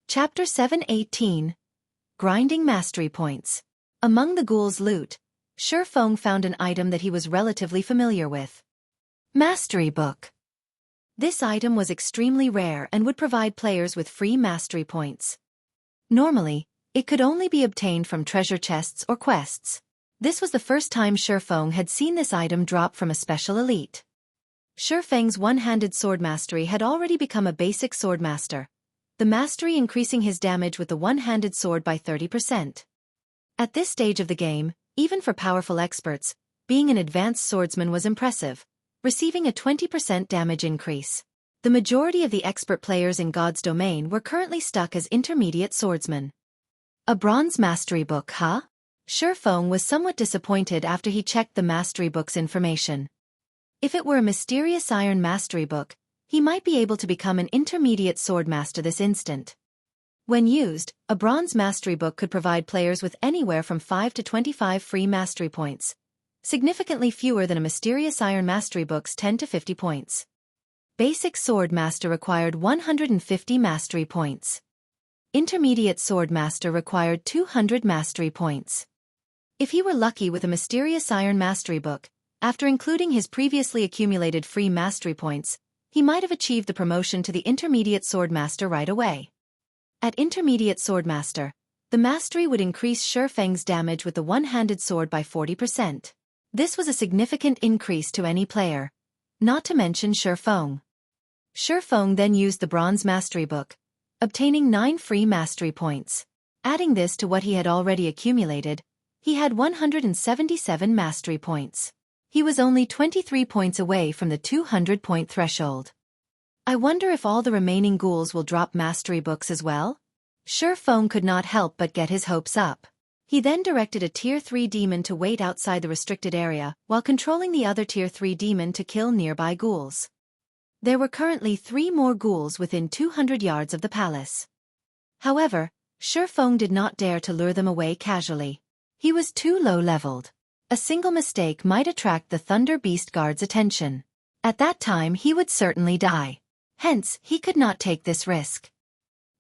Chapter 718. Grinding Mastery Points. Among the ghoul's loot, Xueqi found an item that he was relatively familiar with. Mastery Book. This item was extremely rare and would provide players with free mastery points. Normally, it could only be obtained from treasure chests or quests. This was the first time Xueqi had seen this item drop from a special elite. Xueqi's one-handed sword mastery had already become a basic sword master, the mastery increasing his damage with the one-handed sword by 30%. At this stage of the game, even for powerful experts, being an advanced swordsman was impressive, receiving a 20% damage increase. The majority of the expert players in God's domain were currently stuck as intermediate swordsmen. A bronze mastery book, huh? Xueqi was somewhat disappointed after he checked the mastery book's information. If it were a mysterious iron mastery book, he might be able to become an intermediate swordmaster this instant. When used, a bronze mastery book could provide players with anywhere from 5 to 25 free mastery points, significantly fewer than a mysterious iron mastery book's 10 to 50 points. Basic sword master required 150 mastery points. Intermediate sword master required 200 mastery points. If he were lucky with a mysterious iron mastery book, after including his previously accumulated free mastery points, he might have achieved the promotion to the intermediate swordmaster right away. At intermediate swordmaster, the mastery would increase Xueqi's damage with the one-handed sword by 40%. This was a significant increase to any player, not to mention Xueqi. Xueqi then used the bronze mastery book, obtaining 9 free mastery points. Adding this to what he had already accumulated, he had 177 mastery points. He was only 23 points away from the 200-point threshold. I wonder if all the remaining ghouls will drop mastery books as well? Xueqi could not help but get his hopes up. He then directed a Tier 3 demon to wait outside the restricted area while controlling the other Tier 3 demon to kill nearby ghouls. There were currently 3 more ghouls within 200 yards of the palace. However, Xueqi did not dare to lure them away casually. He was too low-leveled. A single mistake might attract the Thunder Beast Guard's attention. At that time he would certainly die. Hence, he could not take this risk.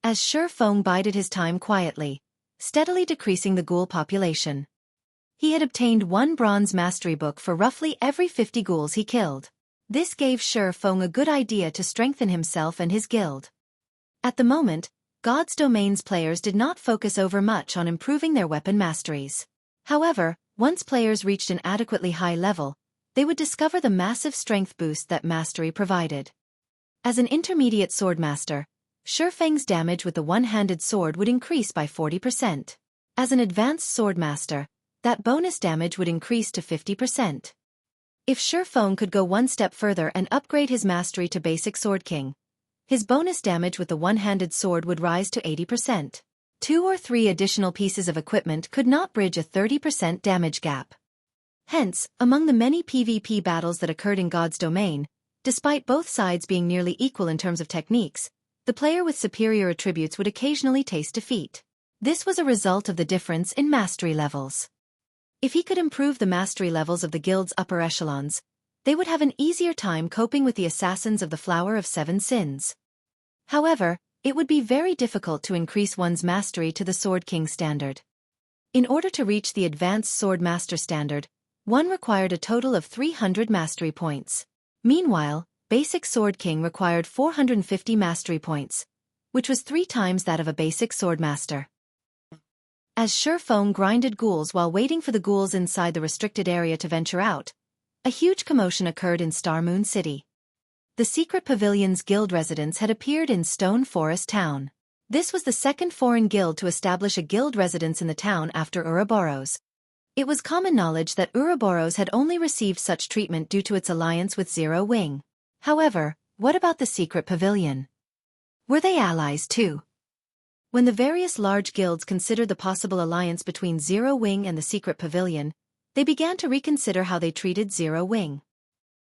As Xueqi bided his time quietly, steadily decreasing the ghoul population. He had obtained 1 bronze mastery book for roughly every 50 ghouls he killed. This gave Xueqi a good idea to strengthen himself and his guild. At the moment, God's Domain's players did not focus over much on improving their weapon masteries. However, once players reached an adequately high level, they would discover the massive strength boost that mastery provided. As an intermediate swordmaster, Xueqi's damage with the one-handed sword would increase by 40%. As an advanced swordmaster, that bonus damage would increase to 50%. If Xueqi could go one step further and upgrade his mastery to basic Sword King, his bonus damage with the one-handed sword would rise to 80%. 2 or 3 additional pieces of equipment could not bridge a 30% damage gap. Hence, among the many PvP battles that occurred in God's domain, despite both sides being nearly equal in terms of techniques, the player with superior attributes would occasionally taste defeat. This was a result of the difference in mastery levels. If he could improve the mastery levels of the guild's upper echelons, they would have an easier time coping with the assassins of the Flower of 7 Sins. However, it would be very difficult to increase one's mastery to the Sword King standard. In order to reach the advanced Sword Master standard, one required a total of 300 mastery points. Meanwhile, basic Sword King required 450 mastery points, which was 3 times that of a basic Sword Master. As Xueqi grinded ghouls while waiting for the ghouls inside the restricted area to venture out, a huge commotion occurred in Starmoon City. The Secret Pavilion's guild residence had appeared in Stone Forest Town. This was the second foreign guild to establish a guild residence in the town after Ouroboros. It was common knowledge that Ouroboros had only received such treatment due to its alliance with Zero Wing. However, what about the Secret Pavilion? Were they allies too? When the various large guilds considered the possible alliance between Zero Wing and the Secret Pavilion, they began to reconsider how they treated Zero Wing.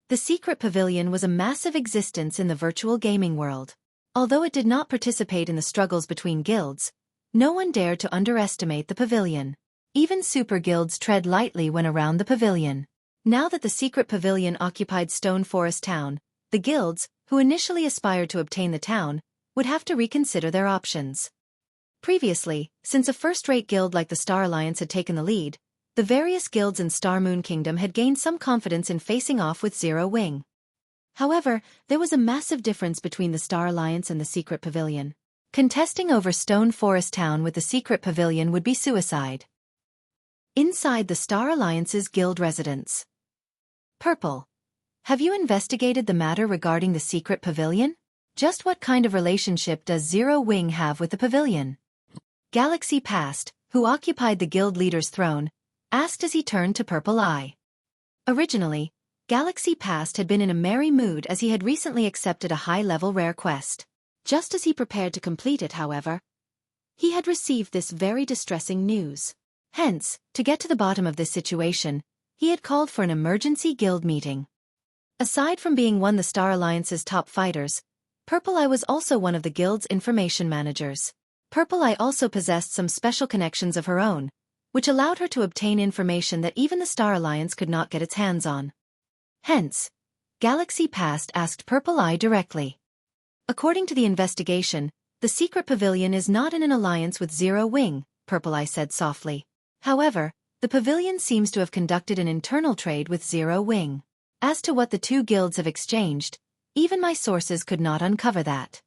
The Secret Pavilion was a massive existence in the virtual gaming world. Although it did not participate in the struggles between guilds, no one dared to underestimate the pavilion. Even super guilds tread lightly when around the pavilion. Now that the Secret Pavilion occupied Stone Forest Town, the guilds, who initially aspired to obtain the town, would have to reconsider their options. Previously, since a first-rate guild like the Star Alliance had taken the lead, the various guilds in Star Moon Kingdom had gained some confidence in facing off with Zero Wing. However, there was a massive difference between the Star Alliance and the Secret Pavilion. Contesting over Stone Forest Town with the Secret Pavilion would be suicide. Inside the Star Alliance's guild residence. Purple. Have you investigated the matter regarding the Secret Pavilion? Just what kind of relationship does Zero Wing have with the pavilion? Galaxy Past, who occupied the guild leader's throne, asked as he turned to Purple Eye. Originally, Galaxy Past had been in a merry mood as he had recently accepted a high-level rare quest. Just as he prepared to complete it, however, he had received this very distressing news. Hence, to get to the bottom of this situation, he had called for an emergency guild meeting. Aside from being one of the Star Alliance's top fighters, Purple Eye was also one of the guild's information managers. Purple Eye also possessed some special connections of her own, which allowed her to obtain information that even the Star Alliance could not get its hands on. Hence, Galaxy Past asked Purple Eye directly. According to the investigation, the Secret Pavilion is not in an alliance with Zero Wing, Purple Eye said softly. However, the pavilion seems to have conducted an internal trade with Zero Wing. As to what the two guilds have exchanged, even my sources could not uncover that.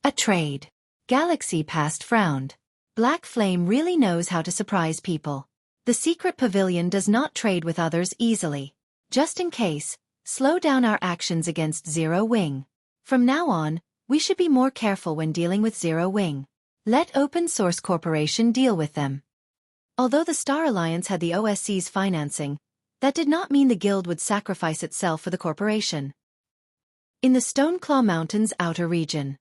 A trade. Galaxy Past frowned. Black Flame really knows how to surprise people. The Secret Pavilion does not trade with others easily. Just in case, slow down our actions against Zero Wing. From now on, we should be more careful when dealing with Zero Wing. Let Open Source Corporation deal with them. Although the Star Alliance had the OSC's financing, that did not mean the guild would sacrifice itself for the corporation. In the Stoneclaw Mountains outer region.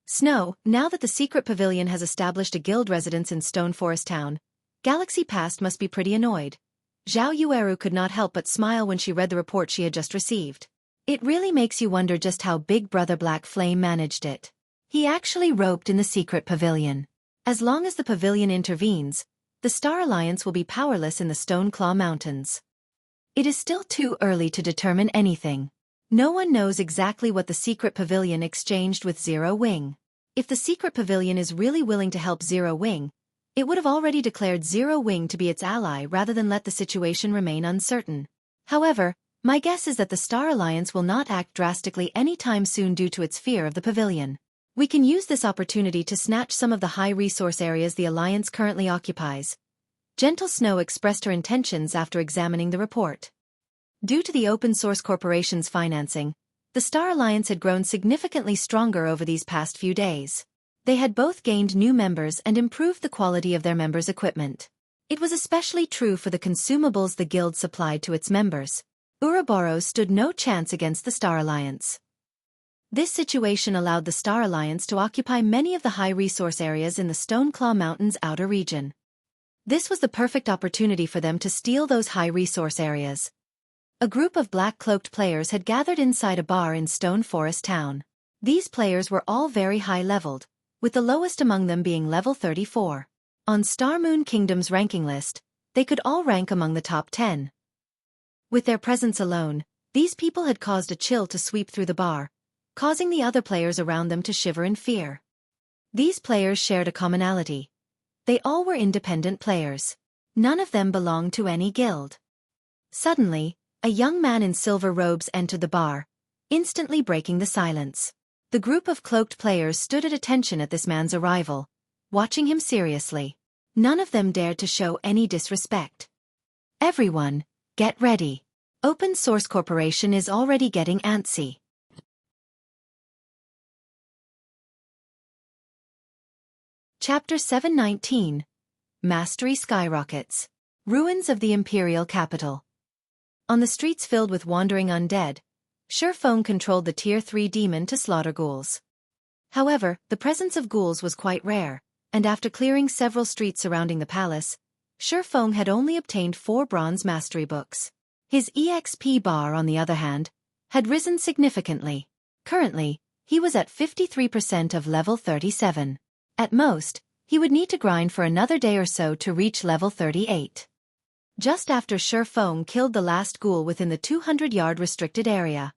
Snow, now that the Secret Pavilion has established a guild residence in Stone Forest Town, Galaxy Past must be pretty annoyed. Zhao Yueru could not help but smile when she read the report she had just received. It really makes you wonder just how Big Brother Black Flame managed it. He actually roped in the Secret Pavilion. As long as the pavilion intervenes, the Star Alliance will be powerless in the Stoneclaw Mountains. It is still too early to determine anything. No one knows exactly what the Secret Pavilion exchanged with Zero Wing. If the Secret Pavilion is really willing to help Zero Wing, it would have already declared Zero Wing to be its ally rather than let the situation remain uncertain. However, my guess is that the Star Alliance will not act drastically anytime soon due to its fear of the pavilion. We can use this opportunity to snatch some of the high-resource areas the Alliance currently occupies. Gentle Snow expressed her intentions after examining the report. Due to the Open Source Corporation's financing, the Star Alliance had grown significantly stronger over these past few days. They had both gained new members and improved the quality of their members' equipment. It was especially true for the consumables the guild supplied to its members. Ouroboros stood no chance against the Star Alliance. This situation allowed the Star Alliance to occupy many of the high-resource areas in the Stoneclaw Mountains outer region. This was the perfect opportunity for them to steal those high-resource areas. A group of black-cloaked players had gathered inside a bar in Stone Forest Town. These players were all very high-leveled, with the lowest among them being level 34. On Star Moon Kingdom's ranking list, they could all rank among the top 10. With their presence alone, these people had caused a chill to sweep through the bar, causing the other players around them to shiver in fear. These players shared a commonality. They all were independent players. None of them belonged to any guild. Suddenly, a young man in silver robes entered the bar, instantly breaking the silence. The group of cloaked players stood at attention at this man's arrival, watching him seriously. None of them dared to show any disrespect. Everyone, get ready. Open Source Corporation is already getting antsy. Chapter 719. Mastery Skyrockets. Ruins of the Imperial Capital. On the streets filled with wandering undead, Xueqi controlled the Tier 3 demon to slaughter ghouls. However, the presence of ghouls was quite rare, and after clearing several streets surrounding the palace, Xueqi had only obtained 4 bronze mastery books. His EXP bar, on the other hand, had risen significantly. Currently, he was at 53% of level 37. At most, he would need to grind for another day or so to reach level 38. Just after Xueqi killed the last ghoul within the 200-yard restricted area.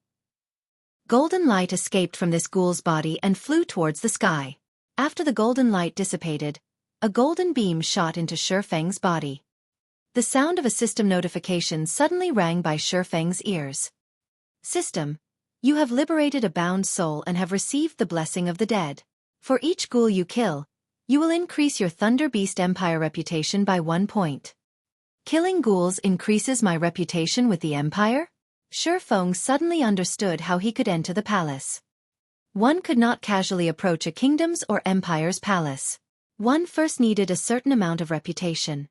Golden light escaped from this ghoul's body and flew towards the sky. After the golden light dissipated, a golden beam shot into Xueqi's body. The sound of a system notification suddenly rang by Xueqi's ears. System, you have liberated a bound soul and have received the blessing of the dead. For each ghoul you kill, you will increase your Thunder Beast Empire reputation by 1 point. Killing ghouls increases my reputation with the Empire? Xueqi suddenly understood how he could enter the palace. One could not casually approach a kingdom's or empire's palace. One first needed a certain amount of reputation.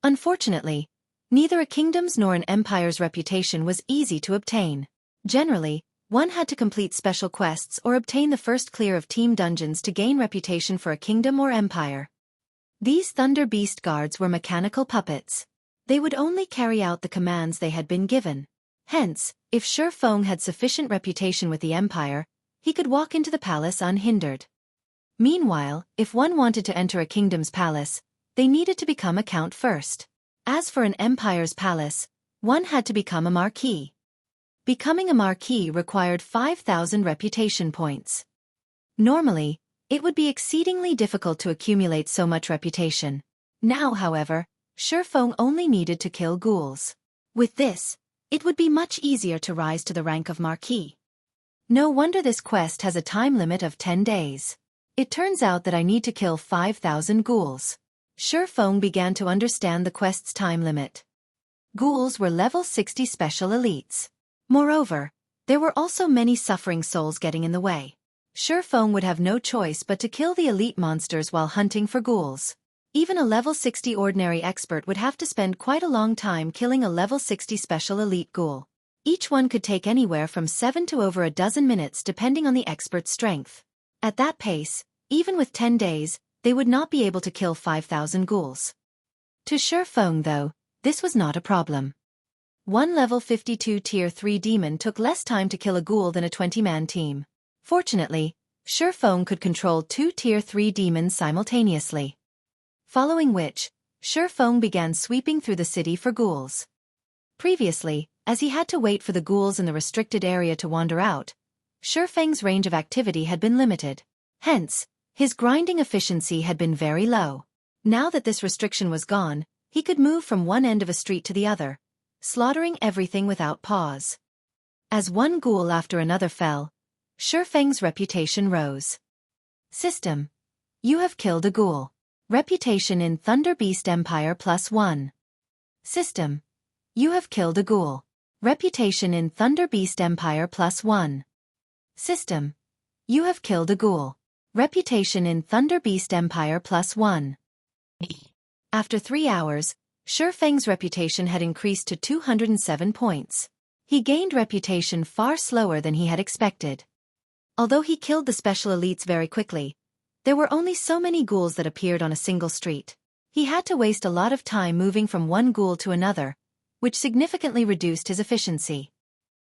Unfortunately, neither a kingdom's nor an empire's reputation was easy to obtain. Generally, one had to complete special quests or obtain the first clear of team dungeons to gain reputation for a kingdom or empire. These Thunder Beast guards were mechanical puppets. They would only carry out the commands they had been given. Hence, if Xueqi had sufficient reputation with the empire, he could walk into the palace unhindered. Meanwhile, if one wanted to enter a kingdom's palace, they needed to become a count first. As for an empire's palace, one had to become a Marquis. Becoming a Marquis required 5,000 reputation points. Normally, it would be exceedingly difficult to accumulate so much reputation. Now, however, Xueqi only needed to kill ghouls. With this, it would be much easier to rise to the rank of Marquis. No wonder this quest has a time limit of 10 days. It turns out that I need to kill 5,000 ghouls. Xueqi began to understand the quest's time limit. Ghouls were level 60 special elites. Moreover, there were also many suffering souls getting in the way. Xueqi would have no choice but to kill the elite monsters while hunting for ghouls. Even a level 60 ordinary expert would have to spend quite a long time killing a level 60 special elite ghoul. Each one could take anywhere from 7 to over a dozen minutes depending on the expert's strength. At that pace, even with 10 days, they would not be able to kill 5,000 ghouls. To Xueqi, though, this was not a problem. One level 52 tier 3 demon took less time to kill a ghoul than a 20-man team. Fortunately, Xueqi could control 2 tier 3 demons simultaneously. Following which, Xueqi began sweeping through the city for ghouls. Previously, as he had to wait for the ghouls in the restricted area to wander out, Xueqi's range of activity had been limited. Hence, his grinding efficiency had been very low. Now that this restriction was gone, he could move from one end of a street to the other, slaughtering everything without pause. As one ghoul after another fell, Xueqi's reputation rose. System, you have killed a ghoul. Reputation in Thunder Beast Empire +1. System, you have killed a ghoul. Reputation in Thunder Beast Empire +1. System, you have killed a ghoul. Reputation in Thunder Beast Empire +1. After 3 hours, Xueqi's reputation had increased to 207 points. He gained reputation far slower than he had expected. Although he killed the special elites very quickly, there were only so many ghouls that appeared on a single street. He had to waste a lot of time moving from one ghoul to another, which significantly reduced his efficiency.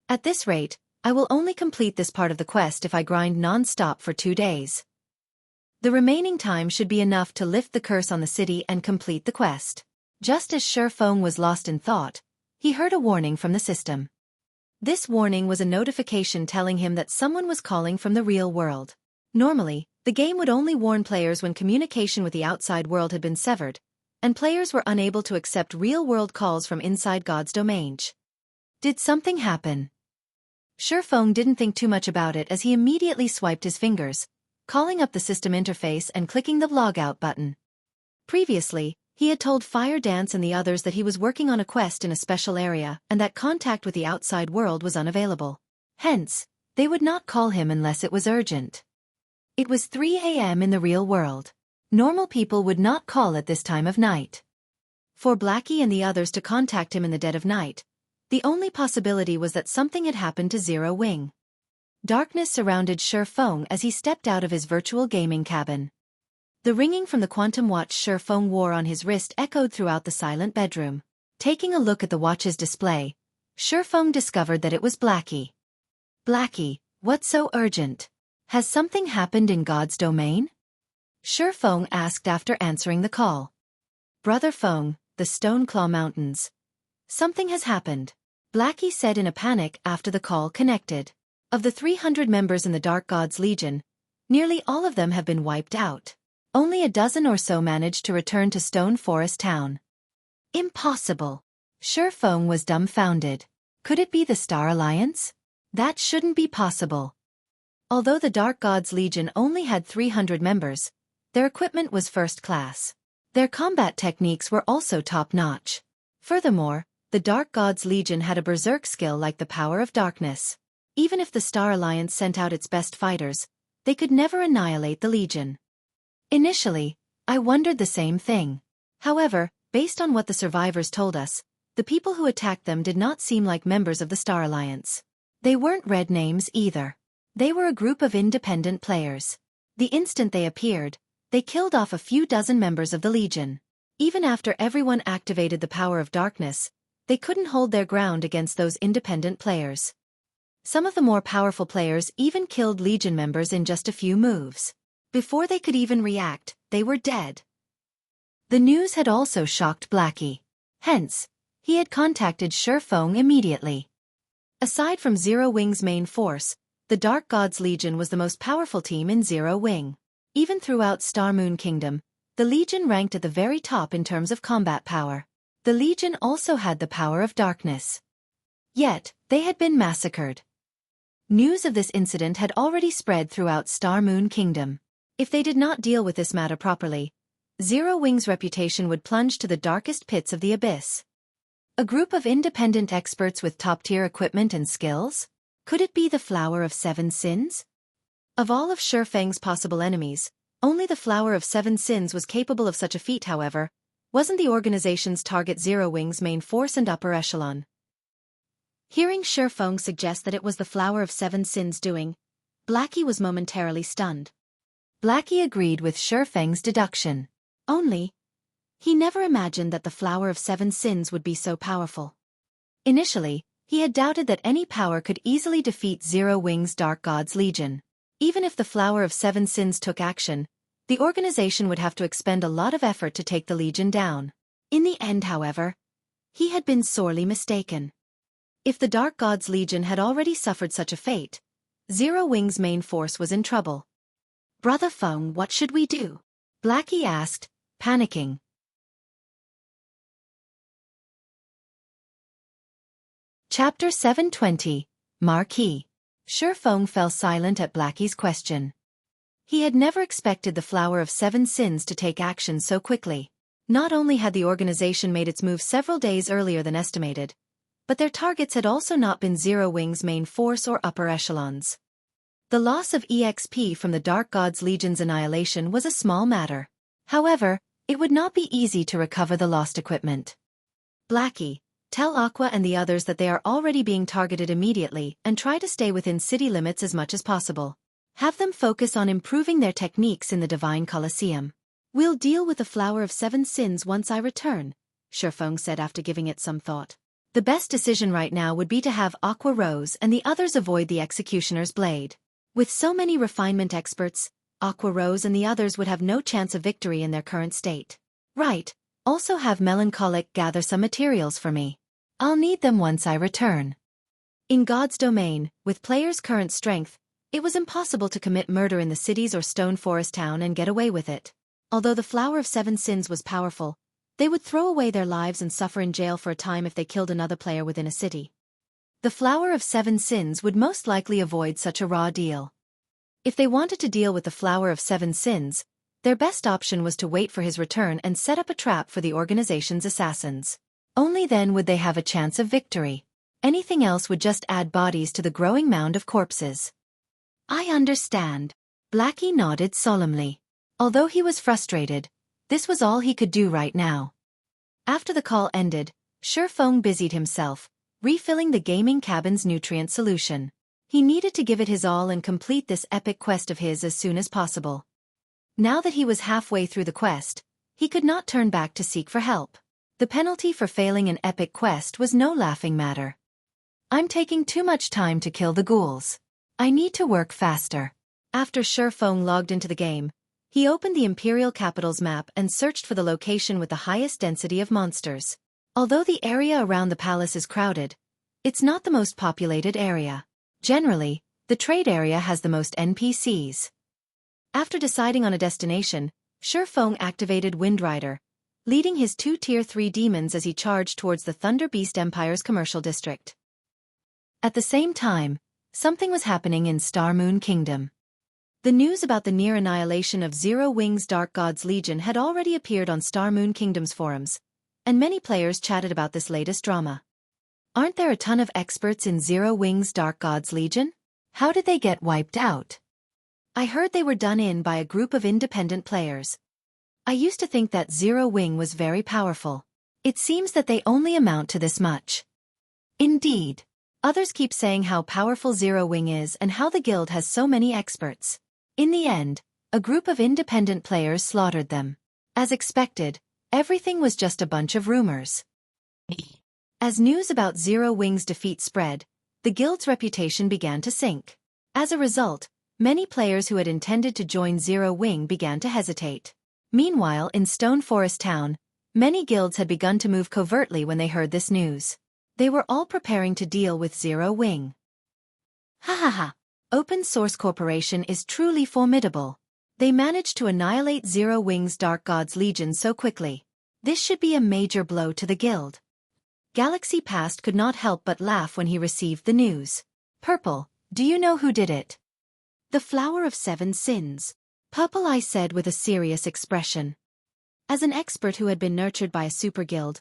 At this rate, I will only complete this part of the quest if I grind non-stop for 2 days. The remaining time should be enough to lift the curse on the city and complete the quest. Just as Xueqi was lost in thought, he heard a warning from the system. This warning was a notification telling him that someone was calling from the real world. Normally, the game would only warn players when communication with the outside world had been severed, and players were unable to accept real-world calls from inside God's domain. Did something happen? Xueqi didn't think too much about it as he immediately swiped his fingers, calling up the system interface and clicking the logout button. Previously, he had told Fire Dance and the others that he was working on a quest in a special area and that contact with the outside world was unavailable. Hence, they would not call him unless it was urgent. It was 3 a.m. in the real world. Normal people would not call at this time of night. For Blackie and the others to contact him in the dead of night, the only possibility was that something had happened to Zero Wing. Darkness surrounded Xueqi as he stepped out of his virtual gaming cabin. The ringing from the quantum watch Xueqi wore on his wrist echoed throughout the silent bedroom. Taking a look at the watch's display, Xueqi discovered that it was Blackie. Blackie, what's so urgent? Has something happened in God's domain? Xueqi asked after answering the call. Brother Feng, the Stoneclaw Mountains. Something has happened, Blackie said in a panic after the call connected. Of the 300 members in the Dark Gods Legion, Nearly all of them have been wiped out. Only a dozen or so managed to return to Stone Forest Town. Impossible. Xueqi was dumbfounded. Could it be the Star Alliance? That shouldn't be possible. Although the Dark Gods Legion only had 300 members, their equipment was first class. Their combat techniques were also top-notch. Furthermore, the Dark Gods Legion had a berserk skill like the power of darkness. Even if the Star Alliance sent out its best fighters, they could never annihilate the Legion. Initially, I wondered the same thing. However, based on what the survivors told us, the people who attacked them did not seem like members of the Star Alliance. They weren't red names either. They were a group of independent players. The instant they appeared, they killed off a few dozen members of the Legion. Even after everyone activated the power of darkness, they couldn't hold their ground against those independent players. Some of the more powerful players even killed Legion members in just a few moves. Before they could even react, they were dead. The news had also shocked Blackie. Hence, he had contacted Xueqi immediately. Aside from Zero Wing's main force, the Dark Gods Legion was the most powerful team in Zero Wing. Even throughout Star Moon Kingdom, the Legion ranked at the very top in terms of combat power. The Legion also had the power of darkness. Yet, they had been massacred. News of this incident had already spread throughout Star Moon Kingdom. If they did not deal with this matter properly, Zero Wing's reputation would plunge to the darkest pits of the abyss. A group of independent experts with top-tier equipment and skills? Could it be the Flower of Seven Sins? Of all of Xueqi's possible enemies, only the Flower of Seven Sins was capable of such a feat. However, wasn't the organization's target Zero Wing's main force and upper echelon? Hearing Xueqi suggest that it was the Flower of Seven Sins doing, Blackie was momentarily stunned. Blackie agreed with Xueqi's deduction. Only, he never imagined that the Flower of Seven Sins would be so powerful. Initially, he had doubted that any power could easily defeat Zero Wing's Dark Gods Legion. Even if the Flower of Seven Sins took action, the organization would have to expend a lot of effort to take the Legion down. In the end, however, he had been sorely mistaken. If the Dark Gods Legion had already suffered such a fate, Zero Wing's main force was in trouble. "Brother Feng, what should we do?" Blackie asked, panicking. Chapter 720, Marquis. Xueqi fell silent at Blackie's question. He had never expected the Flower of Seven Sins to take action so quickly. Not only had the organization made its move several days earlier than estimated, but their targets had also not been Zero Wing's main force or upper echelons. The loss of EXP from the Dark Gods Legion's annihilation was a small matter. However, it would not be easy to recover the lost equipment. Blackie, tell Aqua and the others that they are already being targeted immediately and try to stay within city limits as much as possible. Have them focus on improving their techniques in the Divine Colosseum. We'll deal with the Flower of Seven Sins once I return, Xueqi said after giving it some thought. The best decision right now would be to have Aqua Rose and the others avoid the Executioner's Blade. With so many refinement experts, Aqua Rose and the others would have no chance of victory in their current state. Right, also have Melancholic gather some materials for me. I'll need them once I return. In God's domain, with players' current strength, it was impossible to commit murder in the cities or Stone Forest Town and get away with it. Although the Flower of Seven Sins was powerful, they would throw away their lives and suffer in jail for a time if they killed another player within a city. The Flower of Seven Sins would most likely avoid such a raw deal. If they wanted to deal with the Flower of Seven Sins, their best option was to wait for his return and set up a trap for the organization's assassins. Only then would they have a chance of victory. Anything else would just add bodies to the growing mound of corpses. I understand. Blackie nodded solemnly. Although he was frustrated, this was all he could do right now. After the call ended, Xueqi busied himself, refilling the gaming cabin's nutrient solution. He needed to give it his all and complete this epic quest of his as soon as possible. Now that he was halfway through the quest, he could not turn back to seek for help. The penalty for failing an epic quest was no laughing matter. I'm taking too much time to kill the ghouls. I need to work faster. After Xueqi logged into the game, he opened the Imperial Capital's map and searched for the location with the highest density of monsters. Although the area around the palace is crowded, it's not the most populated area. Generally, the trade area has the most NPCs. After deciding on a destination, Xueqi activated Windrider, leading his 2 Tier 3 demons as he charged towards the Thunder Beast Empire's commercial district. At the same time, something was happening in Star Moon Kingdom. The news about the near annihilation of Zero Wing's Dark God's Legion had already appeared on Star Moon Kingdom's forums, and many players chatted about this latest drama. Aren't there a ton of experts in Zero Wing's Dark God's Legion? How did they get wiped out? I heard they were done in by a group of independent players. I used to think that Zero Wing was very powerful. It seems that they only amount to this much. Indeed. Others keep saying how powerful Zero Wing is and how the guild has so many experts. In the end, a group of independent players slaughtered them. As expected, everything was just a bunch of rumors. As news about Zero Wing's defeat spread, the guild's reputation began to sink. As a result, many players who had intended to join Zero Wing began to hesitate. Meanwhile, in Stone Forest Town, many guilds had begun to move covertly when they heard this news. They were all preparing to deal with Zero Wing. Ha ha ha! Open Source Corporation is truly formidable. They managed to annihilate Zero Wing's Dark God's Legion so quickly. This should be a major blow to the guild. Galaxy Past could not help but laugh when he received the news. Purple, do you know who did it? The Flower of Seven Sins. Purple Eye said with a serious expression. As an expert who had been nurtured by a super guild,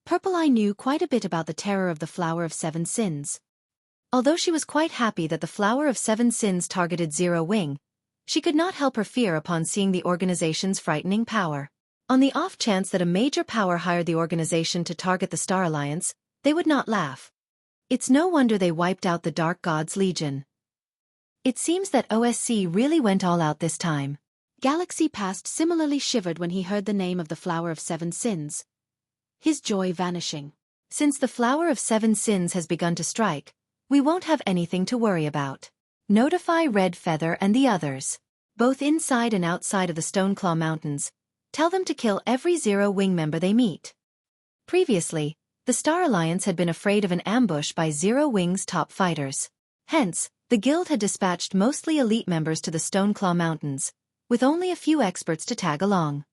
Purple Eye knew quite a bit about the terror of the Flower of Seven Sins. Although she was quite happy that the Flower of Seven Sins targeted Zero Wing, she could not help her fear upon seeing the organization's frightening power. On the off chance that a major power hired the organization to target the Star Alliance, they would not laugh. It's no wonder they wiped out the Dark God's Legion. It seems that OSC really went all out this time. Galaxy Past similarly shivered when he heard the name of the Flower of Seven Sins, his joy vanishing. Since the Flower of Seven Sins has begun to strike, we won't have anything to worry about. Notify Red Feather and the others, both inside and outside of the Stoneclaw Mountains. Tell them to kill every Zero Wing member they meet. Previously, the Star Alliance had been afraid of an ambush by Zero Wing's top fighters. Hence, the guild had dispatched mostly elite members to the Stoneclaw Mountains, with only a few experts to tag along.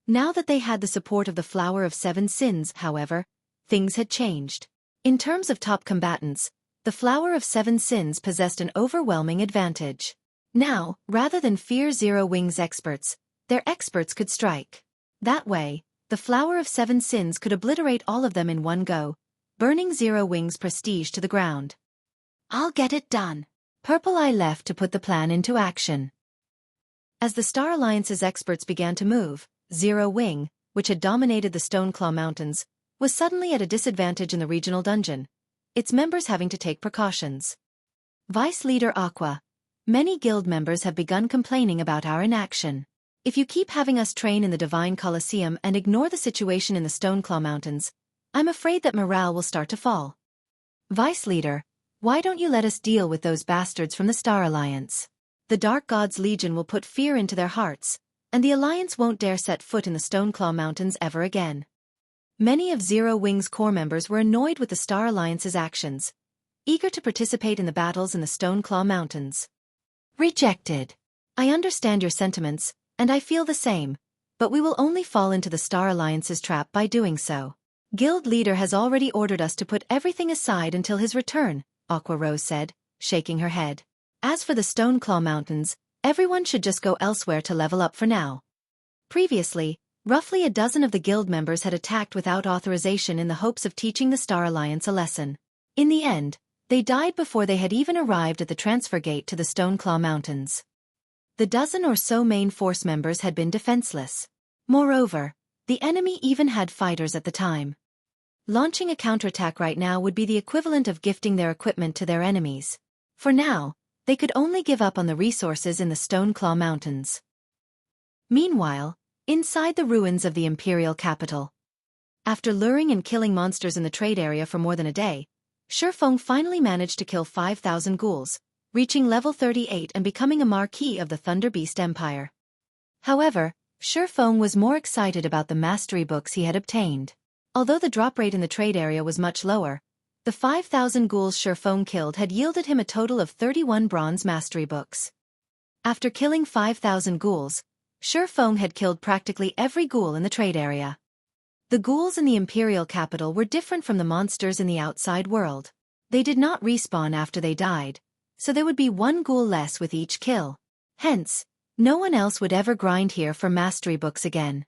Now that they had the support of the Flower of Seven Sins, however, things had changed. In terms of top combatants, the Flower of Seven Sins possessed an overwhelming advantage. Now, rather than fear Zero Wing's experts, their experts could strike. That way, the Flower of Seven Sins could obliterate all of them in one go, burning Zero Wing's prestige to the ground. I'll get it done. Purple Eye left to put the plan into action. As the Star Alliance's experts began to move, Zero Wing, which had dominated the Stoneclaw Mountains, was suddenly at a disadvantage in the regional dungeon, its members having to take precautions. Vice Leader Aqua, many guild members have begun complaining about our inaction. If you keep having us train in the Divine Colosseum and ignore the situation in the Stoneclaw Mountains, I'm afraid that morale will start to fall. Vice Leader, why don't you let us deal with those bastards from the Star Alliance? The Dark God's Legion will put fear into their hearts, and the Alliance won't dare set foot in the Stoneclaw Mountains ever again. Many of Zero Wing's core members were annoyed with the Star Alliance's actions, eager to participate in the battles in the Stoneclaw Mountains. Rejected. I understand your sentiments, and I feel the same, but we will only fall into the Star Alliance's trap by doing so. Guild leader has already ordered us to put everything aside until his return, Aqua Rose said, shaking her head. As for the Stoneclaw Mountains, everyone should just go elsewhere to level up for now. Previously, roughly a dozen of the guild members had attacked without authorization in the hopes of teaching the Star Alliance a lesson. In the end, they died before they had even arrived at the transfer gate to the Stoneclaw Mountains. The dozen or so main force members had been defenseless. Moreover, the enemy even had fighters at the time. Launching a counterattack right now would be the equivalent of gifting their equipment to their enemies. For now, they could only give up on the resources in the Stoneclaw Mountains. Meanwhile, inside the ruins of the Imperial capital. After luring and killing monsters in the trade area for more than a day, Xueqi finally managed to kill 5,000 ghouls, reaching level 38 and becoming a Marquis of the Thunder Beast Empire. However, Xueqi was more excited about the mastery books he had obtained. Although the drop rate in the trade area was much lower, the 5,000 ghouls Xueqi killed had yielded him a total of 31 bronze mastery books. After killing 5,000 ghouls, Xueqi had killed practically every ghoul in the trade area. The ghouls in the Imperial capital were different from the monsters in the outside world. They did not respawn after they died, so there would be one ghoul less with each kill. Hence, no one else would ever grind here for mastery books again.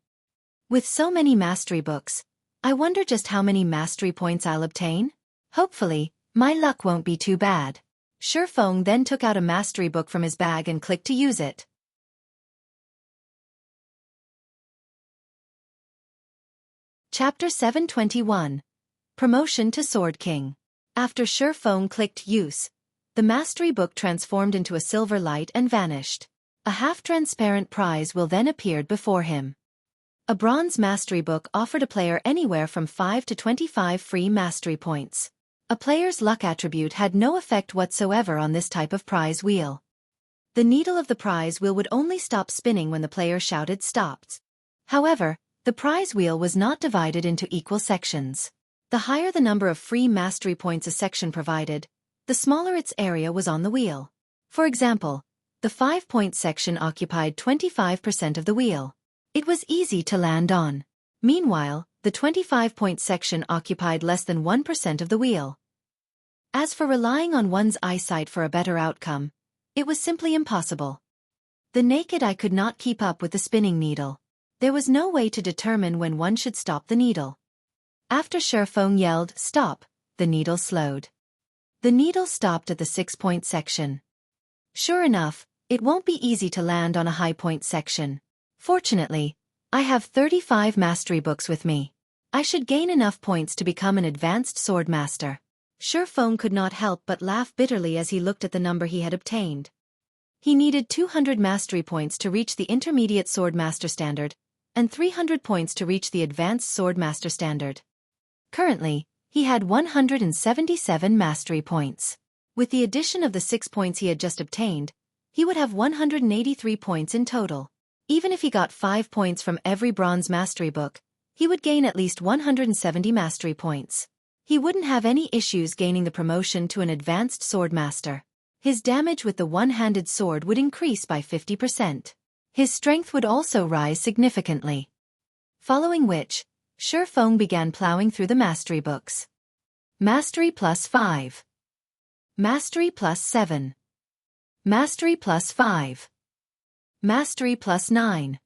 With so many mastery books, I wonder just how many mastery points I'll obtain? Hopefully, my luck won't be too bad. Xueqi then took out a mastery book from his bag and clicked to use it. Chapter 721. Promotion to Sword King. After Xueqi clicked Use, the mastery book transformed into a silver light and vanished. A half-transparent prize will then appeared before him. A bronze mastery book offered a player anywhere from 5 to 25 free mastery points. A player's luck attribute had no effect whatsoever on this type of prize wheel. The needle of the prize wheel would only stop spinning when the player shouted "Stopped." However, the prize wheel was not divided into equal sections. The higher the number of free mastery points a section provided, the smaller its area was on the wheel. For example, the 5-point section occupied 25% of the wheel. It was easy to land on. Meanwhile, the 25-point section occupied less than 1% of the wheel. As for relying on one's eyesight for a better outcome, it was simply impossible. The naked eye could not keep up with the spinning needle. There was no way to determine when one should stop the needle. After Xueqi yelled "Stop," the needle slowed. The needle stopped at the 6-point section. Sure enough, it won't be easy to land on a high-point section. Fortunately, I have 35 mastery books with me. I should gain enough points to become an advanced sword master. Xueqi could not help but laugh bitterly as he looked at the number he had obtained. He needed 200 mastery points to reach the intermediate sword master standard, and 300 points to reach the advanced sword master standard. Currently, he had 177 mastery points. With the addition of the 6 points he had just obtained, he would have 183 points in total. Even if he got 5 points from every bronze mastery book, he would gain at least 170 mastery points. He wouldn't have any issues gaining the promotion to an advanced sword master. His damage with the one-handed sword would increase by 50%. His strength would also rise significantly. Following which, Xueqi began plowing through the mastery books. Mastery plus 5. Mastery plus 7. Mastery plus 5. Mastery plus 9.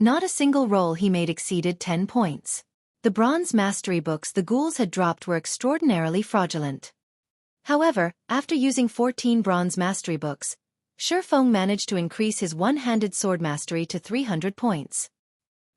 Not a single roll he made exceeded 10 points. The bronze mastery books the ghouls had dropped were extraordinarily fraudulent. However, after using 14 bronze mastery books, Xueqi managed to increase his one-handed sword mastery to 300 points.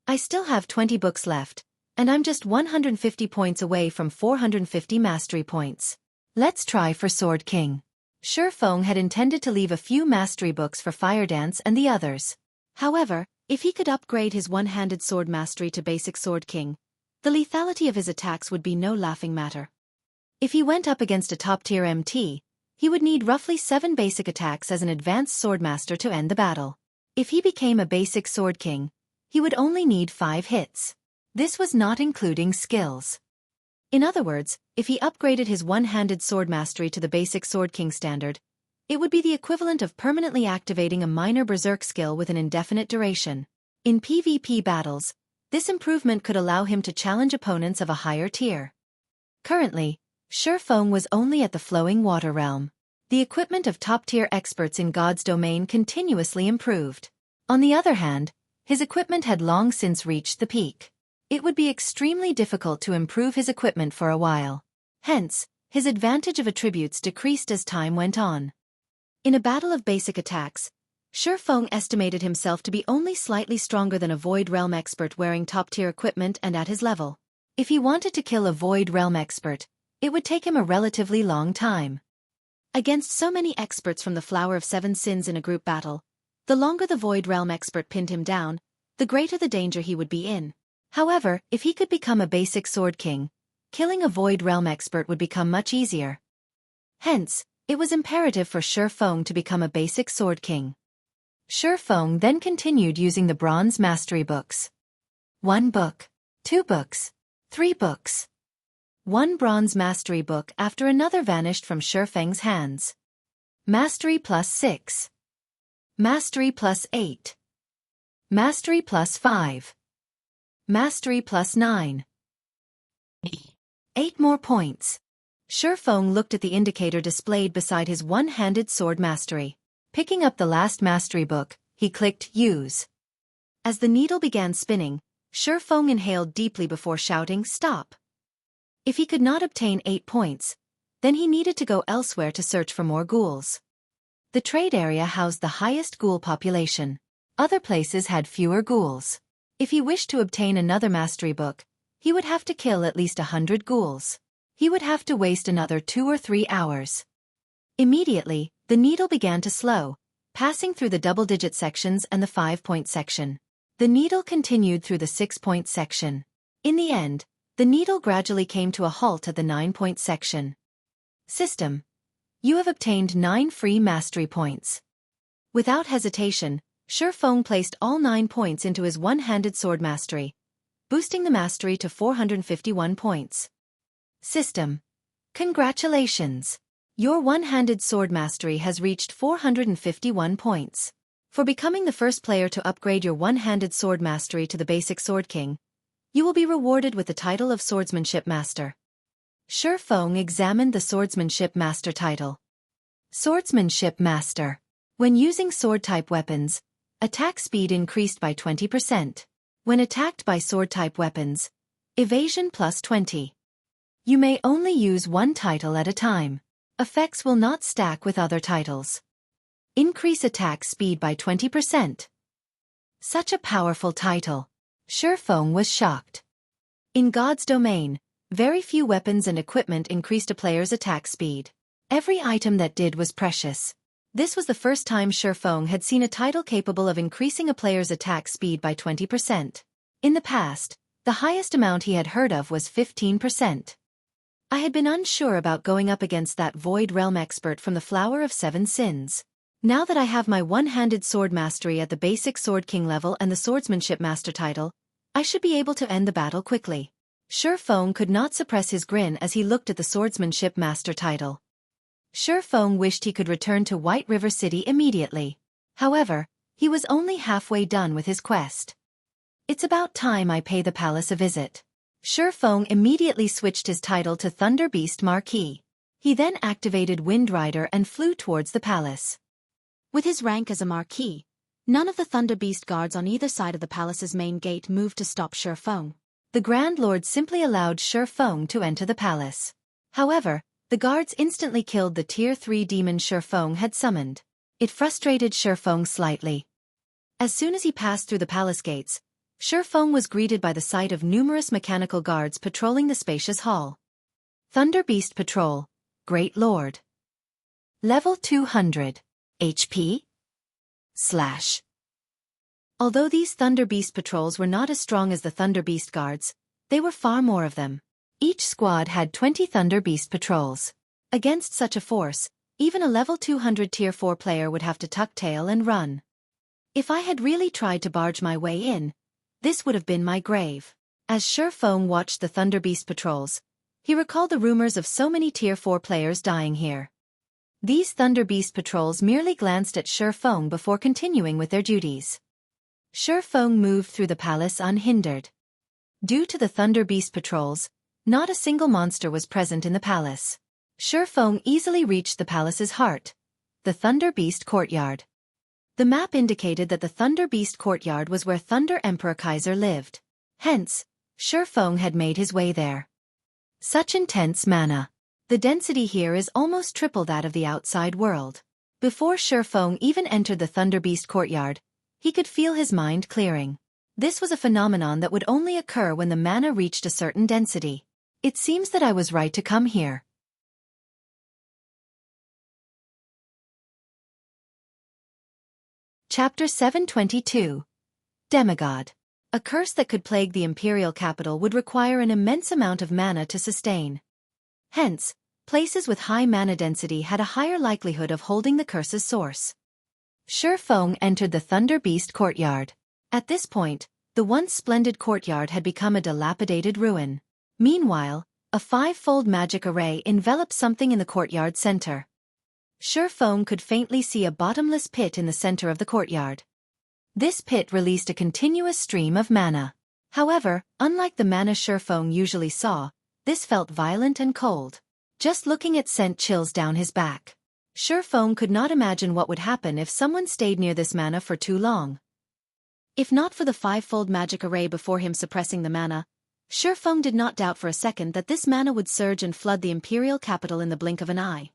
I still have 20 books left, and I'm just 150 points away from 450 mastery points. Let's try for Sword King. Xueqi had intended to leave a few mastery books for Fire Dance and the others. However, if he could upgrade his one-handed sword mastery to basic Sword King, the lethality of his attacks would be no laughing matter. If he went up against a top-tier MT, he would need roughly 7 basic attacks as an advanced swordmaster to end the battle. If he became a basic Sword King, he would only need 5 hits. This was not including skills. In other words, if he upgraded his one-handed sword mastery to the basic Sword King standard, it would be the equivalent of permanently activating a minor berserk skill with an indefinite duration. In PvP battles, this improvement could allow him to challenge opponents of a higher tier. Currently, Xueqi was only at the flowing water realm. The equipment of top-tier experts in God's domain continuously improved. On the other hand, his equipment had long since reached the peak. It would be extremely difficult to improve his equipment for a while. Hence, his advantage of attributes decreased as time went on. In a battle of basic attacks, Xueqi estimated himself to be only slightly stronger than a Void Realm expert wearing top-tier equipment and at his level. If he wanted to kill a Void Realm expert, it would take him a relatively long time. Against so many experts from the Flower of Seven Sins in a group battle, the longer the Void Realm expert pinned him down, the greater the danger he would be in. However, if he could become a basic Sword King, killing a Void Realm expert would become much easier. Hence, it was imperative for Xueqi to become a basic Sword King. Xueqi then continued using the bronze mastery books. 1 book, 2 books, 3 books. 1 bronze mastery book after another vanished from Xueqi's hands. Mastery plus 6. Mastery plus 8. Mastery plus 5. Mastery plus 9. 8 more points. Xueqi looked at the indicator displayed beside his one-handed sword mastery. Picking up the last mastery book, he clicked Use. As the needle began spinning, Xueqi inhaled deeply before shouting, Stop! If he could not obtain 8 points, then he needed to go elsewhere to search for more ghouls. The trade area housed the highest ghoul population. Other places had fewer ghouls. If he wished to obtain another mastery book, he would have to kill at least 100 ghouls. He would have to waste another 2 or 3 hours. Immediately, the needle began to slow, passing through the double-digit sections and the 5-point section. The needle continued through the 6-point section. In the end, the needle gradually came to a halt at the 9-point section. System. You have obtained 9 free mastery points. Without hesitation, Xueqi placed all 9 points into his one-handed sword mastery, boosting the mastery to 451 points. System. Congratulations! Your one-handed sword mastery has reached 451 points. For becoming the first player to upgrade your one-handed sword mastery to the basic Sword King, you will be rewarded with the title of Swordsmanship Master. Xueqi examined the Swordsmanship Master title. Swordsmanship Master. When using sword-type weapons, attack speed increased by 20%. When attacked by sword-type weapons, evasion plus 20. You may only use one title at a time. Effects will not stack with other titles. Increase attack speed by 20%. Such a powerful title. Xueqi was shocked. In God's domain, very few weapons and equipment increased a player's attack speed. Every item that did was precious. This was the first time Xueqi had seen a title capable of increasing a player's attack speed by 20%. In the past, the highest amount he had heard of was 15%. I had been unsure about going up against that Void Realm expert from the Flower of Seven Sins. Now that I have my one-handed sword mastery at the basic Sword King level and the Swordsmanship Master title, I should be able to end the battle quickly. Xueqi could not suppress his grin as he looked at the Swordsmanship Master title. Xueqi wished he could return to White River City immediately. However, he was only halfway done with his quest. It's about time I pay the palace a visit. Xueqi immediately switched his title to Thunder Beast Marquis. He then activated Wind Rider and flew towards the palace. With his rank as a Marquis, none of the Thunder Beast guards on either side of the palace's main gate moved to stop Xueqi. The Grand Lord simply allowed Xueqi to enter the palace. However, the guards instantly killed the Tier 3 demon Xueqi had summoned. It frustrated Xueqi slightly. As soon as he passed through the palace gates, Xueqi was greeted by the sight of numerous mechanical guards patrolling the spacious hall. Thunder Beast Patrol, Great Lord. Level 200. HP? / Although these Thunder Beast patrols were not as strong as the Thunder Beast guards, they were far more of them. Each squad had 20 Thunder Beast patrols. Against such a force, even a level 200 Tier 4 player would have to tuck tail and run. If I had really tried to barge my way in, this would have been my grave. As Xueqi watched the Thunder Beast patrols, he recalled the rumors of so many Tier 4 players dying here. These Thunder Beast patrols merely glanced at Xueqi before continuing with their duties. Xueqi moved through the palace unhindered. Due to the Thunder Beast patrols, not a single monster was present in the palace. Xueqi easily reached the palace's heart, the Thunder Beast Courtyard. The map indicated that the Thunder Beast Courtyard was where Thunder Emperor Kaiser lived. Hence, Xueqi had made his way there. Such intense mana. The density here is almost triple that of the outside world. Before Xueqi even entered the Thunder Beast Courtyard, he could feel his mind clearing. This was a phenomenon that would only occur when the mana reached a certain density. It seems that I was right to come here. Chapter 722. Demigod. A curse that could plague the imperial capital would require an immense amount of mana to sustain. Hence, places with high mana density had a higher likelihood of holding the curse's source. Xueqi entered the Thunder Beast Courtyard. At this point, the once splendid courtyard had become a dilapidated ruin. Meanwhile, a 5-fold magic array enveloped something in the courtyard center. Xueqi could faintly see a bottomless pit in the center of the courtyard. This pit released a continuous stream of mana. However, unlike the mana Xueqi usually saw, this felt violent and cold. Just looking at sent chills down his back. Xueqi could not imagine what would happen if someone stayed near this mana for too long. If not for the five-fold magic array before him suppressing the mana, Xueqi did not doubt for a second that this mana would surge and flood the imperial capital in the blink of an eye.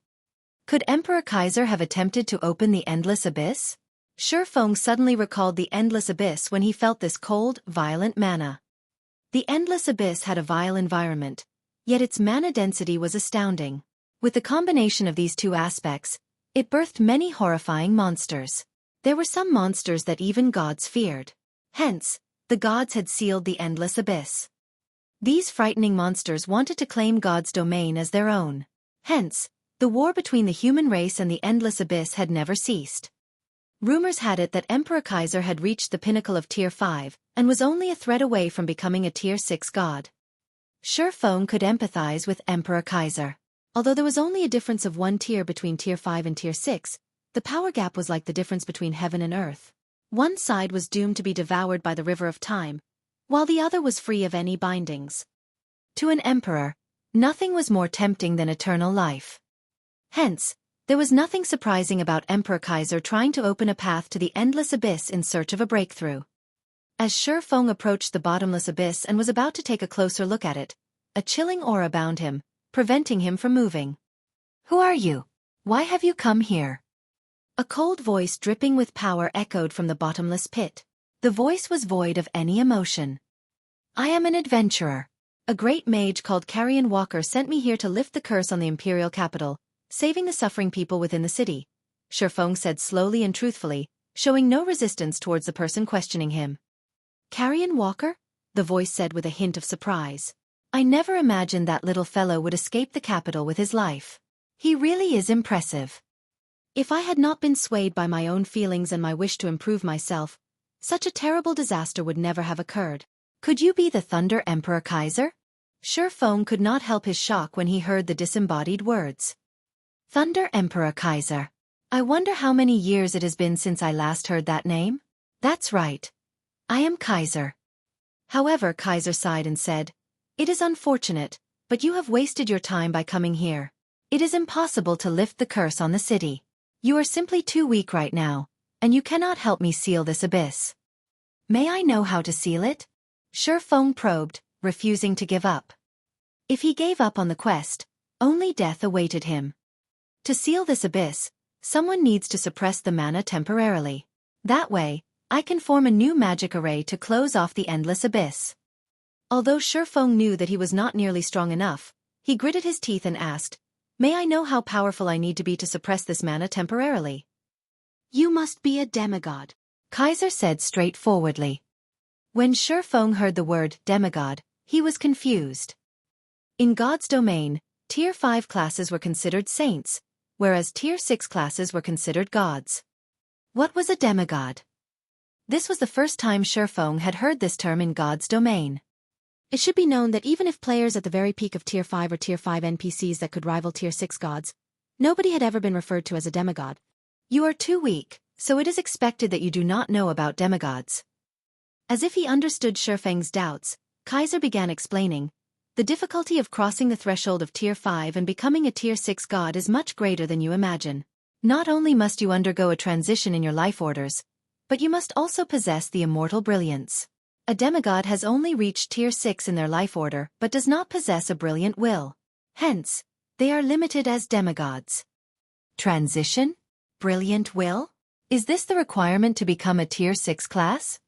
Could Emperor Kaiser have attempted to open the Endless Abyss? Xueqi suddenly recalled the Endless Abyss when he felt this cold, violent mana. The Endless Abyss had a vile environment, yet its mana density was astounding. With the combination of these two aspects, it birthed many horrifying monsters. There were some monsters that even gods feared. Hence, the gods had sealed the Endless Abyss. These frightening monsters wanted to claim God's domain as their own. Hence, the war between the human race and the Endless Abyss had never ceased. Rumors had it that Emperor Kaiser had reached the pinnacle of Tier 5 and was only a thread away from becoming a Tier 6 god. Xueqi could empathize with Emperor Kaiser. Although there was only a difference of one tier between Tier 5 and Tier 6, the power gap was like the difference between heaven and earth. One side was doomed to be devoured by the river of time, while the other was free of any bindings. To an emperor, nothing was more tempting than eternal life. Hence, there was nothing surprising about Emperor Kaiser trying to open a path to the Endless Abyss in search of a breakthrough. As Xueqi approached the bottomless abyss and was about to take a closer look at it, a chilling aura bound him, preventing him from moving. "Who are you? Why have you come here?" A cold voice dripping with power echoed from the bottomless pit. The voice was void of any emotion. "I am an adventurer. A great mage called Carrion Walker sent me here to lift the curse on the imperial capital, saving the suffering people within the city," Xueqi said slowly and truthfully, showing no resistance towards the person questioning him. "Carrion Walker?" the voice said with a hint of surprise. "I never imagined that little fellow would escape the capital with his life. He really is impressive. If I had not been swayed by my own feelings and my wish to improve myself, such a terrible disaster would never have occurred. Could you be the Thunder Emperor Kaiser?" Xueqi could not help his shock when he heard the disembodied words. Thunder Emperor Kaiser. I wonder how many years it has been since I last heard that name? That's right. I am Kaiser. However, Kaiser sighed and said, "It is unfortunate, but you have wasted your time by coming here. It is impossible to lift the curse on the city. You are simply too weak right now, and you cannot help me seal this abyss." "May I know how to seal it?" Xueqi probed, refusing to give up. If he gave up on the quest, only death awaited him. To seal this abyss, someone needs to suppress the mana temporarily. That way, I can form a new magic array to close off the Endless Abyss. Although Xueqi knew that he was not nearly strong enough, he gritted his teeth and asked, "May I know how powerful I need to be to suppress this mana temporarily?" "You must be a demigod," Kaiser said straightforwardly. When Xueqi heard the word demigod, he was confused. In God's domain, Tier 5 classes were considered saints, whereas Tier 6 classes were considered gods. What was a demigod? This was the first time Xueqi had heard this term in God's domain. It should be known that even if players at the very peak of Tier 5 or Tier 5 NPCs that could rival Tier 6 gods, nobody had ever been referred to as a demigod. You are too weak, so it is expected that you do not know about demigods. As if he understood Xueqi's doubts, Kaiser began explaining, "The difficulty of crossing the threshold of Tier 5 and becoming a Tier 6 god is much greater than you imagine. Not only must you undergo a transition in your life orders, but you must also possess the immortal brilliance. A demigod has only reached Tier 6 in their life order but does not possess a brilliant will. Hence, they are limited as demigods." Transition? Brilliant will? Is this the requirement to become a Tier 6 class?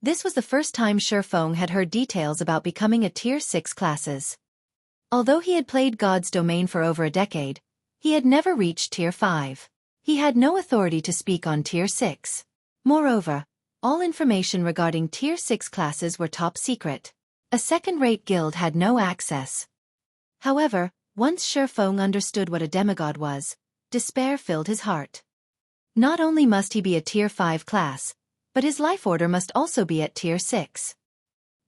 This was the first time Xueqi had heard details about becoming a Tier 6 classes. Although he had played God's domain for over a decade, he had never reached Tier 5. He had no authority to speak on Tier 6. Moreover, all information regarding Tier 6 classes were top secret. A second-rate guild had no access. However, once Xueqi understood what a demigod was, despair filled his heart. Not only must he be a Tier 5 class, but his life order must also be at Tier 6.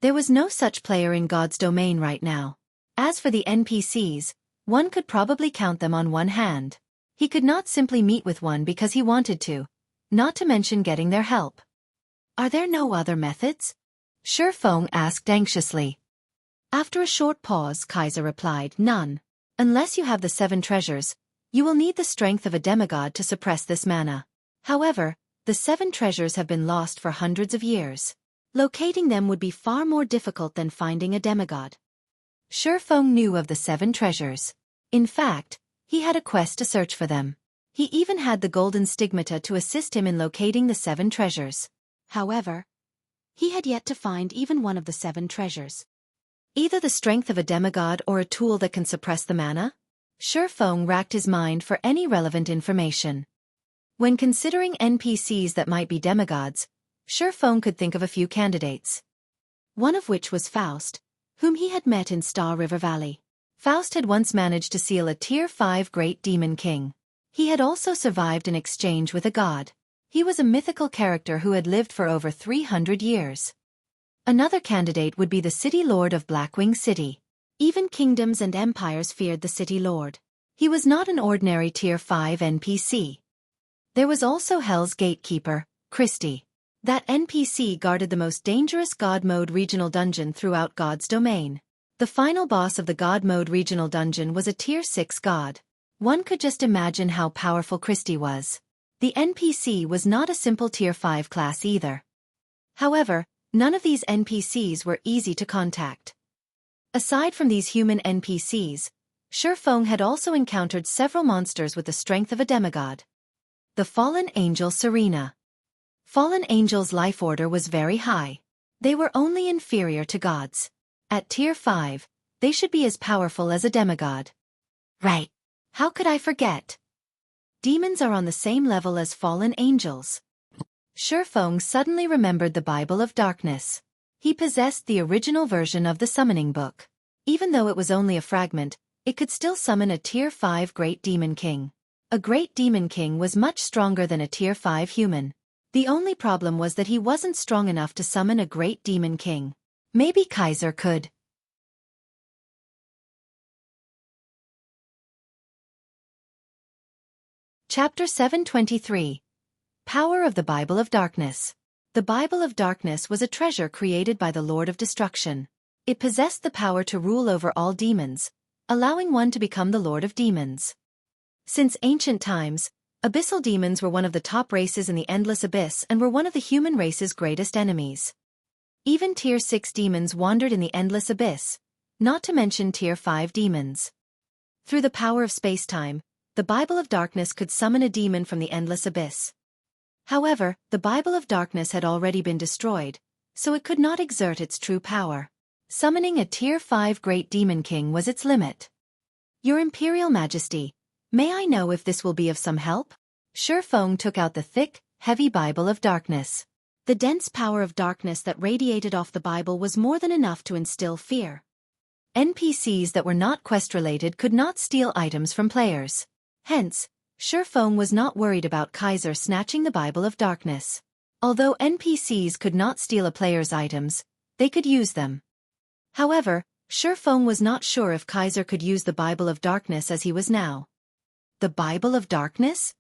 There was no such player in God's domain right now. As for the NPCs, one could probably count them on one hand. He could not simply meet with one because he wanted to, not to mention getting their help. Are there no other methods? Xueqi asked anxiously. After a short pause, Kaiser replied, none. Unless you have the 7 treasures, you will need the strength of a demigod to suppress this mana. However, the 7 treasures have been lost for hundreds of years. Locating them would be far more difficult than finding a demigod. Xueqi knew of the 7 treasures. In fact, he had a quest to search for them. He even had the golden stigmata to assist him in locating the 7 treasures. However, he had yet to find even one of the 7 treasures. Either the strength of a demigod or a tool that can suppress the mana? Xueqi racked his mind for any relevant information. When considering NPCs that might be demigods, Xueqi could think of a few candidates. One of which was Faust, whom he had met in Star River Valley. Faust had once managed to seal a Tier 5 Great Demon King. He had also survived an exchange with a god. He was a mythical character who had lived for over 300 years. Another candidate would be the City Lord of Blackwing City. Even kingdoms and empires feared the City Lord. He was not an ordinary Tier 5 NPC. There was also Hell's Gatekeeper, Christie. That NPC guarded the most dangerous God Mode regional dungeon throughout God's domain. The final boss of the God Mode regional dungeon was a Tier 6 god. One could just imagine how powerful Christie was. The NPC was not a simple Tier 5 class either. However, none of these NPCs were easy to contact. Aside from these human NPCs, Xueqi had also encountered several monsters with the strength of a demigod. The Fallen Angel Serena. Fallen Angel's life order was very high. They were only inferior to gods. At Tier 5, they should be as powerful as a demigod. Right. How could I forget? Demons are on the same level as fallen angels. Xueqi suddenly remembered the Bible of Darkness. He possessed the original version of the Summoning Book. Even though it was only a fragment, it could still summon a Tier 5 Great Demon King. A Great Demon King was much stronger than a Tier 5 human. The only problem was that he wasn't strong enough to summon a Great Demon King. Maybe Kaiser could. Chapter 723. Power of the Bible of Darkness. The Bible of Darkness was a treasure created by the Lord of Destruction. It possessed the power to rule over all demons, allowing one to become the Lord of Demons. Since ancient times, abyssal demons were one of the top races in the Endless Abyss and were one of the human race's greatest enemies. Even Tier 6 demons wandered in the Endless Abyss, not to mention Tier 5 demons. Through the power of space-time, the Bible of Darkness could summon a demon from the Endless Abyss. However, the Bible of Darkness had already been destroyed, so it could not exert its true power. Summoning a Tier 5 Great Demon King was its limit. Your Imperial Majesty, may I know if this will be of some help? Xueqi took out the thick, heavy Bible of Darkness. The dense power of darkness that radiated off the Bible was more than enough to instill fear. NPCs that were not quest-related could not steal items from players. Hence, Xueqi was not worried about Kaiser snatching the Bible of Darkness. Although NPCs could not steal a player's items, they could use them. However, Xueqi was not sure if Kaiser could use the Bible of Darkness as he was now. The Bible of Darkness?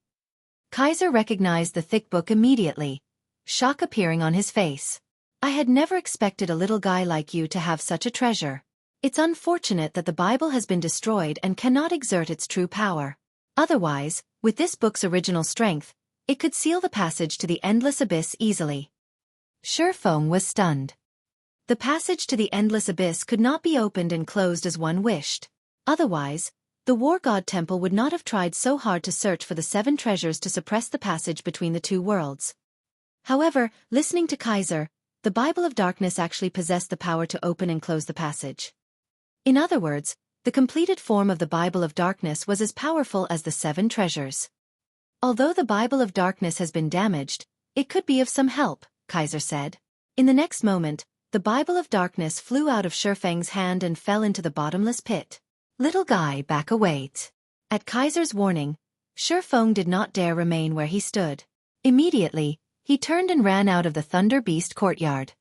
Kaiser recognized the thick book immediately, shock appearing on his face. I had never expected a little guy like you to have such a treasure. It's unfortunate that the Bible has been destroyed and cannot exert its true power. Otherwise, with this book's original strength, it could seal the passage to the Endless Abyss easily. Xueqi was stunned. The passage to the Endless Abyss could not be opened and closed as one wished. Otherwise, the War God Temple would not have tried so hard to search for the 7 treasures to suppress the passage between the 2 worlds. However, listening to Kaiser, the Bible of Darkness actually possessed the power to open and close the passage. In other words, the completed form of the Bible of Darkness was as powerful as the 7 treasures. Although the Bible of Darkness has been damaged, it could be of some help, Kaiser said. In the next moment, the Bible of Darkness flew out of Xueqi's hand and fell into the bottomless pit. Little guy, back away. At Kaiser's warning, Xueqi did not dare remain where he stood. Immediately, he turned and ran out of the Thunder Beast courtyard.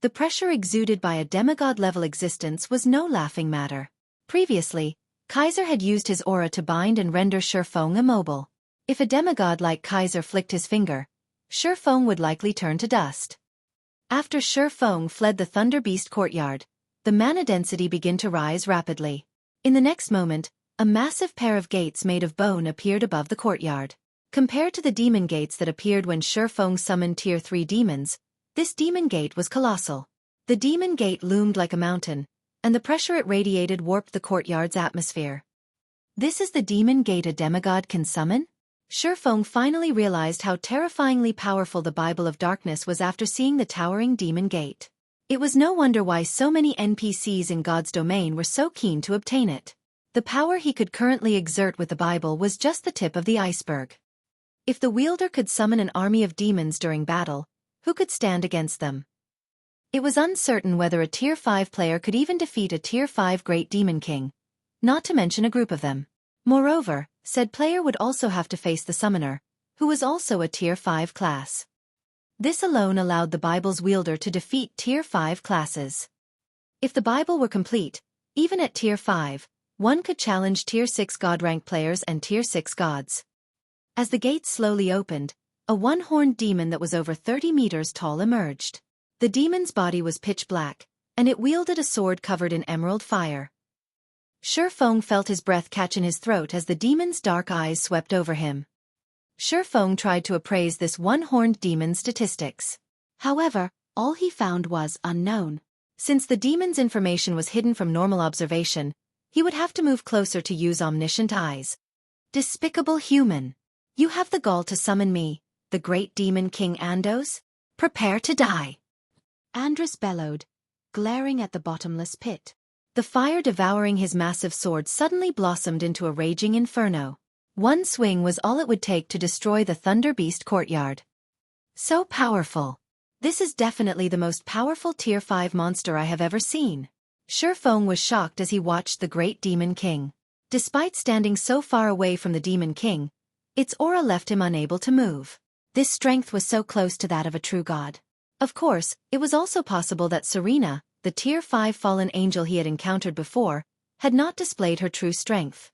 The pressure exuded by a demigod-level existence was no laughing matter. Previously, Kaiser had used his aura to bind and render Xueqi immobile. If a demigod like Kaiser flicked his finger, Xueqi would likely turn to dust. After Xueqi fled the Thunder Beast courtyard, the mana density began to rise rapidly. In the next moment, a massive pair of gates made of bone appeared above the courtyard. Compared to the demon gates that appeared when Xueqi summoned Tier 3 demons, this demon gate was colossal. The demon gate loomed like a mountain, and the pressure it radiated warped the courtyard's atmosphere. This is the demon gate a demigod can summon? Xueqi finally realized how terrifyingly powerful the Bible of Darkness was after seeing the towering demon gate. It was no wonder why so many NPCs in God's domain were so keen to obtain it. The power he could currently exert with the Bible was just the tip of the iceberg. If the wielder could summon an army of demons during battle, who could stand against them? It was uncertain whether a Tier 5 player could even defeat a Tier 5 Great Demon King, not to mention a group of them. Moreover, said player would also have to face the Summoner, who was also a Tier 5 class. This alone allowed the Bible's wielder to defeat Tier 5 classes. If the Bible were complete, even at Tier 5, one could challenge Tier 6 God rank players and Tier 6 gods. As the gates slowly opened, a one-horned demon that was over 30 meters tall emerged. The demon's body was pitch black, and it wielded a sword covered in emerald fire. Xueqi felt his breath catch in his throat as the demon's dark eyes swept over him. Xueqi tried to appraise this one-horned demon's statistics. However, all he found was unknown. Since the demon's information was hidden from normal observation, he would have to move closer to use omniscient eyes. Despicable human! You have the gall to summon me, the great demon King Andos? Prepare to die! Andrus bellowed, glaring at the bottomless pit. The fire devouring his massive sword suddenly blossomed into a raging inferno. One swing was all it would take to destroy the Thunder Beast courtyard. So powerful! This is definitely the most powerful Tier 5 monster I have ever seen. Xueqi was shocked as he watched the Great Demon King. Despite standing so far away from the Demon King, its aura left him unable to move. This strength was so close to that of a true god. Of course, it was also possible that Serena, the Tier 5 fallen angel he had encountered before, had not displayed her true strength.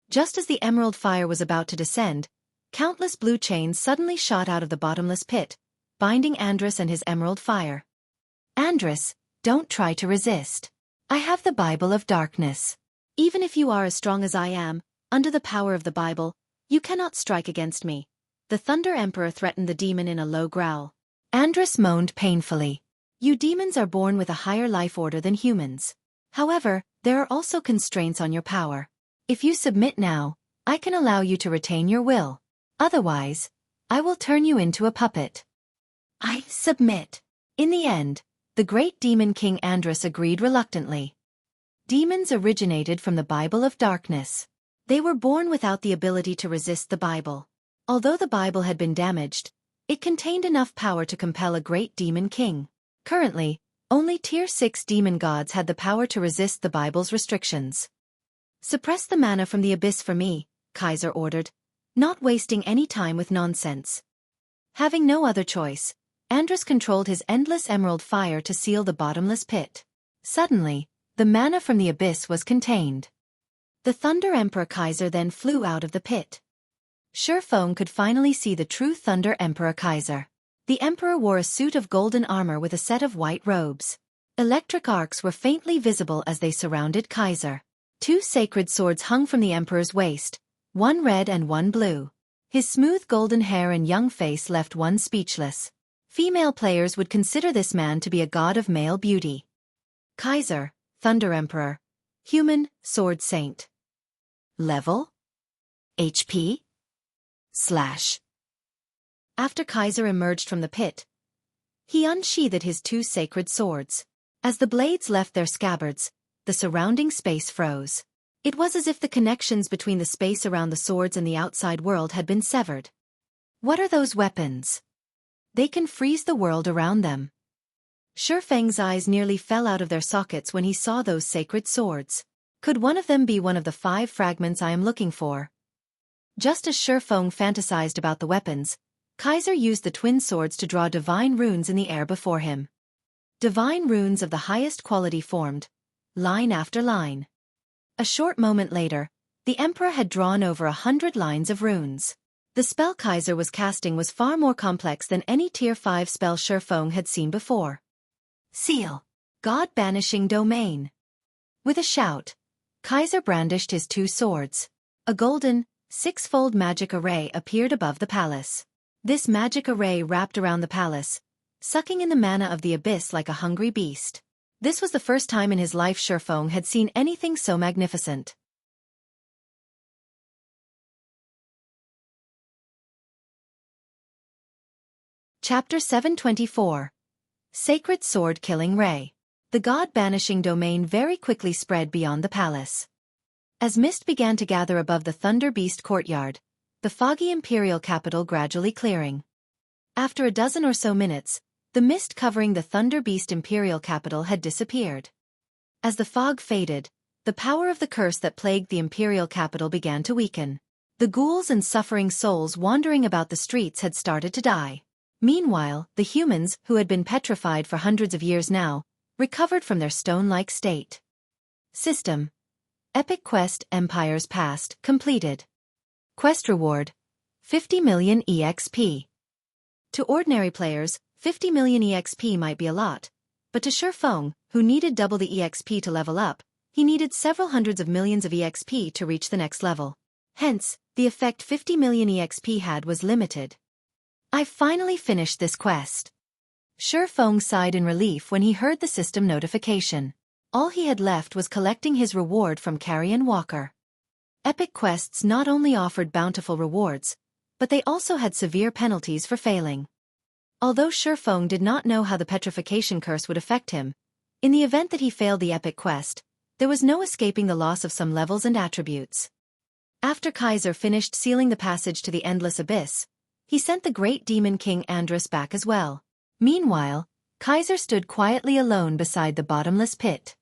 Just as the emerald fire was about to descend, countless blue chains suddenly shot out of the bottomless pit, binding Andrus and his emerald fire. Andrus, don't try to resist. I have the Bible of Darkness. Even if you are as strong as I am, under the power of the Bible, you cannot strike against me. The Thunder Emperor threatened the demon in a low growl. Andrus moaned painfully. You demons are born with a higher life order than humans. However, there are also constraints on your power. If you submit now, I can allow you to retain your will. Otherwise, I will turn you into a puppet. I submit. In the end, the great demon King Andrus agreed reluctantly. Demons originated from the Bible of Darkness. They were born without the ability to resist the Bible. Although the Bible had been damaged, it contained enough power to compel a great demon king. Currently, only Tier 6 demon gods had the power to resist the Bible's restrictions. Suppress the mana from the abyss for me, Kaiser ordered, not wasting any time with nonsense. Having no other choice, Andrus controlled his endless emerald fire to seal the bottomless pit. Suddenly, the mana from the abyss was contained. The Thunder Emperor Kaiser then flew out of the pit. Xueqi could finally see the true Thunder Emperor Kaiser. The Emperor wore a suit of golden armor with a set of white robes. Electric arcs were faintly visible as they surrounded Kaiser. Two sacred swords hung from the Emperor's waist, one red and one blue. His smooth golden hair and young face left one speechless. Female players would consider this man to be a god of male beauty. Kaiser, Thunder Emperor. Human, Sword Saint. Level? HP? / After Kaiser emerged from the pit, he unsheathed his two sacred swords. As the blades left their scabbards, the surrounding space froze. It was as if the connections between the space around the swords and the outside world had been severed. What are those weapons? They can freeze the world around them. Xueqi's eyes nearly fell out of their sockets when he saw those sacred swords. Could one of them be one of the 5 fragments I am looking for? Just as Xueqi fantasized about the weapons, Kaiser used the twin swords to draw divine runes in the air before him. Divine runes of the highest quality formed, line after line. A short moment later, the Emperor had drawn over 100 lines of runes. The spell Kaiser was casting was far more complex than any Tier 5 spell Xueqi had seen before. Seal. God-banishing domain. With a shout, Kaiser brandished his two swords. A golden, six-fold magic array appeared above the palace. This magic array wrapped around the palace, sucking in the mana of the abyss like a hungry beast. This was the first time in his life Xueqi had seen anything so magnificent. Chapter 724. Sacred Sword Killing Ray. The God-banishing domain very quickly spread beyond the palace. As mist began to gather above the Thunder Beast courtyard, the foggy imperial capital gradually clearing. After a dozen or so minutes, the mist covering the Thunder Beast imperial capital had disappeared. As the fog faded, the power of the curse that plagued the imperial capital began to weaken. The ghouls and suffering souls wandering about the streets had started to die. Meanwhile, the humans, who had been petrified for hundreds of years now, recovered from their stone-like state. System. Epic Quest Empires Past completed. Quest reward: 50 million EXP. To ordinary players, 50 million EXP might be a lot, but to Xueqi, who needed double the EXP to level up, he needed several hundreds of millions of EXP to reach the next level. Hence, the effect 50 million EXP had was limited. "I've finally finished this quest." Xueqi sighed in relief when he heard the system notification. All he had left was collecting his reward from Carrion Walker. Epic quests not only offered bountiful rewards, but they also had severe penalties for failing. Although Xueqi did not know how the petrification curse would affect him, in the event that he failed the epic quest, there was no escaping the loss of some levels and attributes. After Kaiser finished sealing the passage to the Endless Abyss, he sent the great demon king Andrus back as well. Meanwhile, Kaiser stood quietly alone beside the bottomless pit.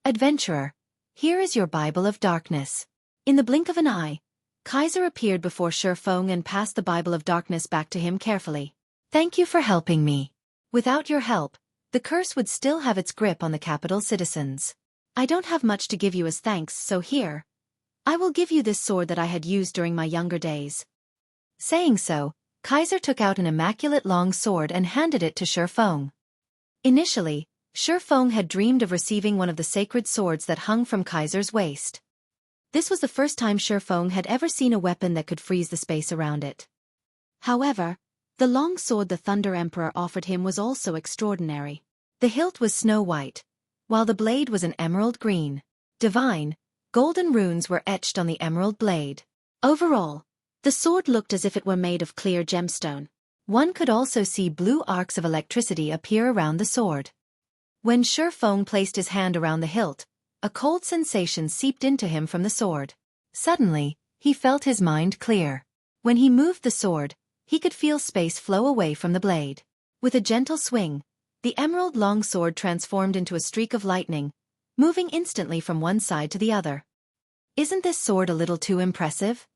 "Adventurer, here is your Bible of Darkness." In the blink of an eye, Kaiser appeared before Xueqi and passed the Bible of Darkness back to him carefully. "Thank you for helping me. Without your help, the curse would still have its grip on the capital's citizens. I don't have much to give you as thanks, so here. I will give you this sword that I had used during my younger days." Saying so, Kaiser took out an immaculate long sword and handed it to Xueqi. Initially, Xueqi had dreamed of receiving one of the sacred swords that hung from Kaiser's waist. This was the first time Xueqi had ever seen a weapon that could freeze the space around it. However, the long sword the Thunder Emperor offered him was also extraordinary. The hilt was snow-white, while the blade was an emerald green. Divine, golden runes were etched on the emerald blade. Overall, the sword looked as if it were made of clear gemstone. One could also see blue arcs of electricity appear around the sword. When Xueqi placed his hand around the hilt, a cold sensation seeped into him from the sword. Suddenly, he felt his mind clear. When he moved the sword, he could feel space flow away from the blade. With a gentle swing, the emerald longsword transformed into a streak of lightning, moving instantly from one side to the other. "Isn't this sword a little too impressive?"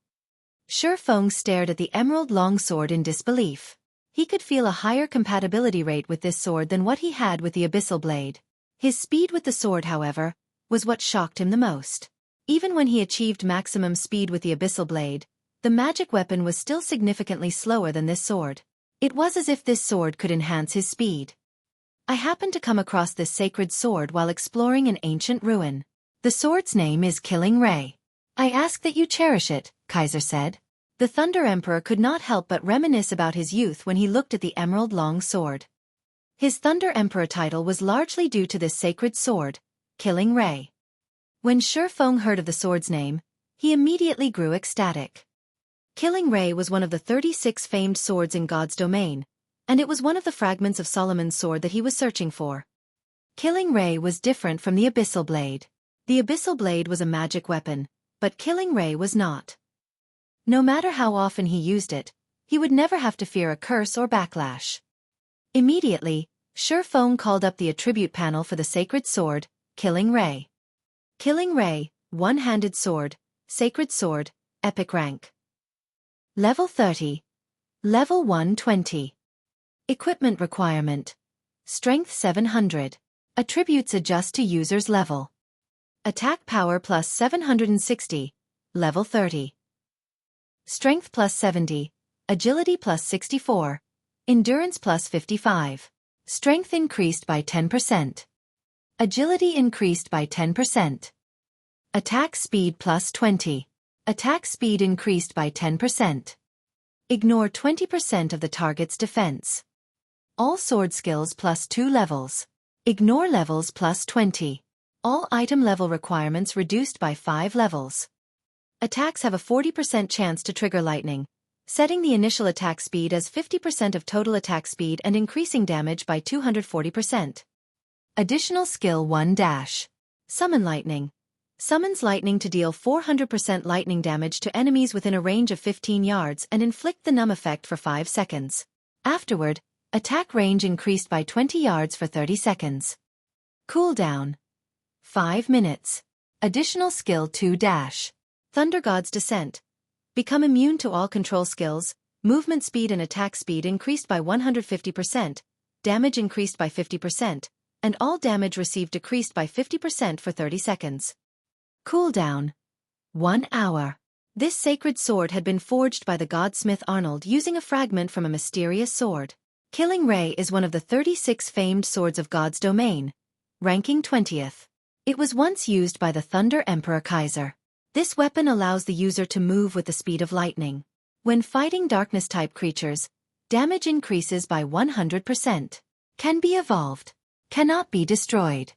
Xueqi stared at the emerald longsword in disbelief. He could feel a higher compatibility rate with this sword than what he had with the abyssal blade. His speed with the sword, however, was what shocked him the most. Even when he achieved maximum speed with the abyssal blade, the magic weapon was still significantly slower than this sword. It was as if this sword could enhance his speed. "I happened to come across this sacred sword while exploring an ancient ruin. The sword's name is Killing Ray. I ask that you cherish it," Kaiser said. The Thunder Emperor could not help but reminisce about his youth when he looked at the emerald long sword. His Thunder Emperor title was largely due to this sacred sword, Killing Ray. When Xueqi heard of the sword's name, he immediately grew ecstatic. Killing Ray was one of the 36 famed swords in God's domain, and it was one of the fragments of Solomon's sword that he was searching for. Killing Ray was different from the abyssal blade. The abyssal blade was a magic weapon, but Killing Ray was not. No matter how often he used it, he would never have to fear a curse or backlash. Immediately, Xueqi called up the attribute panel for the sacred sword, Killing Ray. Killing Ray, one-handed sword, sacred sword, epic rank. Level 30. Level 120. Equipment requirement. Strength 700. Attributes adjust to user's level. Attack power plus 760, level 30. Strength plus 70, agility plus 64, endurance plus 55. Strength increased by 10%. Agility increased by 10%. Attack speed plus 20. Attack speed increased by 10%. Ignore 20% of the target's defense. All sword skills plus 2 levels. Ignore levels plus 20. All item level requirements reduced by 5 levels. Attacks have a 40% chance to trigger lightning, setting the initial attack speed as 50% of total attack speed and increasing damage by 240%. Additional skill 1 dash. Summon lightning. Summons lightning to deal 400% lightning damage to enemies within a range of 15 yards and inflict the numb effect for 5 seconds. Afterward, attack range increased by 20 yards for 30 seconds. Cooldown 5 minutes. Additional skill 2 dash. Thunder God's Descent. Become immune to all control skills, movement speed and attack speed increased by 150%, damage increased by 50%, and all damage received decreased by 50% for 30 seconds. Cooldown 1 hour. This sacred sword had been forged by the godsmith Arnold using a fragment from a mysterious sword. Killing Ray is one of the 36 famed swords of God's domain, ranking 20th. It was once used by the Thunder Emperor Kaiser. This weapon allows the user to move with the speed of lightning. When fighting darkness-type creatures, damage increases by 100%. Can be evolved. Cannot be destroyed.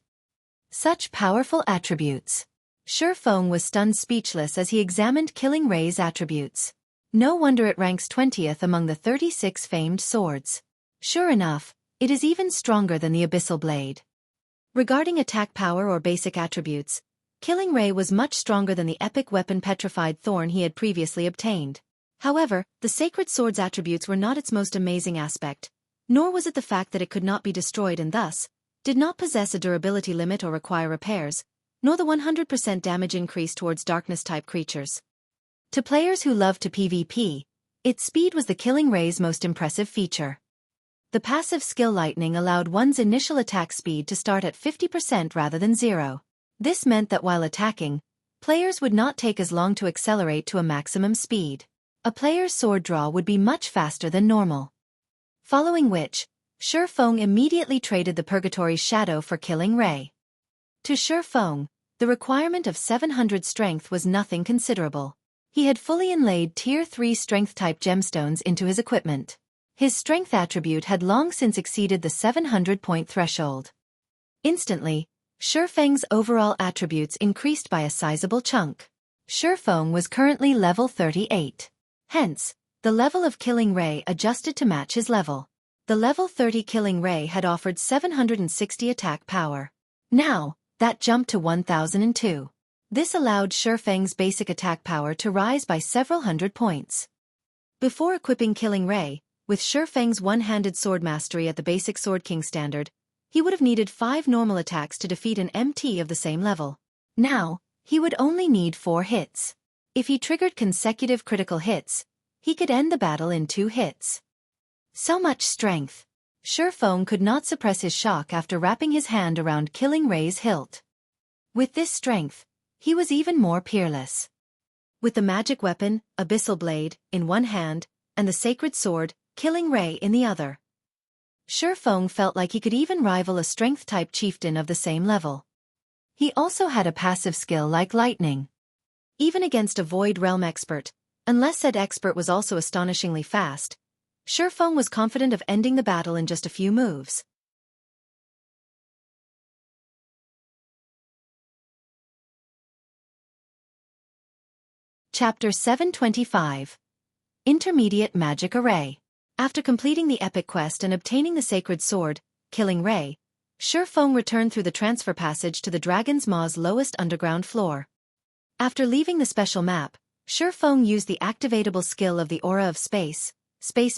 Such powerful attributes. Xueqi was stunned speechless as he examined Killing Ray's attributes. No wonder it ranks 20th among the 36 famed swords. Sure enough, it is even stronger than the Abyssal Blade. Regarding attack power or basic attributes, Killing Ray was much stronger than the epic weapon Petrified Thorn he had previously obtained. However, the sacred sword's attributes were not its most amazing aspect, nor was it the fact that it could not be destroyed and thus did not possess a durability limit or require repairs, nor the 100% damage increase towards darkness-type creatures. To players who love to PvP, its speed was the Killing Ray's most impressive feature. The passive skill Lightning allowed one's initial attack speed to start at 50% rather than 0. This meant that while attacking, players would not take as long to accelerate to a maximum speed. A player's sword draw would be much faster than normal. Following which, Xueqi immediately traded the Purgatory's Shadow for Killing Ray. To Xueqi, the requirement of 700 strength was nothing considerable. He had fully inlaid Tier 3 strength-type gemstones into his equipment. His strength attribute had long since exceeded the 700-point threshold. Instantly, Xueqi's overall attributes increased by a sizable chunk. Xueqi was currently level 38. Hence, the level of Killing Ray adjusted to match his level. The level 30 Killing Ray had offered 760 attack power. Now, that jumped to 1002. This allowed Xueqi's basic attack power to rise by several hundred points. Before equipping Killing Ray, with Xueqi's one-handed sword mastery at the basic Sword King standard, he would have needed 5 normal attacks to defeat an MT of the same level. Now, he would only need 4 hits. If he triggered consecutive critical hits, he could end the battle in 2 hits. So much strength. Xueqi could not suppress his shock after wrapping his hand around Killing Ray's hilt. With this strength, he was even more peerless. With the magic weapon, Abyssal Blade, in one hand, and the sacred sword, Killing Ray in the other, Xueqi felt like he could even rival a strength-type chieftain of the same level. He also had a passive skill like lightning. Even against a Void Realm expert, unless said expert was also astonishingly fast, Xueqi was confident of ending the battle in just a few moves. Chapter 725. Intermediate Magic Array. After completing the epic quest and obtaining the sacred sword, Killing Ray, Xueqi returned through the transfer passage to the Dragon's Maw's lowest underground floor. After leaving the special map, Xueqi used the activatable skill of the Aura of Space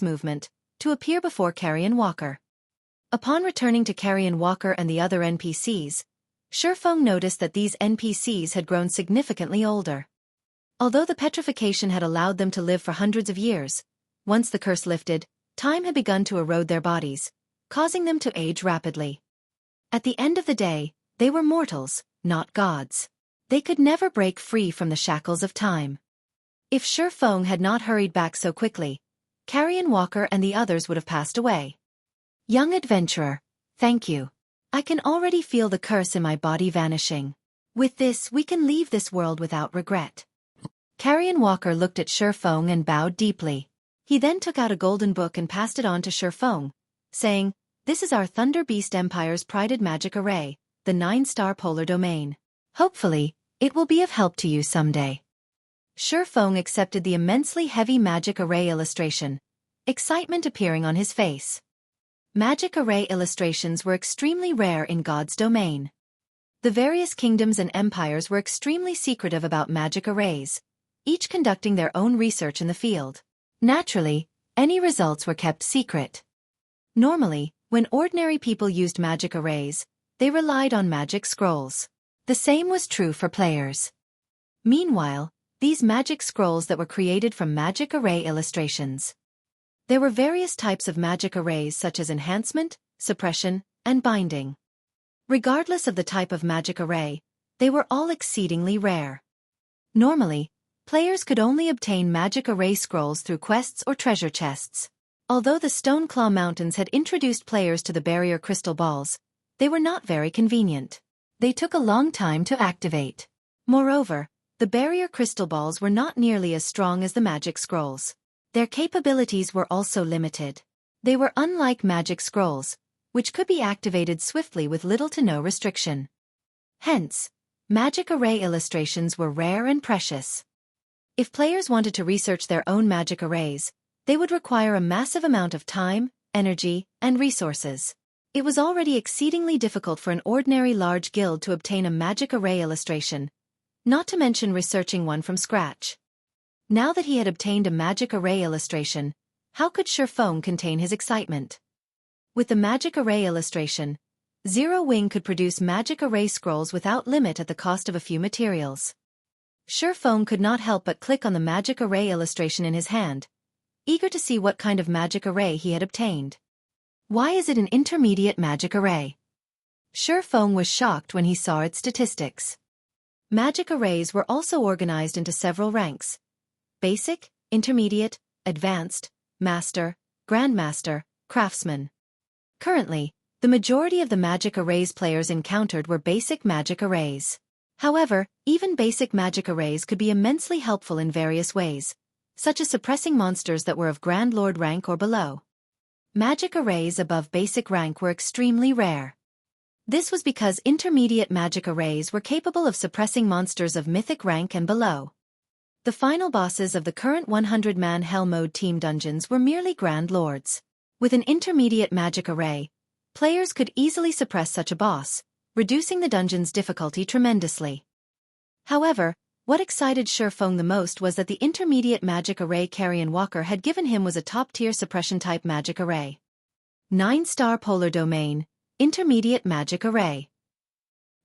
movement, to appear before Carrion Walker. Upon returning to Carrion Walker and the other NPCs, Xueqi noticed that these NPCs had grown significantly older. Although the petrification had allowed them to live for hundreds of years, once the curse lifted, time had begun to erode their bodies, causing them to age rapidly. At the end of the day, they were mortals, not gods. They could never break free from the shackles of time. If Xueqi had not hurried back so quickly, Carrion Walker and the others would have passed away. Young adventurer, thank you. I can already feel the curse in my body vanishing. With this, we can leave this world without regret. Carrion Walker looked at Xueqi and bowed deeply. He then took out a golden book and passed it on to Xueqi, saying, "This is our Thunder Beast Empire's prided magic array, the 9-star polar domain. Hopefully, it will be of help to you someday." Xueqi accepted the immensely heavy magic array illustration, excitement appearing on his face. Magic array illustrations were extremely rare in God's domain. The various kingdoms and empires were extremely secretive about magic arrays, each conducting their own research in the field. Naturally, any results were kept secret. Normally, when ordinary people used magic arrays, they relied on magic scrolls. The same was true for players. Meanwhile, these magic scrolls that were created from magic array illustrations. There were various types of magic arrays such as enhancement, suppression, and binding. Regardless of the type of magic array, they were all exceedingly rare. Normally, players could only obtain magic array scrolls through quests or treasure chests. Although the Stoneclaw Mountains had introduced players to the barrier crystal balls, they were not very convenient. They took a long time to activate. Moreover, the barrier crystal balls were not nearly as strong as the magic scrolls. Their capabilities were also limited. They were unlike magic scrolls, which could be activated swiftly with little to no restriction. Hence, magic array illustrations were rare and precious. If players wanted to research their own magic arrays, they would require a massive amount of time, energy, and resources. It was already exceedingly difficult for an ordinary large guild to obtain a magic array illustration, not to mention researching one from scratch. Now that he had obtained a magic array illustration, how could Xueqi contain his excitement? With the magic array illustration, Zero Wing could produce magic array scrolls without limit at the cost of a few materials. Xueqi could not help but click on the magic array illustration in his hand, eager to see what kind of magic array he had obtained. Why is it an intermediate magic array? Xueqi was shocked when he saw its statistics. Magic arrays were also organized into several ranks: basic, intermediate, advanced, master, grandmaster, craftsman. Currently, the majority of the magic arrays players encountered were basic magic arrays. However, even basic magic arrays could be immensely helpful in various ways, such as suppressing monsters that were of Grand Lord rank or below. Magic arrays above basic rank were extremely rare. This was because intermediate magic arrays were capable of suppressing monsters of mythic rank and below. The final bosses of the current 100-man Hell Mode team dungeons were merely Grand Lords. With an intermediate magic array, players could easily suppress such a boss, reducing the dungeon's difficulty tremendously. However, what excited Xueqi the most was that the intermediate magic array Carrion Walker had given him was a top-tier suppression-type magic array. 9-star polar domain, intermediate magic array.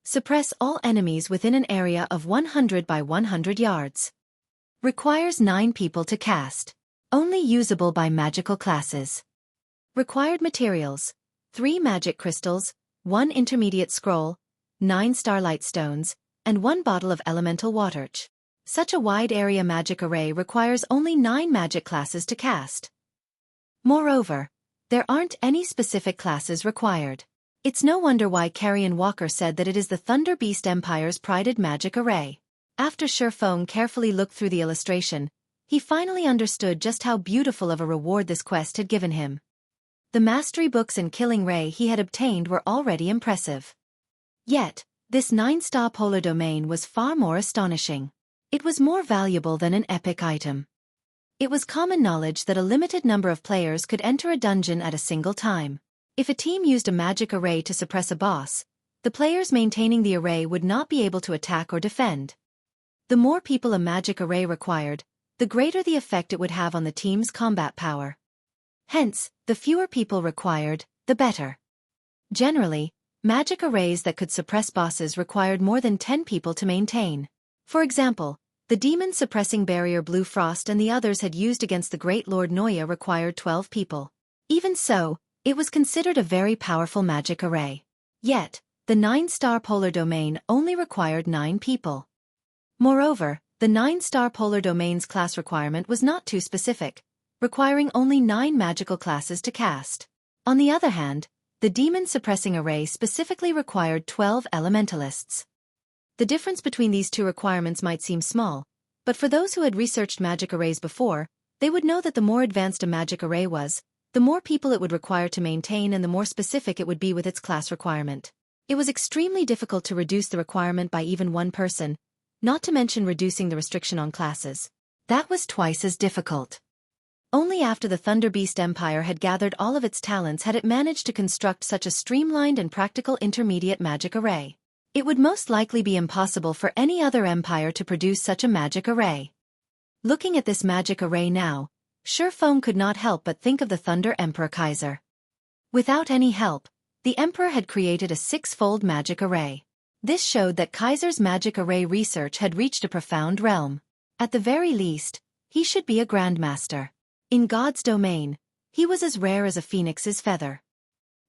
Suppress all enemies within an area of 100 by 100 yards. Requires 9 people to cast. Only usable by magical classes. Required materials: 3 magic crystals, 1 intermediate scroll, 9 starlight stones, and 1 bottle of elemental water. Such a wide area magic array requires only 9 magic classes to cast. Moreover, there aren't any specific classes required. It's no wonder why Carrion Walker said that it is the Thunder Beast Empire's prided magic array. After Xueqi carefully looked through the illustration, he finally understood just how beautiful of a reward this quest had given him. The mastery books and killing ray he had obtained were already impressive. Yet, this 9-star polar domain was far more astonishing. It was more valuable than an epic item. It was common knowledge that a limited number of players could enter a dungeon at a single time. If a team used a magic array to suppress a boss, the players maintaining the array would not be able to attack or defend. The more people a magic array required, the greater the effect it would have on the team's combat power. Hence, the fewer people required, the better. Generally, magic arrays that could suppress bosses required more than 10 people to maintain. For example, the demon suppressing barrier Blue Frost and the others had used against the Great Lord Noya required 12 people. Even so, it was considered a very powerful magic array. Yet, the 9-star polar domain only required 9 people. Moreover, the 9-star polar domain's class requirement was not too specific, requiring only 9 magical classes to cast. On the other hand, the demon-suppressing array specifically required 12 elementalists. The difference between these two requirements might seem small, but for those who had researched magic arrays before, they would know that the more advanced a magic array was, the more people it would require to maintain and the more specific it would be with its class requirement. It was extremely difficult to reduce the requirement by even one person, not to mention reducing the restriction on classes. That was twice as difficult. Only after the Thunder Beast Empire had gathered all of its talents had it managed to construct such a streamlined and practical intermediate magic array. It would most likely be impossible for any other empire to produce such a magic array. Looking at this magic array now, Xueqi could not help but think of the Thunder Emperor Kaiser. Without any help, the Emperor had created a 6-fold magic array. This showed that Kaiser's magic array research had reached a profound realm. At the very least, he should be a grandmaster. In God's domain, he was as rare as a phoenix's feather.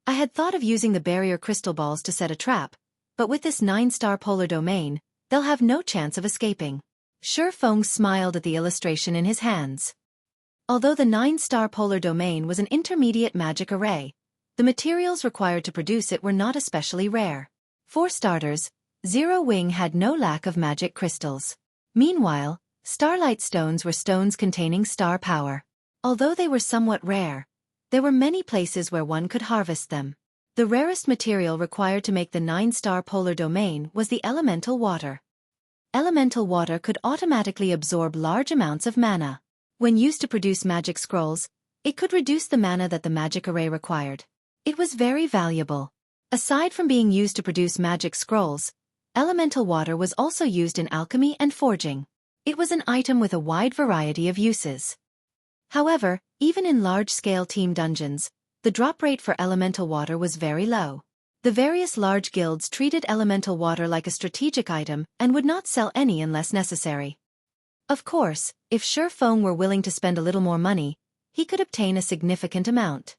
I had thought of using the barrier crystal balls to set a trap, but with this 9-star polar domain, they'll have no chance of escaping. Xueqi smiled at the illustration in his hands. Although the 9-star polar domain was an intermediate magic array, the materials required to produce it were not especially rare. For starters, Zero Wing had no lack of magic crystals. Meanwhile, starlight stones were stones containing star power. Although they were somewhat rare, there were many places where one could harvest them. The rarest material required to make the 9-star polar domain was the elemental water. Elemental water could automatically absorb large amounts of mana. When used to produce magic scrolls, it could reduce the mana that the magic array required. It was very valuable. Aside from being used to produce magic scrolls, elemental water was also used in alchemy and forging. It was an item with a wide variety of uses. However, even in large-scale team dungeons, the drop rate for elemental water was very low. The various large guilds treated elemental water like a strategic item and would not sell any unless necessary. Of course, if Xueqi were willing to spend a little more money, he could obtain a significant amount.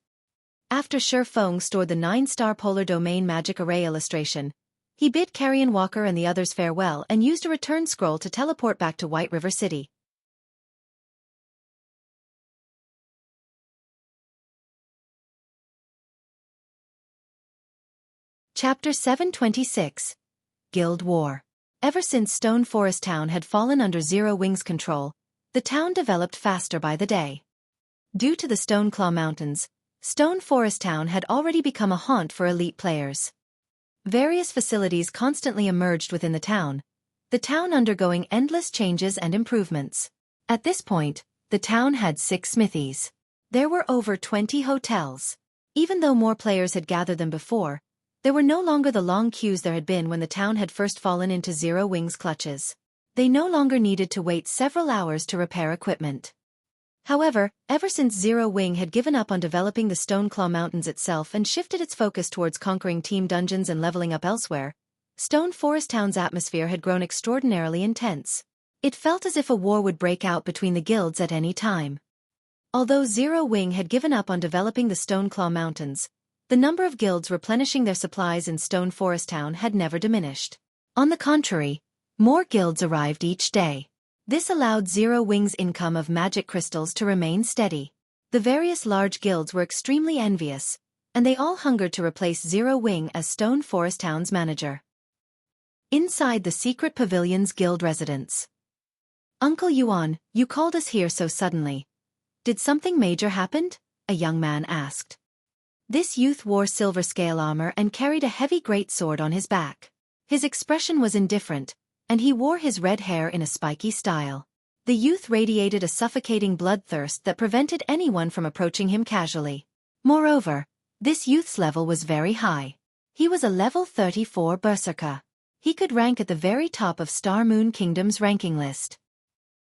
After Xueqi stored the 9-star polar domain magic array illustration, he bid Carrion Walker and the others farewell and used a return scroll to teleport back to White River City. Chapter 726. Guild War. Ever since Stone Forest Town had fallen under Zero Wing's control, the town developed faster by the day. Due to the Stoneclaw Mountains, Stone Forest Town had already become a haunt for elite players. Various facilities constantly emerged within the town undergoing endless changes and improvements. At this point, the town had 6 smithies. There were over 20 hotels. Even though more players had gathered than before, there were no longer the long queues there had been when the town had first fallen into Zero Wing's clutches. They no longer needed to wait several hours to repair equipment. However, ever since Zero Wing had given up on developing the Stoneclaw Mountains itself and shifted its focus towards conquering team dungeons and leveling up elsewhere, Stone Forest Town's atmosphere had grown extraordinarily intense. It felt as if a war would break out between the guilds at any time. Although Zero Wing had given up on developing the Stoneclaw Mountains, the number of guilds replenishing their supplies in Stone Forest Town had never diminished. On the contrary, more guilds arrived each day. This allowed Zero Wing's income of magic crystals to remain steady. The various large guilds were extremely envious, and they all hungered to replace Zero Wing as Stone Forest Town's manager. Inside the Secret Pavilion's guild residence. Uncle Yuan, you called us here so suddenly. Did something major happen? A young man asked. This youth wore silver scale armor and carried a heavy greatsword on his back. His expression was indifferent, and he wore his red hair in a spiky style. The youth radiated a suffocating bloodthirst that prevented anyone from approaching him casually. Moreover, this youth's level was very high. He was a level 34 berserker. He could rank at the very top of Star Moon Kingdom's ranking list.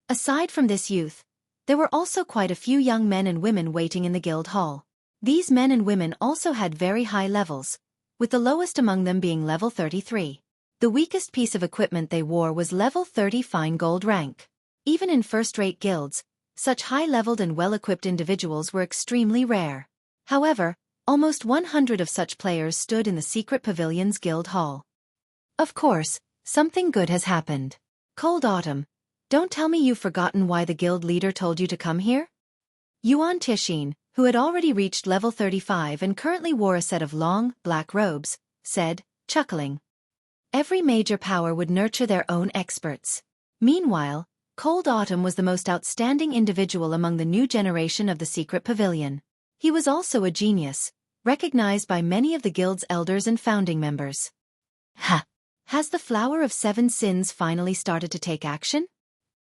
Aside from this youth, there were also quite a few young men and women waiting in the guild hall. These men and women also had very high levels, with the lowest among them being level 33. The weakest piece of equipment they wore was level 30 fine gold rank. Even in first-rate guilds, such high-leveled and well-equipped individuals were extremely rare. However, almost 100 of such players stood in the Secret Pavilion's guild hall. Of course, something good has happened. Cold Autumn, don't tell me you've forgotten why the guild leader told you to come here? Yuan Tixin, who had already reached level 35 and currently wore a set of long, black robes, said, chuckling. Every major power would nurture their own experts. Meanwhile, Cold Autumn was the most outstanding individual among the new generation of the Secret Pavilion. He was also a genius, recognized by many of the guild's elders and founding members. Ha! Has the Flower of Seven Sins finally started to take action?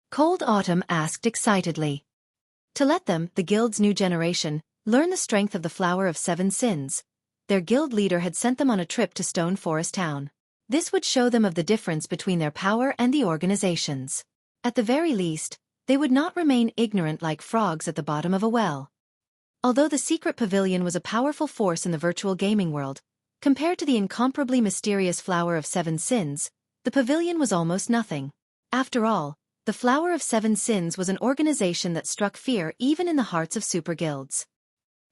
Cold Autumn asked excitedly. To let them, the guild's new generation, learn the strength of the Flower of Seven Sins, their guild leader had sent them on a trip to Stone Forest Town. This would show them of the difference between their power and the organizations. At the very least, they would not remain ignorant like frogs at the bottom of a well. Although the Secret Pavilion was a powerful force in the virtual gaming world, compared to the incomparably mysterious Flower of Seven Sins, the pavilion was almost nothing. After all, the Flower of Seven Sins was an organization that struck fear even in the hearts of super guilds.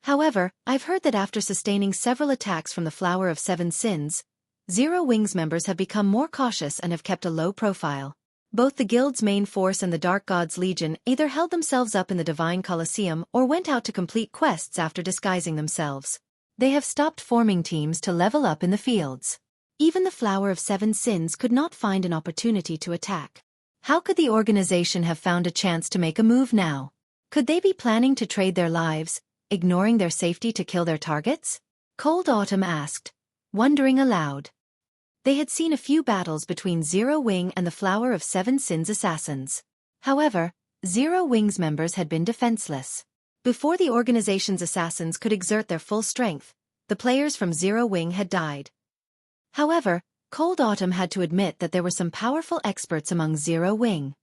However, I've heard that after sustaining several attacks from the Flower of Seven Sins, Zero Wings members have become more cautious and have kept a low profile. Both the guild's main force and the Dark God's Legion either held themselves up in the Divine Colosseum or went out to complete quests after disguising themselves. They have stopped forming teams to level up in the fields. Even the Flower of Seven Sins could not find an opportunity to attack. How could the organization have found a chance to make a move now? Could they be planning to trade their lives, ignoring their safety to kill their targets? Cold Autumn asked, wondering aloud. They had seen a few battles between Zero Wing and the Flower of Seven Sins assassins. However, Zero Wing's members had been defenseless. Before the organization's assassins could exert their full strength, the players from Zero Wing had died. However, Cold Autumn had to admit that there were some powerful experts among Zero Wing.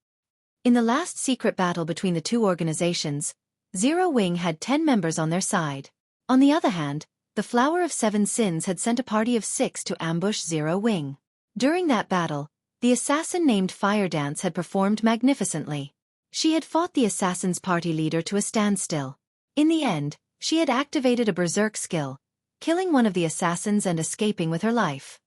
In the last secret battle between the two organizations, Zero Wing had 10 members on their side. On the other hand, the Flower of Seven Sins had sent a party of 6 to ambush Zero Wing. During that battle, the assassin named Fire Dance had performed magnificently. She had fought the assassin's party leader to a standstill. In the end, she had activated a berserk skill, killing one of the assassins and escaping with her life.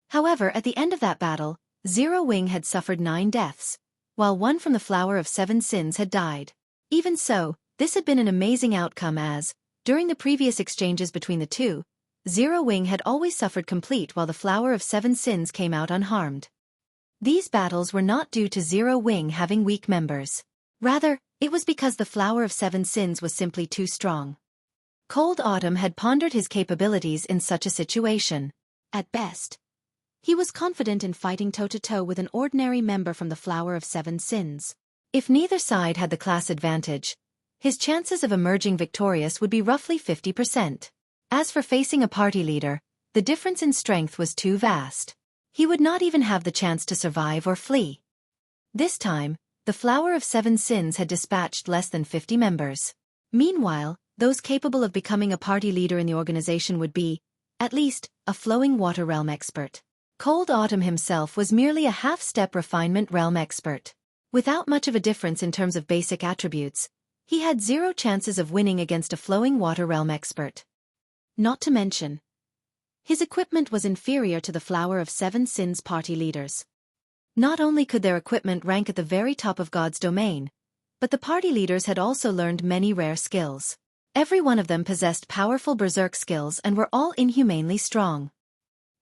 However, at the end of that battle, Zero Wing had suffered 9 deaths, while one from the Flower of Seven Sins had died. Even so, this had been an amazing outcome as, during the previous exchanges between the two, Zero Wing had always suffered complete while the Flower of Seven Sins came out unharmed. These battles were not due to Zero Wing having weak members. Rather, it was because the Flower of Seven Sins was simply too strong. Cold Autumn had pondered his capabilities in such a situation. At best, he was confident in fighting toe-to-toe with an ordinary member from the Flower of Seven Sins. If neither side had the class advantage, his chances of emerging victorious would be roughly 50%. As for facing a party leader, the difference in strength was too vast. He would not even have the chance to survive or flee. This time, the Flower of Seven Sins had dispatched less than 50 members. Meanwhile, those capable of becoming a party leader in the organization would be, at least, a Flowing Water Realm expert. Cold Autumn himself was merely a half-step refinement realm expert. Without much of a difference in terms of basic attributes, he had 0 chances of winning against a Flowing Water Realm expert. Not to mention, his equipment was inferior to the Flower of Seven Sins party leaders. Not only could their equipment rank at the very top of God's domain, but the party leaders had also learned many rare skills. Every one of them possessed powerful berserk skills and were all inhumanely strong.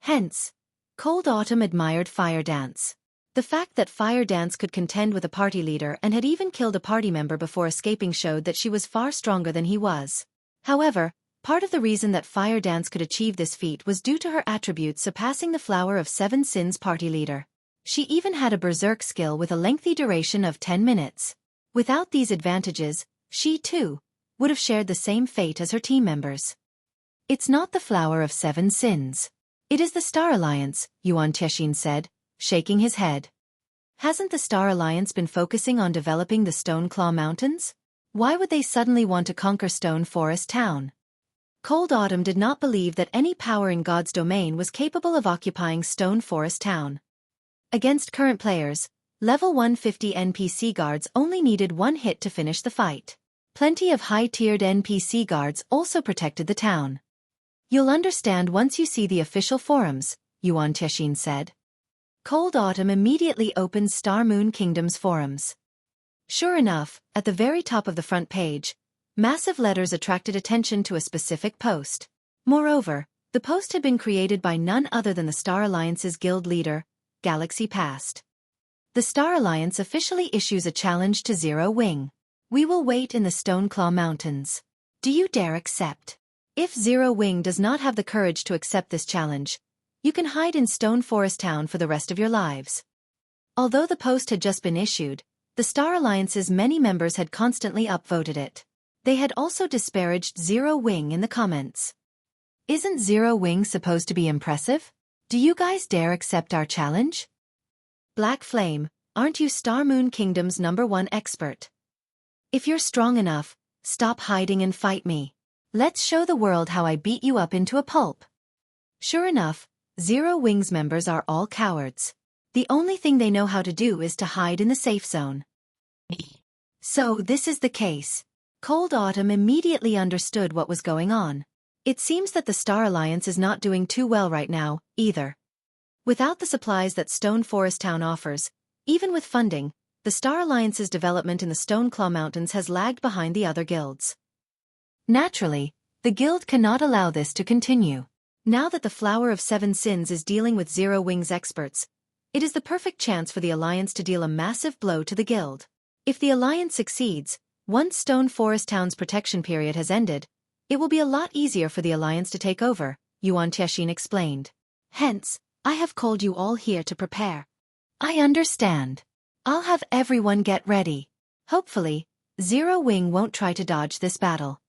Hence, Cold Autumn admired Fire Dance. The fact that Fire Dance could contend with a party leader and had even killed a party member before escaping showed that she was far stronger than he was. However, part of the reason that Fire Dance could achieve this feat was due to her attributes surpassing the Flower of Seven Sins party leader. She even had a berserk skill with a lengthy duration of 10 minutes. Without these advantages, she, too, would have shared the same fate as her team members. It's not the Flower of Seven Sins. It is the Star Alliance, Yuan Tixin said, shaking his head. Hasn't the Star Alliance been focusing on developing the Stoneclaw Mountains? Why would they suddenly want to conquer Stone Forest Town? Cold Autumn did not believe that any power in God's domain was capable of occupying Stone Forest Town. Against current players, level 150 NPC guards only needed 1 hit to finish the fight. Plenty of high-tiered NPC guards also protected the town. You'll understand once you see the official forums, Yuan Tixin said. Cold Autumn immediately opened Star Moon Kingdom's forums. Sure enough, at the very top of the front page, massive letters attracted attention to a specific post. Moreover, the post had been created by none other than the Star Alliance's guild leader, Galaxy Past. The Star Alliance officially issues a challenge to Zero Wing. We will wait in the Stoneclaw Mountains. Do you dare accept? If Zero Wing does not have the courage to accept this challenge, you can hide in Stone Forest Town for the rest of your lives. Although the post had just been issued, the Star Alliance's many members had constantly upvoted it. They had also disparaged Zero Wing in the comments. Isn't Zero Wing supposed to be impressive? Do you guys dare accept our challenge? Black Flame, aren't you Star Moon Kingdom's #1 expert? If you're strong enough, stop hiding and fight me. Let's show the world how I beat you up into a pulp. Sure enough, Zero Wing's members are all cowards. The only thing they know how to do is to hide in the safe zone. So this is the case. Cold Autumn immediately understood what was going on. It seems that the Star Alliance is not doing too well right now, either. Without the supplies that Stone Forest Town offers, even with funding, the Star Alliance's development in the Stoneclaw Mountains has lagged behind the other guilds. Naturally, the guild cannot allow this to continue. Now that the Flower of Seven Sins is dealing with Zero Wing's experts, it is the perfect chance for the Alliance to deal a massive blow to the guild. If the Alliance succeeds, once Stone Forest Town's protection period has ended, it will be a lot easier for the Alliance to take over, Yuan Tianxin explained. Hence, I have called you all here to prepare. I understand. I'll have everyone get ready. Hopefully, Zero Wing won't try to dodge this battle.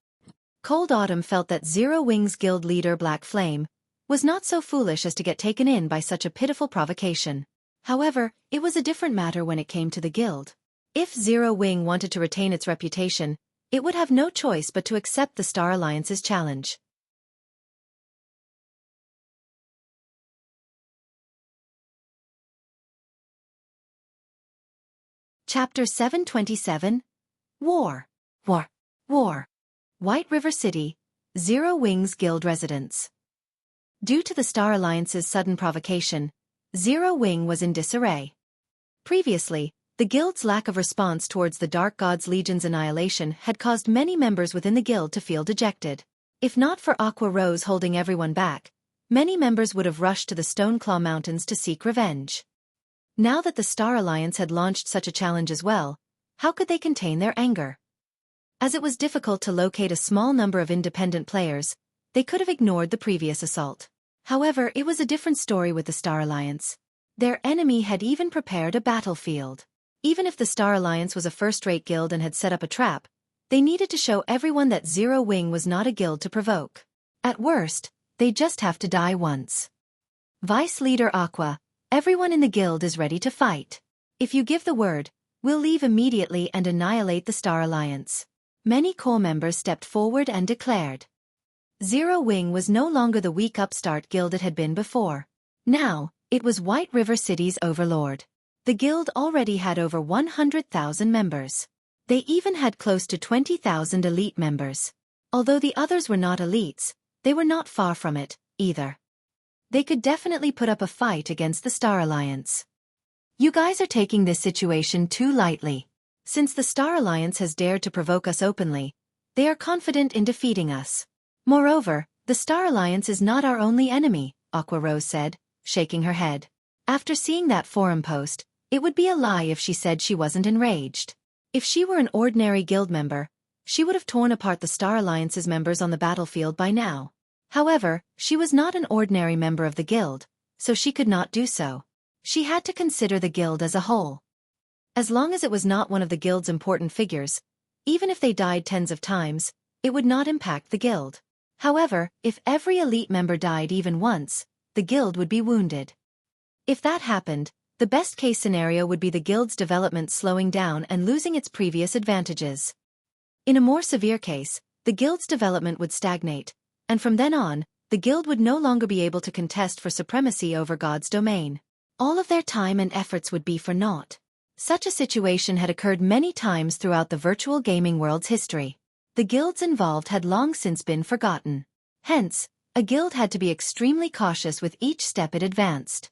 Cold Autumn felt that Zero Wing's guild leader Black Flame was not so foolish as to get taken in by such a pitiful provocation. However, it was a different matter when it came to the guild. If Zero Wing wanted to retain its reputation, it would have no choice but to accept the Star Alliance's challenge. Chapter 727 War. White River City, Zero Wing's guild residence. Due to the Star Alliance's sudden provocation, Zero Wing was in disarray. Previously, the guild's lack of response towards the Dark God's Legion's annihilation had caused many members within the guild to feel dejected. If not for Aqua Rose holding everyone back, many members would have rushed to the Stoneclaw Mountains to seek revenge. Now that the Star Alliance had launched such a challenge as well, how could they contain their anger? As it was difficult to locate a small number of independent players, they could have ignored the previous assault. However, it was a different story with the Star Alliance. Their enemy had even prepared a battlefield. Even if the Star Alliance was a first-rate guild and had set up a trap, they needed to show everyone that Zero Wing was not a guild to provoke. At worst, they just have to die once. Vice Leader Aqua, everyone in the guild is ready to fight. If you give the word, we'll leave immediately and annihilate the Star Alliance. Many core members stepped forward and declared. Zero Wing was no longer the weak upstart guild it had been before. Now, it was White River City's overlord. The guild already had over 100,000 members. They even had close to 20,000 elite members. Although the others were not elites, they were not far from it, either. They could definitely put up a fight against the Star Alliance. You guys are taking this situation too lightly. Since the Star Alliance has dared to provoke us openly, they are confident in defeating us. Moreover, the Star Alliance is not our only enemy, Aqua Rose said, shaking her head. After seeing that forum post, it would be a lie if she said she wasn't enraged. If she were an ordinary guild member, she would have torn apart the Star Alliance's members on the battlefield by now. However, she was not an ordinary member of the guild, so she could not do so. She had to consider the guild as a whole. As long as it was not one of the guild's important figures, even if they died tens of times, it would not impact the guild. However, if every elite member died even once, the guild would be wounded. If that happened, the best-case scenario would be the guild's development slowing down and losing its previous advantages. In a more severe case, the guild's development would stagnate, and from then on, the guild would no longer be able to contest for supremacy over God's domain. All of their time and efforts would be for naught. Such a situation had occurred many times throughout the virtual gaming world's history. The guilds involved had long since been forgotten. Hence, a guild had to be extremely cautious with each step it advanced.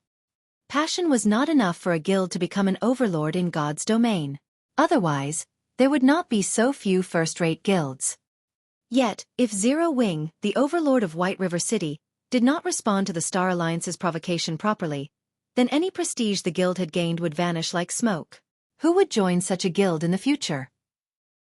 Passion was not enough for a guild to become an overlord in God's domain. Otherwise, there would not be so few first-rate guilds. Yet, if Zero Wing, the overlord of White River City, did not respond to the Star Alliance's provocation properly, then any prestige the guild had gained would vanish like smoke. Who would join such a guild in the future?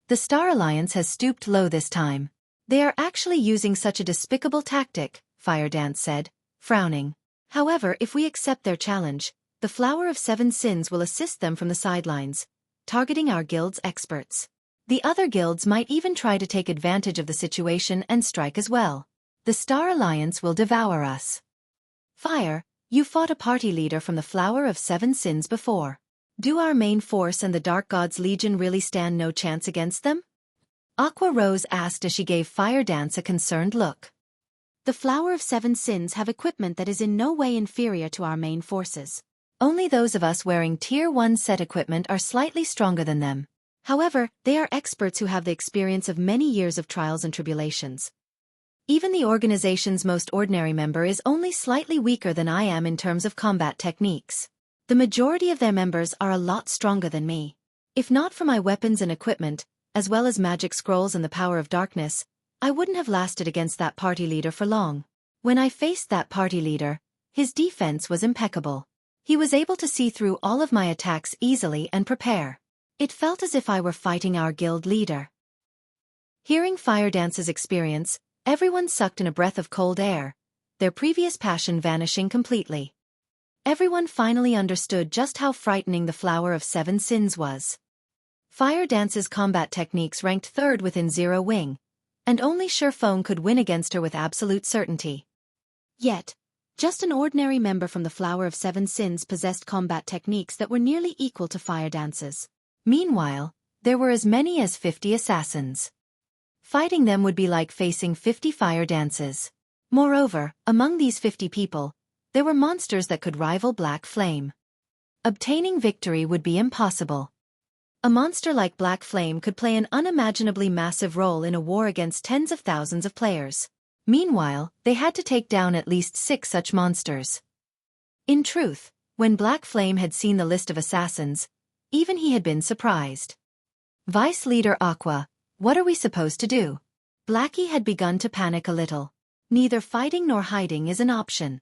The Star Alliance has stooped low this time. They are actually using such a despicable tactic, Fire Dance said, frowning. However, if we accept their challenge, the Flower of Seven Sins will assist them from the sidelines, targeting our guild's experts. The other guilds might even try to take advantage of the situation and strike as well. The Star Alliance will devour us. Fire, you fought a party leader from the Flower of Seven Sins before. Do our main force and the Dark God's Legion really stand no chance against them? Aqua Rose asked as she gave Fire Dance a concerned look. The Flower of Seven Sins have equipment that is in no way inferior to our main forces. Only those of us wearing Tier 1 set equipment are slightly stronger than them. However, they are experts who have the experience of many years of trials and tribulations. Even the organization's most ordinary member is only slightly weaker than I am in terms of combat techniques. The majority of their members are a lot stronger than me. If not for my weapons and equipment, as well as magic scrolls and the power of darkness, I wouldn't have lasted against that party leader for long. When I faced that party leader, his defense was impeccable. He was able to see through all of my attacks easily and prepare. It felt as if I were fighting our guild leader. Hearing Fire Dance's experience, everyone sucked in a breath of cold air, their previous passion vanishing completely. Everyone finally understood just how frightening the Flower of Seven Sins was. Fire Dance's combat techniques ranked third within Zero Wing, and only Xueqi could win against her with absolute certainty. Yet, just an ordinary member from the Flower of Seven Sins possessed combat techniques that were nearly equal to Fire Dance's. Meanwhile, there were as many as 50 assassins. Fighting them would be like facing 50 Fire Dances. Moreover, among these 50 people, there were monsters that could rival Black Flame. Obtaining victory would be impossible. A monster like Black Flame could play an unimaginably massive role in a war against tens of thousands of players. Meanwhile, they had to take down at least 6 such monsters. In truth, when Black Flame had seen the list of assassins, even he had been surprised. Vice Leader Aqua, what are we supposed to do? Blackie had begun to panic a little. Neither fighting nor hiding is an option.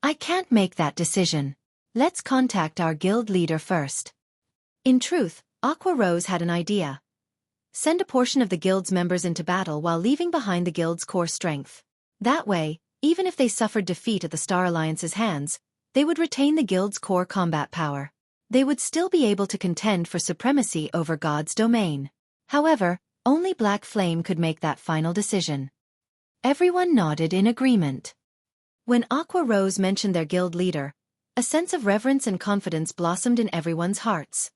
I can't make that decision. Let's contact our guild leader first. In truth, Aqua Rose had an idea. Send a portion of the guild's members into battle while leaving behind the guild's core strength. That way, even if they suffered defeat at the Star Alliance's hands, they would retain the guild's core combat power. They would still be able to contend for supremacy over God's domain. However, only Black Flame could make that final decision. Everyone nodded in agreement. When Aqua Rose mentioned their guild leader, a sense of reverence and confidence blossomed in everyone's hearts.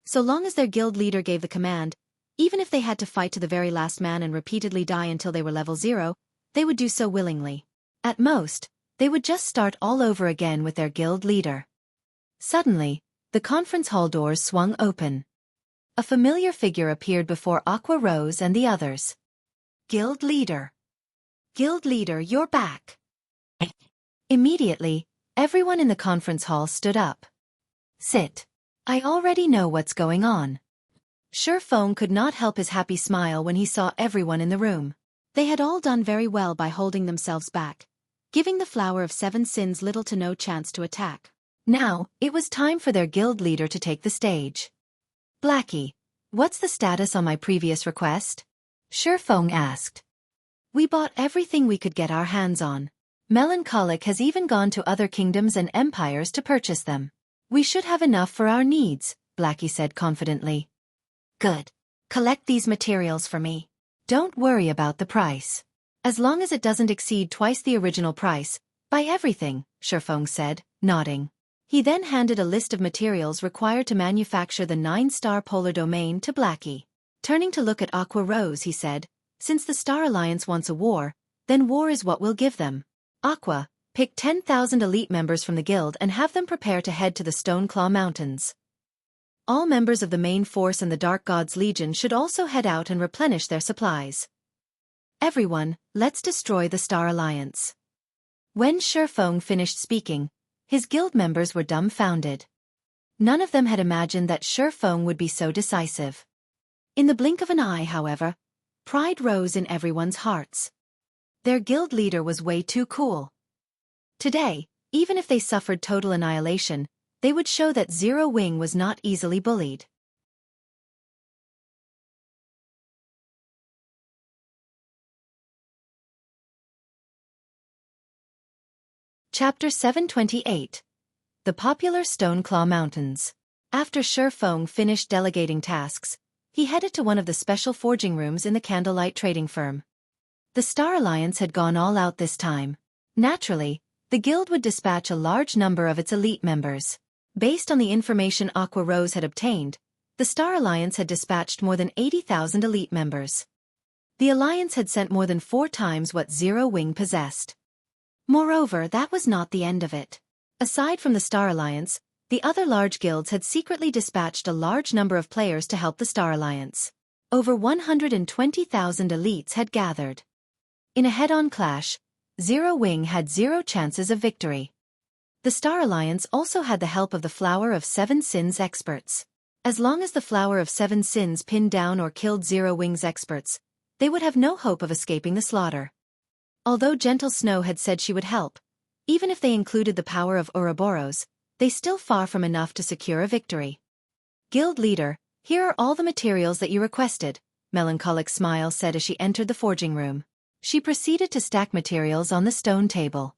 So long as their guild leader gave the command, even if they had to fight to the very last man and repeatedly die until they were level 0, they would do so willingly. At most, they would just start all over again with their guild leader. Suddenly, the conference hall doors swung open. A familiar figure appeared before Aqua Rose and the others. Guild leader. Guild leader, you're back. Immediately, everyone in the conference hall stood up. Sit. I already know what's going on. Xueqi could not help his happy smile when he saw everyone in the room. They had all done very well by holding themselves back, giving the Flower of Seven Sins little to no chance to attack. Now, it was time for their guild leader to take the stage. Blackie, what's the status on my previous request? Xueqi asked. We bought everything we could get our hands on. Melancholic has even gone to other kingdoms and empires to purchase them. We should have enough for our needs, Blackie said confidently. Good. Collect these materials for me. Don't worry about the price. As long as it doesn't exceed twice the original price, buy everything, Xueqi said, nodding. He then handed a list of materials required to manufacture the 9-star polar domain to Blackie. Turning to look at Aqua Rose, he said, since the Star Alliance wants a war, then war is what we'll give them. Aqua, pick 10,000 elite members from the guild and have them prepare to head to the Stoneclaw Mountains. All members of the main force and the Dark God's Legion should also head out and replenish their supplies. Everyone, let's destroy the Star Alliance. When Xueqi finished speaking, His guild members were dumbfounded. None of them had imagined that Xueqi would be so decisive. In the blink of an eye, however, pride rose in everyone's hearts. Their guild leader was way too cool. Today, even if they suffered total annihilation, they would show that Zero Wing was not easily bullied. Chapter 728. The Popular Stoneclaw Mountains. After Xueqi finished delegating tasks, he headed to one of the special forging rooms in the candlelight trading firm. The Star Alliance had gone all out this time. Naturally, the guild would dispatch a large number of its elite members. Based on the information Aqua Rose had obtained, the Star Alliance had dispatched more than 80,000 elite members. The Alliance had sent more than 4 times what Zero Wing possessed. Moreover, that was not the end of it. Aside from the Star Alliance, the other large guilds had secretly dispatched a large number of players to help the Star Alliance. Over 120,000 elites had gathered. In a head-on clash, Zero Wing had 0 chances of victory. The Star Alliance also had the help of the Flower of 7 Sins experts. As long as the Flower of 7 Sins pinned down or killed Zero Wing's experts, they would have no hope of escaping the slaughter. Although Gentle Snow had said she would help, even if they included the power of Ouroboros, they still far from enough to secure a victory. Guild leader, here are all the materials that you requested, Melancholic Smile said as she entered the forging room. She proceeded to stack materials on the stone table.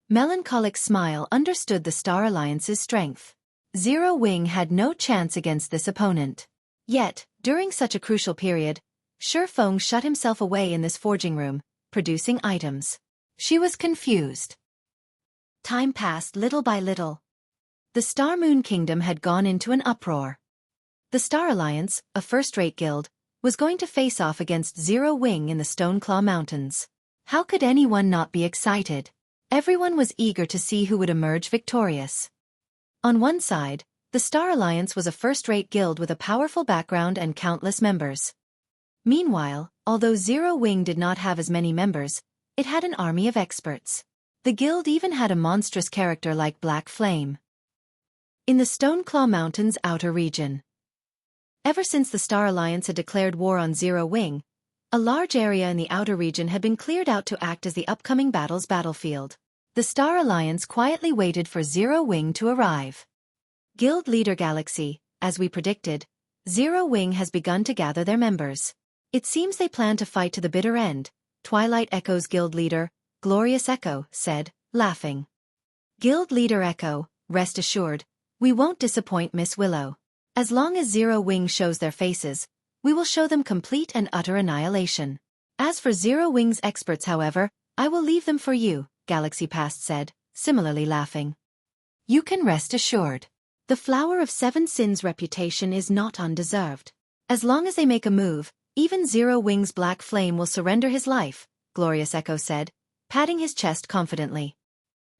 Melancholic Smile understood the Star Alliance's strength. Zero Wing had no chance against this opponent. Yet, during such a crucial period, Xueqi shut himself away in this forging room, producing items. She was confused. Time passed little by little. The Star Moon Kingdom had gone into an uproar. The Star Alliance, a first-rate guild, was going to face off against Zero Wing in the Stoneclaw Mountains. How could anyone not be excited? Everyone was eager to see who would emerge victorious. On one side, the Star Alliance was a first-rate guild with a powerful background and countless members. Meanwhile, although Zero Wing did not have as many members, it had an army of experts. The guild even had a monstrous character like Black Flame. In the Stoneclaw Mountains outer region. Ever since the Star Alliance had declared war on Zero Wing, a large area in the outer region had been cleared out to act as the upcoming battle's battlefield. The Star Alliance quietly waited for Zero Wing to arrive. Guild Leader Galaxy, as we predicted, Zero Wing has begun to gather their members. It seems they plan to fight to the bitter end, Twilight Echo's guild leader, Glorious Echo, said, laughing. Guild Leader Echo, rest assured, we won't disappoint Miss Willow. As long as Zero Wing shows their faces, we will show them complete and utter annihilation. As for Zero Wing's experts, however, I will leave them for you, Galaxy Past said, similarly laughing. You can rest assured. The Flower of 7 Sins' reputation is not undeserved. As long as they make a move, even Zero Wing's Black Flame will surrender his life, Glorious Echo said, patting his chest confidently.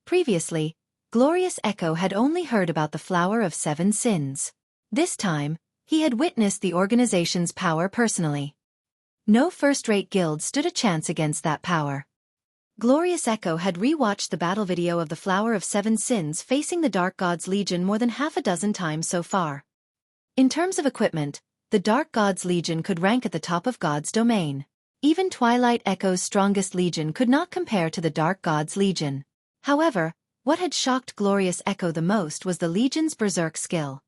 Previously, Glorious Echo had only heard about the Flower of 7 Sins. This time, he had witnessed the organization's power personally. No first-rate guild stood a chance against that power. Glorious Echo had rewatched the battle video of the Flower of 7 Sins facing the Dark Gods Legion more than half a dozen times so far. In terms of equipment, the Dark Gods Legion could rank at the top of God's domain. Even Twilight Echo's strongest legion could not compare to the Dark Gods Legion. However, what had shocked Glorious Echo the most was the Legion's Berserk skill.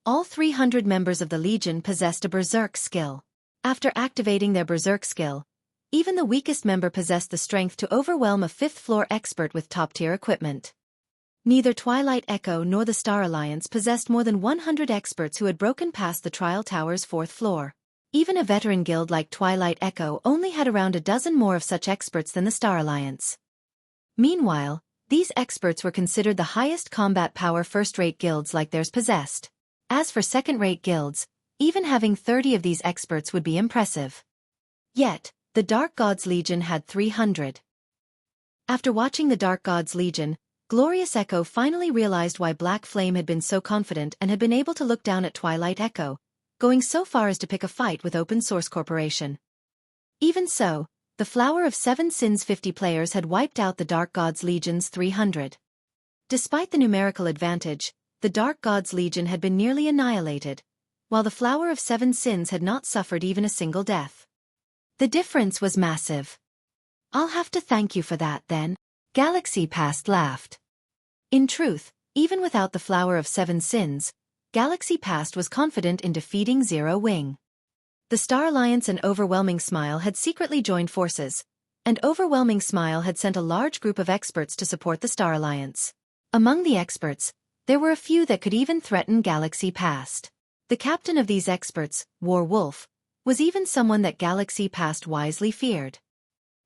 All 300 members of the Legion possessed a Berserk skill. After activating their Berserk skill, even the weakest member possessed the strength to overwhelm a 5th-floor expert with top-tier equipment. Neither Twilight Echo nor the Star Alliance possessed more than 100 experts who had broken past the Trial Tower's 4th floor. Even a veteran guild like Twilight Echo only had around a dozen more of such experts than the Star Alliance. Meanwhile, these experts were considered the highest combat power first-rate guilds like theirs possessed. As for second-rate guilds, even having 30 of these experts would be impressive. Yet, the Dark Gods Legion had 300. After watching the Dark Gods Legion, Glorious Echo finally realized why Black Flame had been so confident and had been able to look down at Twilight Echo, going so far as to pick a fight with Open Source Corporation. Even so, the Flower of 7 Sins' 50 players had wiped out the Dark Gods Legion's 300. Despite the numerical advantage, the Dark God's Legion had been nearly annihilated, while the Flower of Seven Sins had not suffered even a single death. The difference was massive. "I'll have to thank you for that, then," Galaxy Past laughed. In truth, even without the Flower of Seven Sins, Galaxy Past was confident in defeating Zero Wing. The Star Alliance and Overwhelming Smile had secretly joined forces, and Overwhelming Smile had sent a large group of experts to support the Star Alliance. Among the experts, there were a few that could even threaten Galaxy Past. The captain of these experts, War Wolf, was even someone that Galaxy Past wisely feared.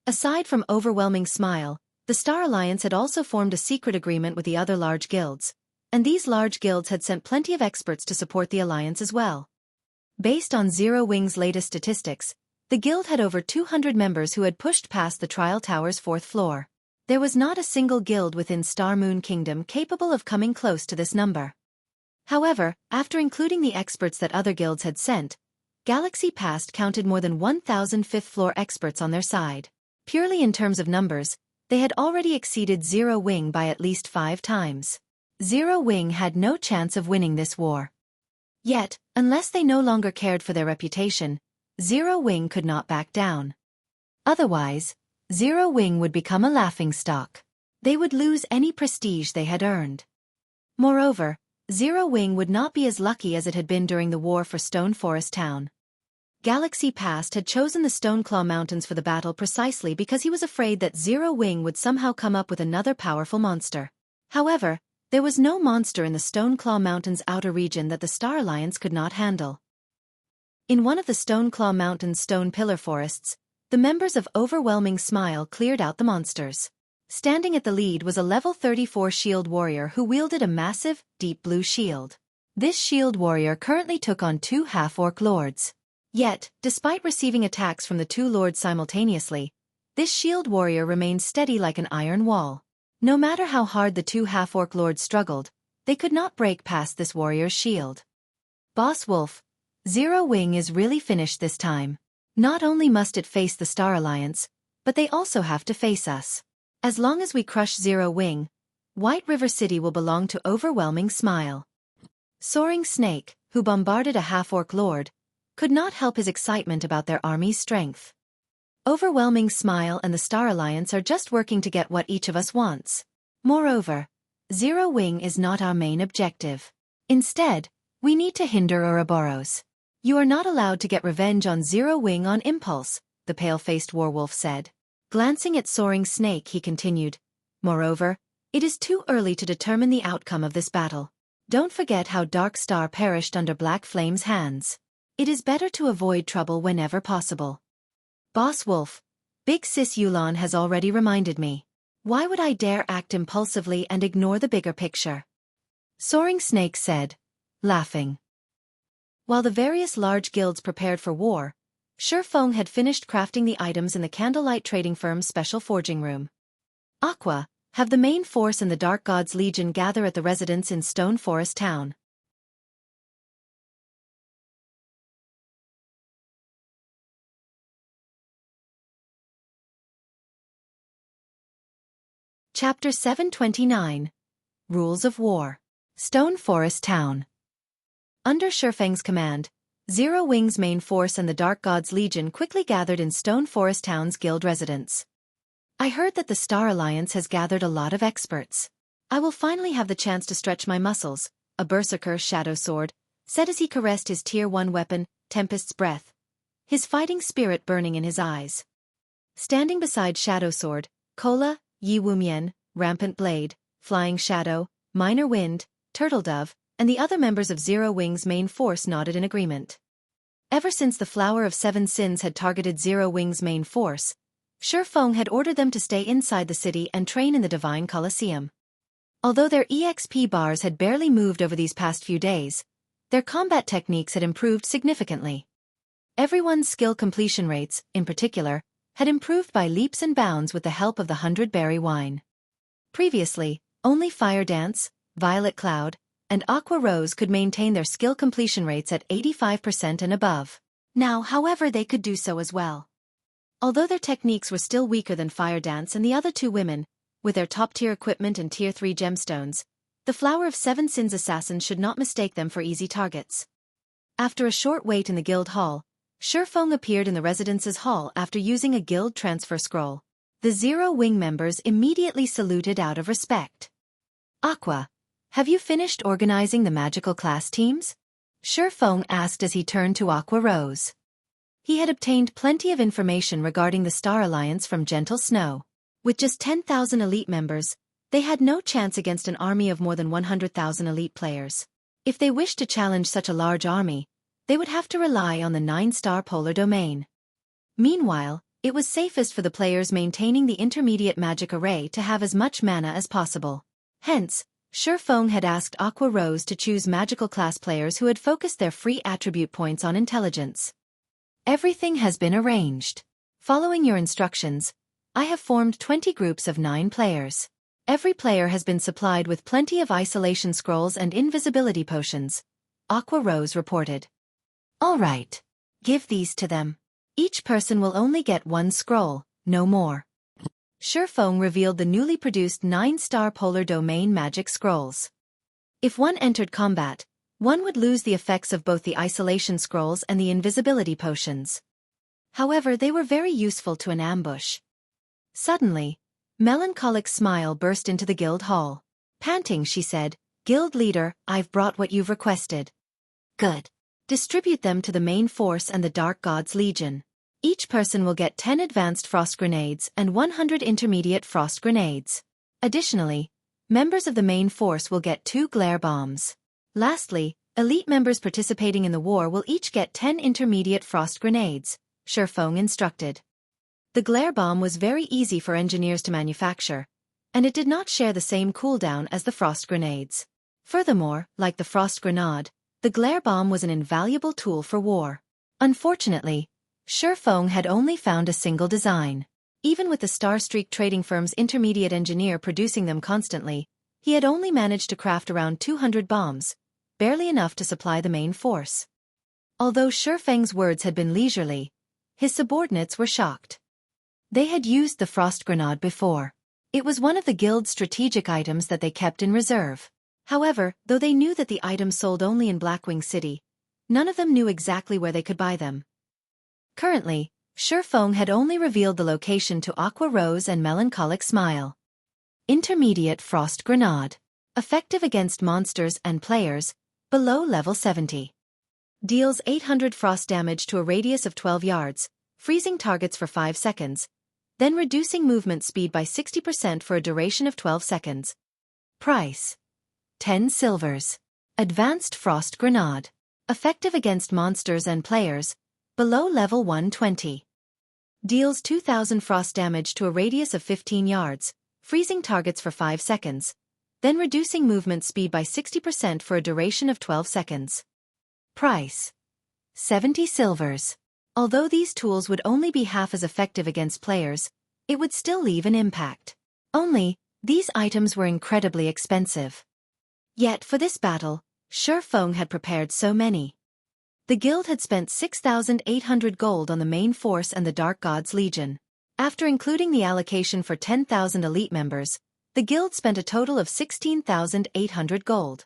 Aside from Overwhelming Smile, the Star Alliance had also formed a secret agreement with the other large guilds, and these large guilds had sent plenty of experts to support the alliance as well. Based on Zero Wing's latest statistics, the guild had over 200 members who had pushed past the Trial Tower's 4th floor. There was not a single guild within Star Moon Kingdom capable of coming close to this number. However, after including the experts that other guilds had sent, Galaxy Past counted more than 1,000 5th-floor experts on their side. Purely in terms of numbers, they had already exceeded Zero Wing by at least 5 times. Zero Wing had no chance of winning this war. Yet, unless they no longer cared for their reputation, Zero Wing could not back down. Otherwise, Zero Wing would become a laughingstock. They would lose any prestige they had earned. Moreover, Zero Wing would not be as lucky as it had been during the war for Stone Forest Town. Galaxy Past had chosen the Stoneclaw Mountains for the battle precisely because he was afraid that Zero Wing would somehow come up with another powerful monster. However, there was no monster in the Stoneclaw Mountains' outer region that the Star Alliance could not handle. In one of the Stoneclaw Mountains' stone pillar forests, the members of Overwhelming Smile cleared out the monsters. Standing at the lead was a level 34 shield warrior who wielded a massive, deep blue shield. This shield warrior currently took on 2 half-orc lords. Yet, despite receiving attacks from the 2 lords simultaneously, this shield warrior remained steady like an iron wall. No matter how hard the 2 half-orc lords struggled, they could not break past this warrior's shield. Boss Wolf, Zero Wing is really finished this time. Not only must it face the Star Alliance, but they also have to face us. As long as we crush Zero Wing, White River City will belong to Overwhelming Smile. Soaring Snake, who bombarded a half-orc lord, could not help his excitement about their army's strength. Overwhelming Smile and the Star Alliance are just working to get what each of us wants. Moreover, Zero Wing is not our main objective. Instead, we need to hinder Ouroboros. You are not allowed to get revenge on Zero Wing on impulse, the pale-faced werewolf said. Glancing at Soaring Snake, he continued, "Moreover, it is too early to determine the outcome of this battle. Don't forget how Dark Star perished under Black Flame's hands. It is better to avoid trouble whenever possible." Boss Wolf, Big Sis Yulon has already reminded me. Why would I dare act impulsively and ignore the bigger picture? Soaring Snake said, laughing. While the various large guilds prepared for war, Xueqi had finished crafting the items in the Candlelight Trading Firm's special forging room. Aqua, have the main force and the Dark God's Legion gather at the residence in Stone Forest Town. Chapter 729. Rules of War. Stone Forest Town. Under Xueqi's command, Zero Wing's main force and the Dark God's Legion quickly gathered in Stone Forest Town's guild residence. I heard that the Star Alliance has gathered a lot of experts. I will finally have the chance to stretch my muscles, a berserker Shadow Sword said as he caressed his Tier 1 weapon, Tempest's Breath, his fighting spirit burning in his eyes. Standing beside Shadow Sword, Kola, Yi Wumian, Rampant Blade, Flying Shadow, Minor Wind, Turtle Dove, and the other members of Zero Wing's main force nodded in agreement. Ever since the Flower of Seven Sins had targeted Zero Wing's main force, Xueqi had ordered them to stay inside the city and train in the Divine Colosseum. Although their EXP bars had barely moved over these past few days, their combat techniques had improved significantly. Everyone's skill completion rates, in particular, had improved by leaps and bounds with the help of the 100-berry wine. Previously, only Fire Dance, Violet Cloud, and Aqua Rose could maintain their skill completion rates at 85% and above. Now, however, they could do so as well. Although their techniques were still weaker than Fire Dance and the other 2 women, with their top-tier equipment and Tier 3 gemstones, the Flower of Seven Sins assassins should not mistake them for easy targets. After a short wait in the guild hall, Xueqi appeared in the residence's hall after using a guild transfer scroll. The Zero Wing members immediately saluted out of respect. "Aqua, have you finished organizing the magical class teams?" Xueqi asked as he turned to Aqua Rose. He had obtained plenty of information regarding the Star Alliance from Gentle Snow. With just 10,000 elite members, they had no chance against an army of more than 100,000 elite players. If they wished to challenge such a large army, they would have to rely on the 9-star polar domain. Meanwhile, it was safest for the players maintaining the intermediate magic array to have as much mana as possible. Hence, Xueqi had asked Aqua Rose to choose magical class players who had focused their free attribute points on intelligence. "Everything has been arranged. Following your instructions, I have formed 20 groups of 9 players. Every player has been supplied with plenty of isolation scrolls and invisibility potions," Aqua Rose reported. "All right. Give these to them. Each person will only get 1 scroll, no more." Xueqi revealed the newly produced 9-star polar domain magic scrolls. If one entered combat, one would lose the effects of both the isolation scrolls and the invisibility potions. However, they were very useful to an ambush. Suddenly, Melancholic Smile burst into the guild hall. Panting, she said, "Guild leader, I've brought what you've requested." "Good. Distribute them to the main force and the Dark Gods Legion. Each person will get 10 advanced frost grenades and 100 intermediate frost grenades. Additionally, members of the main force will get 2 glare bombs. Lastly, elite members participating in the war will each get 10 intermediate frost grenades," Xueqi instructed. The glare bomb was very easy for engineers to manufacture, and it did not share the same cooldown as the frost grenades. Furthermore, like the frost grenade, the glare bomb was an invaluable tool for war. Unfortunately, Xueqi had only found a single design. Even with the Starstreak trading firm's intermediate engineer producing them constantly, he had only managed to craft around 200 bombs, barely enough to supply the main force. Although Xueqi's words had been leisurely, his subordinates were shocked. They had used the frost grenade before. It was one of the guild's strategic items that they kept in reserve. However, though they knew that the items sold only in Blackwing City, none of them knew exactly where they could buy them. Currently, Xueqi had only revealed the location to Aqua Rose and Melancholic Smile. Intermediate Frost Grenade. Effective against monsters and players, below level 70. Deals 800 frost damage to a radius of 12 yards, freezing targets for 5 seconds, then reducing movement speed by 60% for a duration of 12 seconds. Price: 10 silvers. Advanced Frost Grenade. Effective against monsters and players, below level 120. Deals 2000 frost damage to a radius of 15 yards, freezing targets for 5 seconds, then reducing movement speed by 60% for a duration of 12 seconds. Price: 70 silvers. Although these tools would only be half as effective against players, it would still leave an impact. Only, these items were incredibly expensive. Yet for this battle, Xueqi had prepared so many. The guild had spent 6,800 gold on the main force and the Dark Gods Legion. After including the allocation for 10,000 elite members, the guild spent a total of 16,800 gold.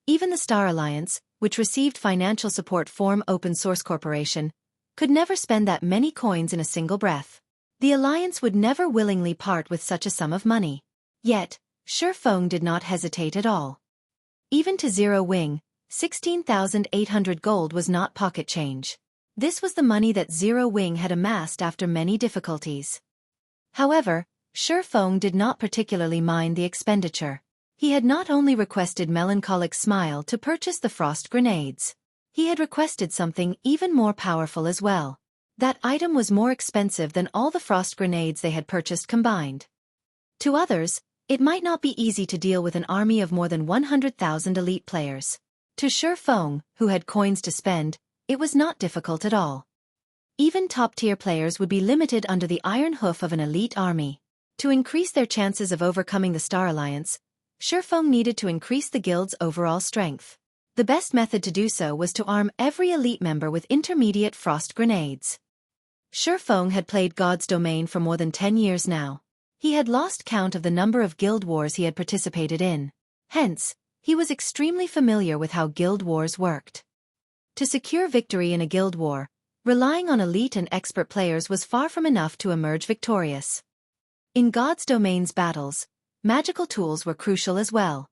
Even the Star Alliance, which received financial support from Open Source Corporation, could never spend that many coins in a single breath. The Alliance would never willingly part with such a sum of money. Yet, Xueqi did not hesitate at all. Even to Zero Wing, 16,800 gold was not pocket change. This was the money that Zero Wing had amassed after many difficulties. However, Xueqi did not particularly mind the expenditure. He had not only requested Melancholic Smile to purchase the frost grenades. He had requested something even more powerful as well. That item was more expensive than all the frost grenades they had purchased combined. To others, it might not be easy to deal with an army of more than 100,000 elite players. To Xueqi, who had coins to spend, it was not difficult at all. Even top-tier players would be limited under the iron hoof of an elite army. To increase their chances of overcoming the Star Alliance, Xueqi needed to increase the guild's overall strength. The best method to do so was to arm every elite member with intermediate frost grenades. Xueqi had played God's Domain for more than 10 years now. He had lost count of the number of guild wars he had participated in. Hence, he was extremely familiar with how guild wars worked. To secure victory in a guild war, relying on elite and expert players was far from enough to emerge victorious. In God's Domain's battles, magical tools were crucial as well.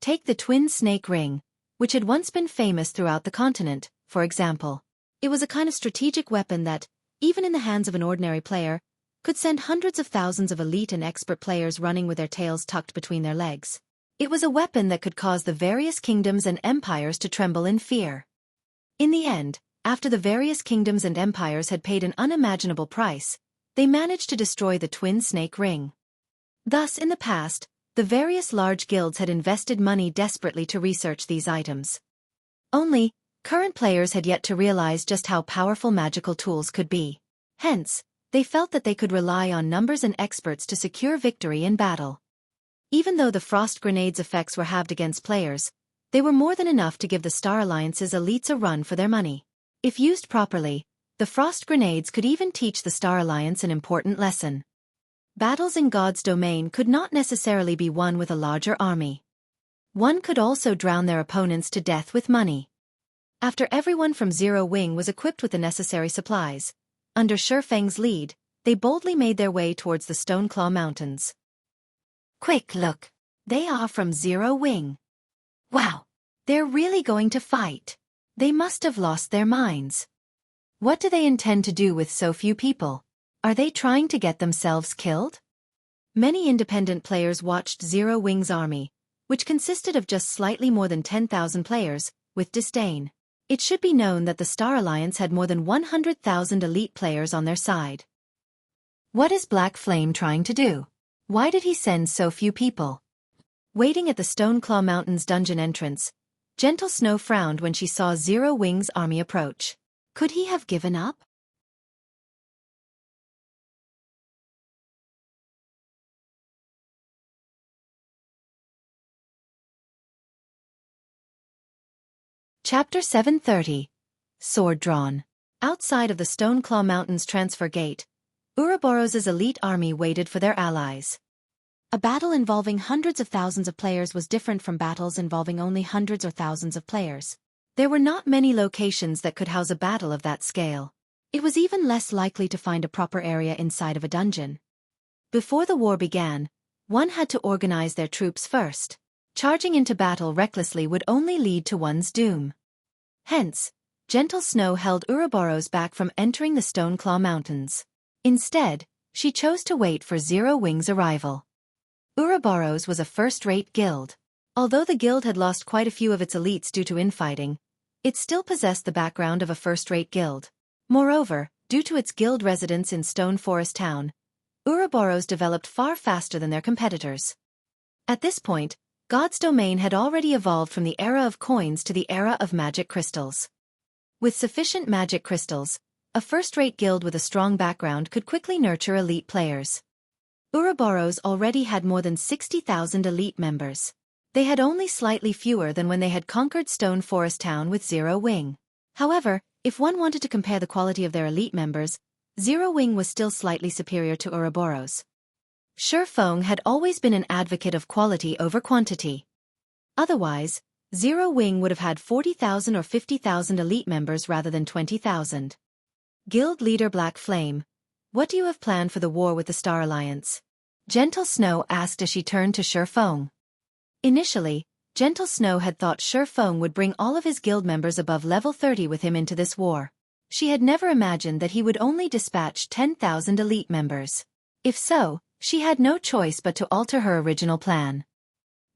Take the twin snake ring, which had once been famous throughout the continent, for example. It was a kind of strategic weapon that, even in the hands of an ordinary player, could send hundreds of thousands of elite and expert players running with their tails tucked between their legs. It was a weapon that could cause the various kingdoms and empires to tremble in fear. In the end, after the various kingdoms and empires had paid an unimaginable price, they managed to destroy the twin snake ring. Thus, in the past, the various large guilds had invested money desperately to research these items. Only, current players had yet to realize just how powerful magical tools could be. Hence, they felt that they could rely on numbers and experts to secure victory in battle. Even though the frost grenade's effects were halved against players, they were more than enough to give the Star Alliance's elites a run for their money. If used properly, the frost grenades could even teach the Star Alliance an important lesson. Battles in God's Domain could not necessarily be won with a larger army. One could also drown their opponents to death with money. After everyone from Zero Wing was equipped with the necessary supplies, under Xueqi's lead, they boldly made their way towards the Stoneclaw Mountains. Quick look! They are from Zero Wing. Wow! They're really going to fight. They must have lost their minds. What do they intend to do with so few people? Are they trying to get themselves killed? Many independent players watched Zero Wing's army, which consisted of just slightly more than 10,000 players, with disdain. It should be known that the Star Alliance had more than 100,000 elite players on their side. What is Black Flame trying to do? Why did he send so few people? Waiting at the Stoneclaw Mountains dungeon entrance, Gentle Snow frowned when she saw Zero Wing's army approach. Could he have given up? Chapter 730. Sword Drawn. Outside of the Stoneclaw Mountains transfer gate, Ouroboros's elite army waited for their allies. A battle involving hundreds of thousands of players was different from battles involving only hundreds or thousands of players. There were not many locations that could house a battle of that scale. It was even less likely to find a proper area inside of a dungeon. Before the war began, one had to organize their troops first. Charging into battle recklessly would only lead to one's doom. Hence, Gentle Snow held Ouroboros back from entering the Stoneclaw Mountains. Instead, she chose to wait for Zero Wing's arrival. Ouroboros was a first-rate guild. Although the guild had lost quite a few of its elites due to infighting, it still possessed the background of a first-rate guild. Moreover, due to its guild residence in Stone Forest Town, Ouroboros developed far faster than their competitors. At this point, God's Domain had already evolved from the era of coins to the era of magic crystals. With sufficient magic crystals, a first-rate guild with a strong background could quickly nurture elite players. Ouroboros already had more than 60,000 elite members. They had only slightly fewer than when they had conquered Stone Forest Town with Zero Wing. However, if one wanted to compare the quality of their elite members, Zero Wing was still slightly superior to Ouroboros. Xueqi had always been an advocate of quality over quantity. Otherwise, Zero Wing would have had 40,000 or 50,000 elite members rather than 20,000. Guild leader Black Flame, what do you have planned for the war with the Star Alliance? Gentle Snow asked as she turned to Xueqi. Initially, Gentle Snow had thought Xueqi would bring all of his guild members above level 30 with him into this war. She had never imagined that he would only dispatch 10,000 elite members. If so, she had no choice but to alter her original plan.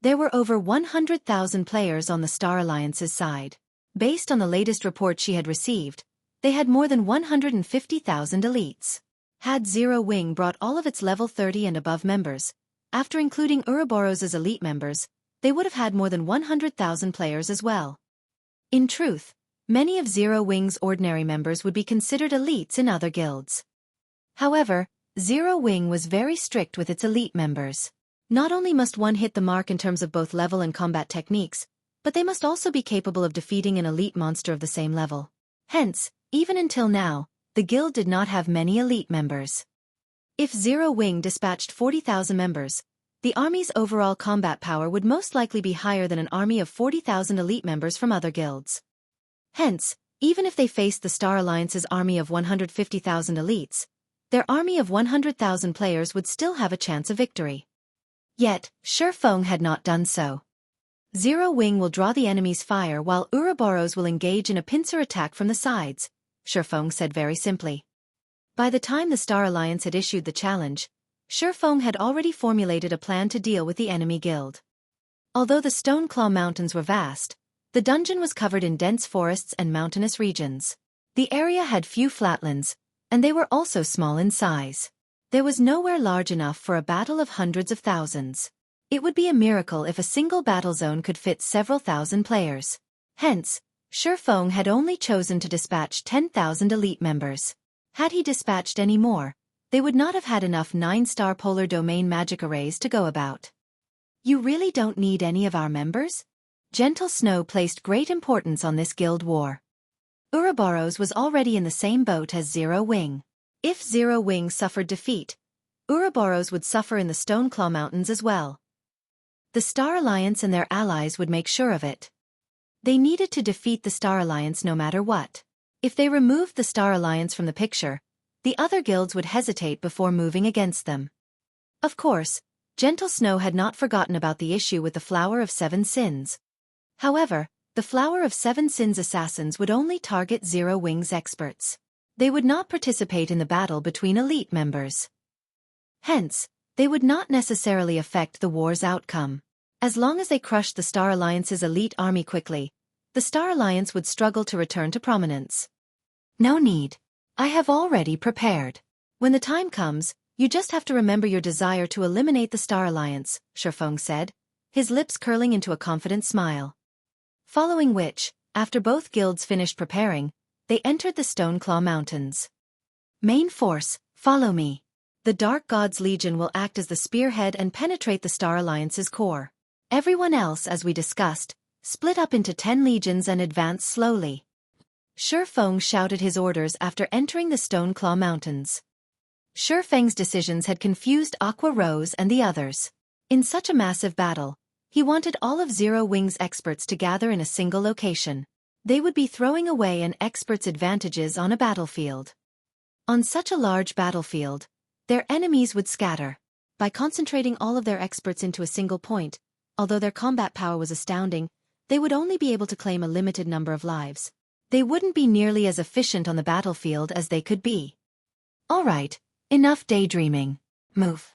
There were over 100,000 players on the Star Alliance's side. Based on the latest report she had received, they had more than 150,000 elites. Had Zero Wing brought all of its level 30 and above members, after including Ouroboros's elite members, they would have had more than 100,000 players as well. In truth, many of Zero Wing's ordinary members would be considered elites in other guilds. However, Zero Wing was very strict with its elite members. Not only must one hit the mark in terms of both level and combat techniques, but they must also be capable of defeating an elite monster of the same level. Hence, even until now, the guild did not have many elite members. If Zero Wing dispatched 40,000 members, the army's overall combat power would most likely be higher than an army of 40,000 elite members from other guilds. Hence, even if they faced the Star Alliance's army of 150,000 elites, their army of 100,000 players would still have a chance of victory. Yet, Xueqi had not done so. Zero Wing will draw the enemy's fire while Ouroboros will engage in a pincer attack from the sides, Xueqi said very simply. By the time the Star Alliance had issued the challenge, Xueqi had already formulated a plan to deal with the enemy guild. Although the Stoneclaw mountains were vast, the dungeon was covered in dense forests and mountainous regions. The area had few flatlands, and they were also small in size. There was nowhere large enough for a battle of hundreds of thousands. It would be a miracle if a single battle zone could fit several thousand players. Hence, Xueqi had only chosen to dispatch 10,000 elite members. Had he dispatched any more, they would not have had enough 9-star polar domain magic arrays to go about. You really don't need any of our members? Gentle Snow placed great importance on this guild war. Ouroboros was already in the same boat as Zero Wing. If Zero Wing suffered defeat, Ouroboros would suffer in the Stoneclaw Mountains as well. The Star Alliance and their allies would make sure of it. They needed to defeat the Star Alliance no matter what. If they removed the Star Alliance from the picture, the other guilds would hesitate before moving against them. Of course, Gentle Snow had not forgotten about the issue with the Flower of Seven Sins. However, the Flower of Seven Sins assassins would only target Zero Wing's experts. They would not participate in the battle between elite members. Hence, they would not necessarily affect the war's outcome. As long as they crushed the Star Alliance's elite army quickly, the Star Alliance would struggle to return to prominence. No need. I have already prepared. When the time comes, you just have to remember your desire to eliminate the Star Alliance, Xueqi said, his lips curling into a confident smile. Following which, after both guilds finished preparing, they entered the Stoneclaw Mountains. Main force, follow me. The Dark God's Legion will act as the spearhead and penetrate the Star Alliance's core. Everyone else, as we discussed, split up into 10 legions and advance slowly. Xueqi shouted his orders after entering the Stoneclaw Mountains. Xueqi's decisions had confused Aqua Rose and the others. In such a massive battle, he wanted all of Zero Wing's experts to gather in a single location. They would be throwing away an expert's advantages on a battlefield. On such a large battlefield, their enemies would scatter. By concentrating all of their experts into a single point, although their combat power was astounding, they would only be able to claim a limited number of lives. They wouldn't be nearly as efficient on the battlefield as they could be. All right, enough daydreaming. Move.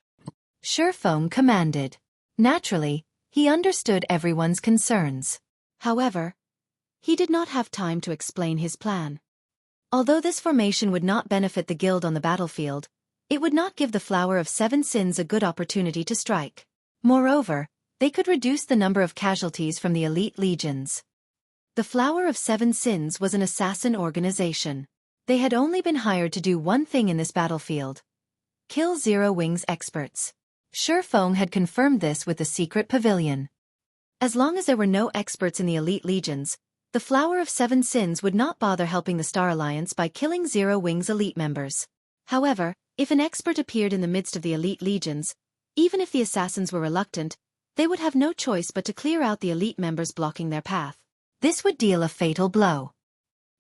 Xueqi commanded. Naturally, he understood everyone's concerns. However, he did not have time to explain his plan. Although this formation would not benefit the guild on the battlefield, it would not give the Flower of Seven Sins a good opportunity to strike. Moreover, they could reduce the number of casualties from the elite legions. The Flower of Seven Sins was an assassin organization. They had only been hired to do one thing in this battlefield: kill Zero Wing's experts. Xueqi had confirmed this with the secret pavilion. As long as there were no experts in the elite legions, the Flower of Seven Sins would not bother helping the Star Alliance by killing Zero Wing's elite members. However, if an expert appeared in the midst of the elite legions, even if the assassins were reluctant, they would have no choice but to clear out the elite members blocking their path. This would deal a fatal blow.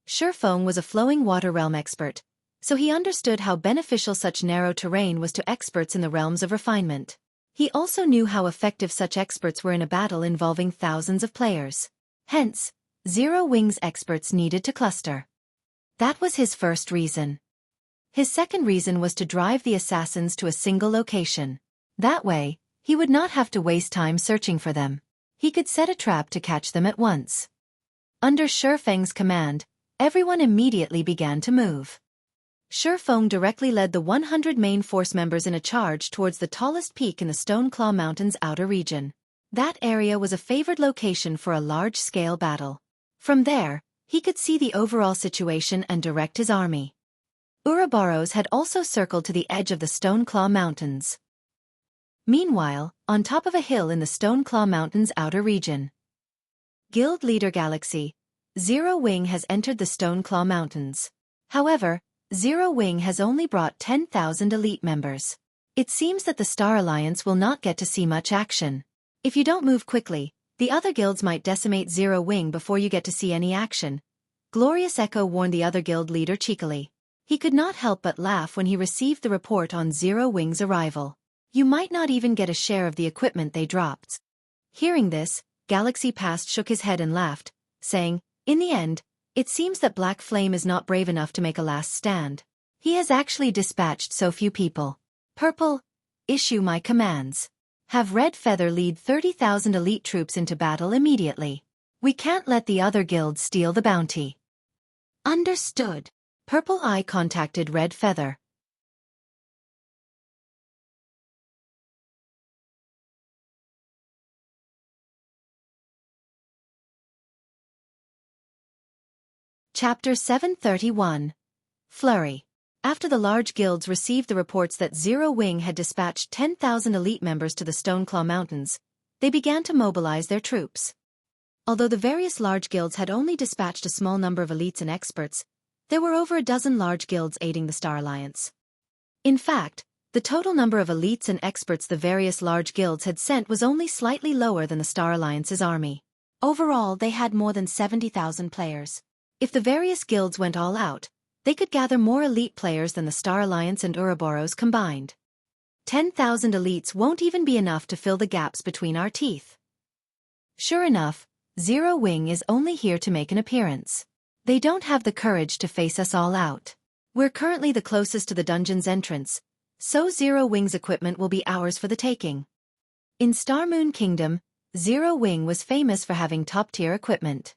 Xueqi was a flowing water realm expert, so he understood how beneficial such narrow terrain was to experts in the realms of refinement. He also knew how effective such experts were in a battle involving thousands of players. Hence, Zero Wing's experts needed to cluster. That was his first reason. His second reason was to drive the assassins to a single location. That way, he would not have to waste time searching for them. He could set a trap to catch them at once. Under Xueqi's command, everyone immediately began to move. Xueqi directly led the 100 main force members in a charge towards the tallest peak in the Stoneclaw Mountains' outer region. That area was a favored location for a large-scale battle. From there, he could see the overall situation and direct his army. Ouroboros had also circled to the edge of the Stoneclaw Mountains. Meanwhile, on top of a hill in the Stoneclaw Mountains' outer region, Guild Leader Galaxy, Zero Wing has entered the Stoneclaw Mountains. However, Zero Wing has only brought 10,000 elite members. It seems that the Star Alliance will not get to see much action. If you don't move quickly, the other guilds might decimate Zero Wing before you get to see any action. Glorious Echo warned the other guild leader cheekily. He could not help but laugh when he received the report on Zero Wing's arrival. You might not even get a share of the equipment they dropped. Hearing this, Galaxy Past shook his head and laughed, saying, in the end, it seems that Black Flame is not brave enough to make a last stand. He has actually dispatched so few people. Purple, issue my commands. Have Red Feather lead 30,000 elite troops into battle immediately. We can't let the other guilds steal the bounty. Understood. Purple Eye contacted Red Feather. Chapter 731. Flurry. After the large guilds received the reports that Zero Wing had dispatched 10,000 elite members to the Stoneclaw Mountains, they began to mobilize their troops. Although the various large guilds had only dispatched a small number of elites and experts, there were over a dozen large guilds aiding the Star Alliance. In fact, the total number of elites and experts the various large guilds had sent was only slightly lower than the Star Alliance's army. Overall, they had more than 70,000 players. If the various guilds went all out, they could gather more elite players than the Star Alliance and Ouroboros combined. 10,000 elites won't even be enough to fill the gaps between our teeth. Sure enough, Zero Wing is only here to make an appearance. They don't have the courage to face us all out. We're currently the closest to the dungeon's entrance, so Zero Wing's equipment will be ours for the taking. In Star Moon Kingdom, Zero Wing was famous for having top-tier equipment.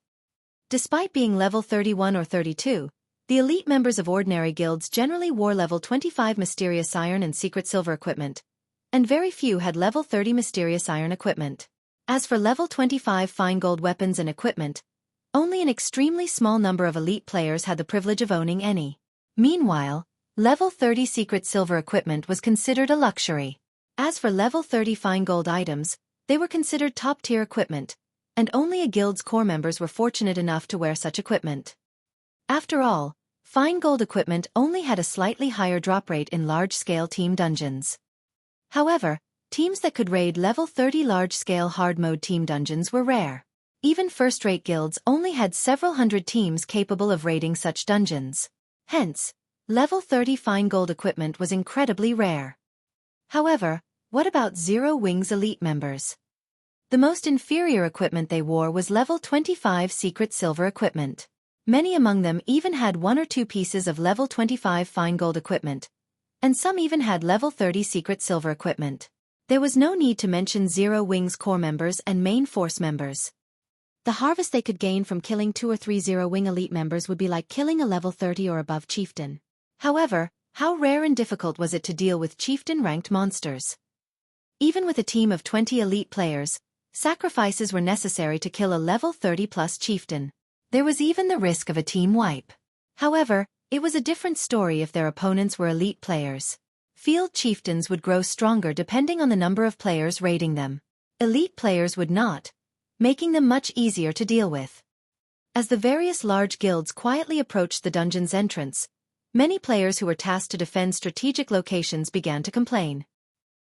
Despite being level 31 or 32, the elite members of ordinary guilds generally wore level 25 Mysterious Iron and Secret Silver equipment, and very few had level 30 Mysterious Iron equipment. As for level 25 Fine Gold weapons and equipment, only an extremely small number of elite players had the privilege of owning any. Meanwhile, level 30 Secret Silver equipment was considered a luxury. As for level 30 Fine Gold items, they were considered top-tier equipment, and only a guild's core members were fortunate enough to wear such equipment. After all, Fine Gold equipment only had a slightly higher drop rate in large-scale team dungeons. However, teams that could raid level 30 large-scale hard-mode team dungeons were rare. Even first-rate guilds only had several hundred teams capable of raiding such dungeons. Hence, level 30 Fine Gold equipment was incredibly rare. However, what about Zero Wing's elite members? The most inferior equipment they wore was level 25 Secret Silver equipment. Many among them even had one or two pieces of level 25 Fine Gold equipment, and some even had level 30 Secret Silver equipment. There was no need to mention Zero Wing's core members and main force members. The harvest they could gain from killing 2 or 3 Zero Wing elite members would be like killing a level 30 or above chieftain. However, how rare and difficult was it to deal with chieftain-ranked monsters? Even with a team of 20 elite players, sacrifices were necessary to kill a level 30-plus chieftain. There was even the risk of a team wipe. However, it was a different story if their opponents were elite players. Field chieftains would grow stronger depending on the number of players raiding them. Elite players would not, making them much easier to deal with. As the various large guilds quietly approached the dungeon's entrance, many players who were tasked to defend strategic locations began to complain.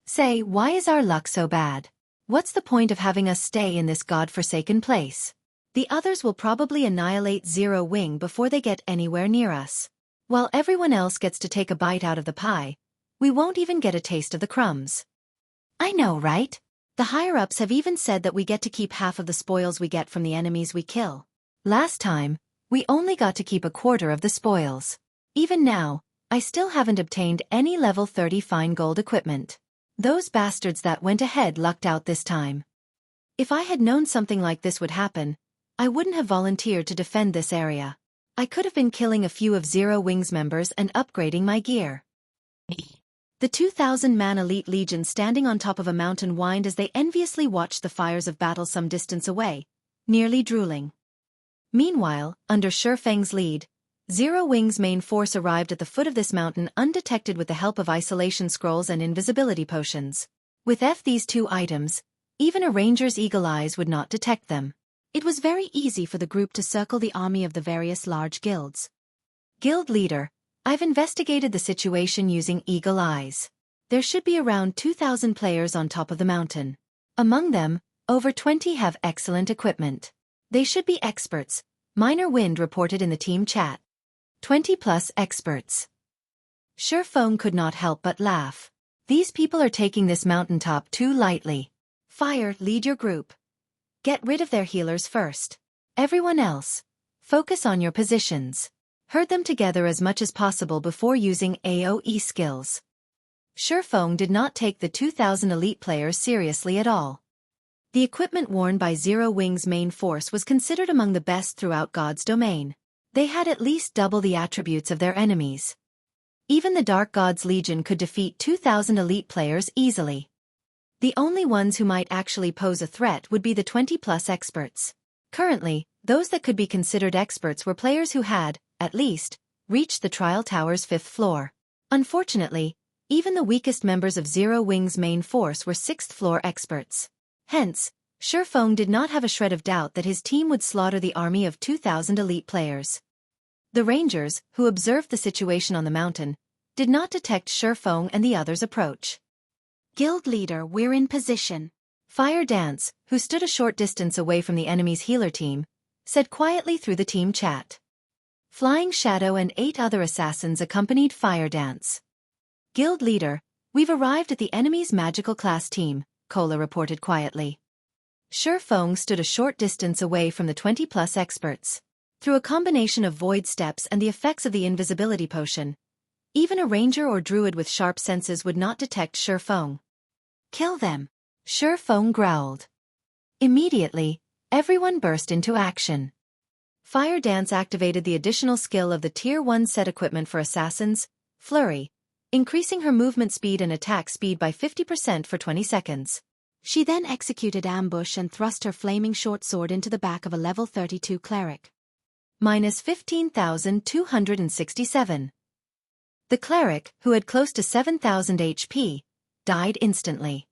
Say, why is our luck so bad? What's the point of having us stay in this god-forsaken place? The others will probably annihilate Zero Wing before they get anywhere near us. While everyone else gets to take a bite out of the pie, we won't even get a taste of the crumbs. I know, right? The higher-ups have even said that we get to keep half of the spoils we get from the enemies we kill. Last time, we only got to keep a quarter of the spoils. Even now, I still haven't obtained any level 30 Fine Gold equipment. Those bastards that went ahead lucked out this time. If I had known something like this would happen, I wouldn't have volunteered to defend this area. I could have been killing a few of Zero Wing's members and upgrading my gear. The 2,000-man elite legion standing on top of a mountain whined as they enviously watched the fires of battle some distance away, nearly drooling. Meanwhile, under Xueqi's lead, Zero Wing's main force arrived at the foot of this mountain undetected with the help of isolation scrolls and invisibility potions. With these two items, even a ranger's eagle eyes would not detect them. It was very easy for the group to circle the army of the various large guilds. Guild leader, I've investigated the situation using eagle eyes. There should be around 2,000 players on top of the mountain. Among them, over 20 have excellent equipment. They should be experts, Minor Wind reported in the team chat. 20+ experts. Xueqi could not help but laugh. These people are taking this mountaintop too lightly. Fire, lead your group. Get rid of their healers first. Everyone else, focus on your positions. Herd them together as much as possible before using AoE skills. Xueqi did not take the 2,000 elite players seriously at all. The equipment worn by Zero Wing's main force was considered among the best throughout God's domain. They had at least double the attributes of their enemies. Even the Dark God's Legion could defeat 2,000 elite players easily. The only ones who might actually pose a threat would be the 20+ experts. Currently, those that could be considered experts were players who had, at least, reached the Trial Tower's 5th floor. Unfortunately, even the weakest members of Zero Wing's main force were 6th floor experts. Hence, Xueqi did not have a shred of doubt that his team would slaughter the army of 2,000 elite players. The Rangers, who observed the situation on the mountain, did not detect Xueqi and the others' approach. Guild leader, we're in position. Fire Dance, who stood a short distance away from the enemy's healer team, said quietly through the team chat. Flying Shadow and 8 other assassins accompanied Fire Dance. Guild leader, we've arrived at the enemy's magical class team, Cola reported quietly. Xueqi stood a short distance away from the 20+ experts. Through a combination of void steps and the effects of the invisibility potion, even a ranger or druid with sharp senses would not detect Xueqi. Kill them, Xueqi growled. Immediately, everyone burst into action. Fire Dance activated the additional skill of the Tier 1 set equipment for assassins, Flurry, increasing her movement speed and attack speed by 50% for 20 seconds. She then executed ambush and thrust her flaming short sword into the back of a level 32 cleric. Minus 15,267. The cleric, who had close to 7,000 HP, died instantly.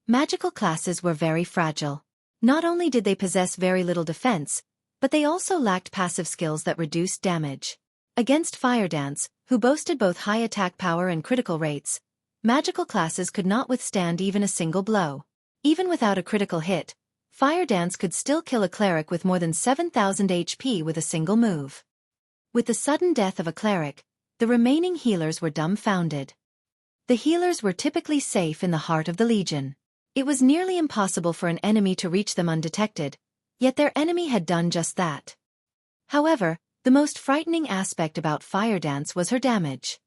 Magical classes were very fragile. Not only did they possess very little defense, but they also lacked passive skills that reduced damage. Against Fire Dance, who boasted both high attack power and critical rates, magical classes could not withstand even a single blow. Even without a critical hit, Fire Dance could still kill a cleric with more than 7,000 HP with a single move. With the sudden death of a cleric, the remaining healers were dumbfounded. The healers were typically safe in the heart of the Legion. It was nearly impossible for an enemy to reach them undetected, yet their enemy had done just that. However, the most frightening aspect about Fire Dance was her damage.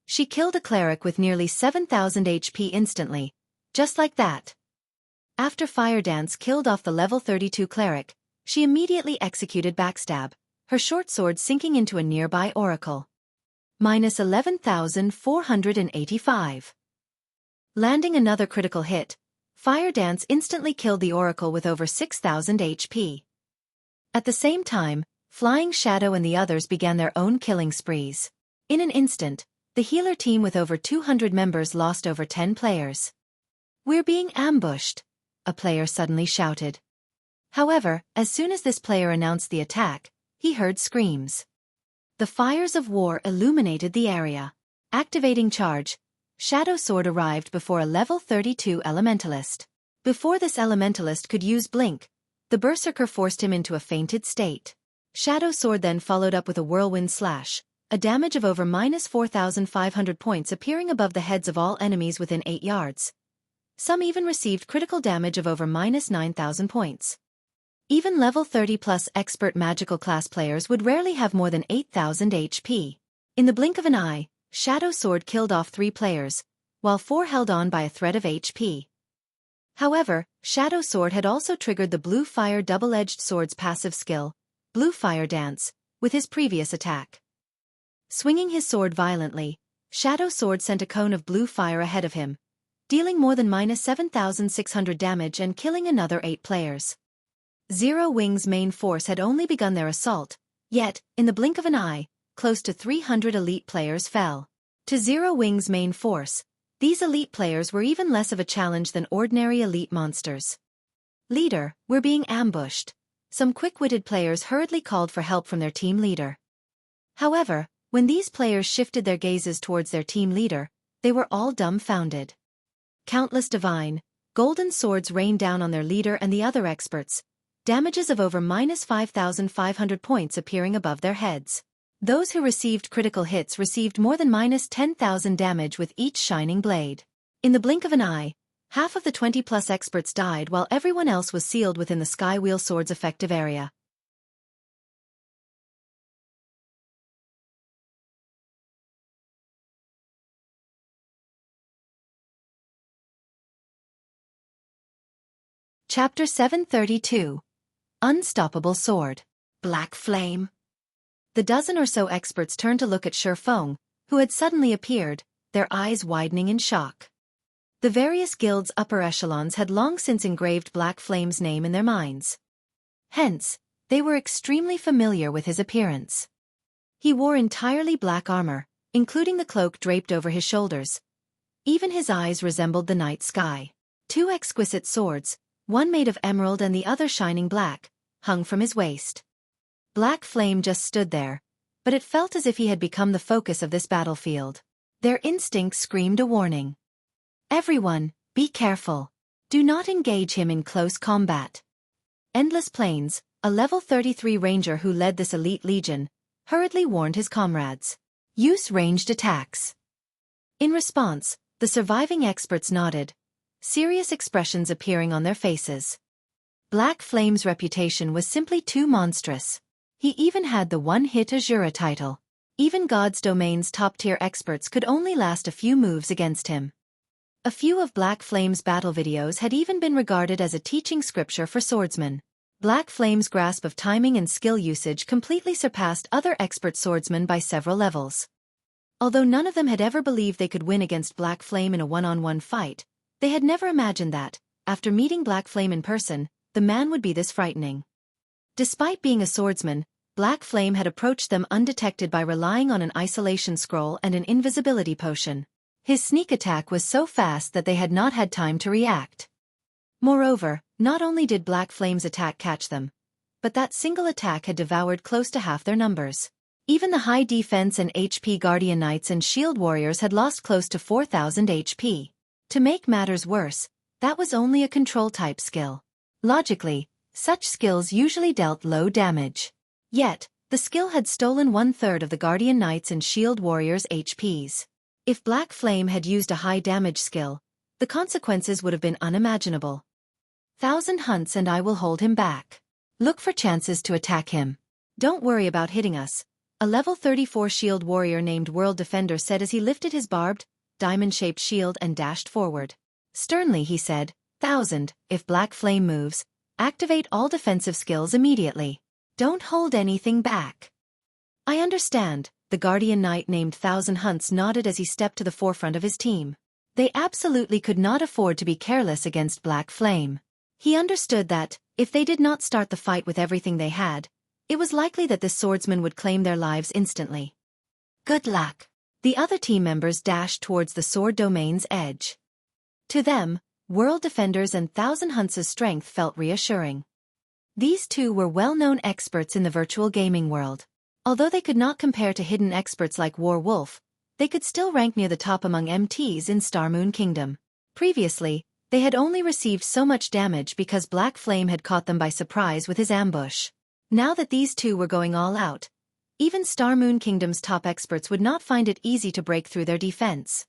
She killed a cleric with nearly 7,000 HP instantly, just like that. After Fire Dance killed off the level 32 cleric, she immediately executed Backstab, her short sword sinking into a nearby oracle. Minus 11,485. Landing another critical hit, Fire Dance instantly killed the oracle with over 6,000 HP. At the same time, Flying Shadow and the others began their own killing sprees. In an instant, the healer team with over 200 members lost over 10 players. "We're being ambushed," a player suddenly shouted. However, as soon as this player announced the attack, he heard screams. The fires of war illuminated the area. Activating charge, Shadow Sword arrived before a level 32 elementalist. Before this elementalist could use Blink, the Berserker forced him into a fainted state. Shadow Sword then followed up with a Whirlwind Slash, a damage of over minus 4,500 points appearing above the heads of all enemies within 8 yards. Some even received critical damage of over minus 9,000 points. Even level 30+ expert magical class players would rarely have more than 8,000 HP. In the blink of an eye, Shadow Sword killed off 3 players, while 4 held on by a thread of HP. However, Shadow Sword had also triggered the Blue Fire double-edged sword's passive skill, Blue Fire Dance, with his previous attack. Swinging his sword violently, Shadow Sword sent a cone of blue fire ahead of him, dealing more than minus 7,600 damage and killing another 8 players. Zero Wing's main force had only begun their assault, yet, in the blink of an eye, close to 300 elite players fell. To Zero Wing's main force, these elite players were even less of a challenge than ordinary elite monsters. "Leader, we're being ambushed." Some quick-witted players hurriedly called for help from their team leader. However, When these players shifted their gazes towards their team leader, they were all dumbfounded. Countless divine, golden swords rained down on their leader and the other experts, damages of over -5,500 points appearing above their heads. Those who received critical hits received more than -10,000 damage with each shining blade. In the blink of an eye, half of the 20+ experts died while everyone else was sealed within the Sky Wheel Sword's effective area. Chapter 732. Unstoppable Sword. Black Flame. The dozen or so experts turned to look at Xueqi, who had suddenly appeared, their eyes widening in shock. The various guilds' upper echelons had long since engraved Black Flame's name in their minds. Hence, they were extremely familiar with his appearance. He wore entirely black armor, including the cloak draped over his shoulders. Even his eyes resembled the night sky. Two exquisite swords, one made of emerald and the other shining black, hung from his waist. Black Flame just stood there, but it felt as if he had become the focus of this battlefield. Their instincts screamed a warning. Everyone, be careful. Do not engage him in close combat. Endless Plains, a level 33 ranger who led this elite legion, hurriedly warned his comrades. Use ranged attacks. In response, the surviving experts nodded, serious expressions appearing on their faces. Black Flame's reputation was simply too monstrous. He even had the one-hit Azura title. Even God's Domain's top-tier experts could only last a few moves against him. A few of Black Flame's battle videos had even been regarded as a teaching scripture for swordsmen. Black Flame's grasp of timing and skill usage completely surpassed other expert swordsmen by several levels. Although none of them had ever believed they could win against Black Flame in a one-on-one fight, they had never imagined that, after meeting Black Flame in person, the man would be this frightening. Despite being a swordsman, Black Flame had approached them undetected by relying on an isolation scroll and an invisibility potion. His sneak attack was so fast that they had not had time to react. Moreover, not only did Black Flame's attack catch them, but that single attack had devoured close to half their numbers. Even the high defense and HP Guardian Knights and Shield Warriors had lost close to 4,000 HP. To make matters worse, that was only a control-type skill. Logically, such skills usually dealt low damage. Yet, the skill had stolen 1/3 of the Guardian Knights and Shield Warriors' HPs. If Black Flame had used a high-damage skill, the consequences would have been unimaginable. 1,000 hunts and I will hold him back. Look for chances to attack him. Don't worry about hitting us, a level 34 Shield Warrior named World Defender said as he lifted his barbed, diamond-shaped shield and dashed forward. Sternly he said, 1,000, if Black Flame moves, activate all defensive skills immediately. Don't hold anything back. I understand, the Guardian Knight named 1,000 Hunts nodded as he stepped to the forefront of his team. They absolutely could not afford to be careless against Black Flame. He understood that, if they did not start the fight with everything they had, it was likely that this swordsman would claim their lives instantly. Good luck. The other team members dashed towards the sword domain's edge. To them, World Defenders and 1,000 Hunts' strength felt reassuring. These two were well-known experts in the virtual gaming world. Although they could not compare to hidden experts like War Wolf, they could still rank near the top among MTs in Starmoon Kingdom. Previously, they had only received so much damage because Black Flame had caught them by surprise with his ambush. Now that these two were going all out, even Starmoon Kingdom's top experts would not find it easy to break through their defense.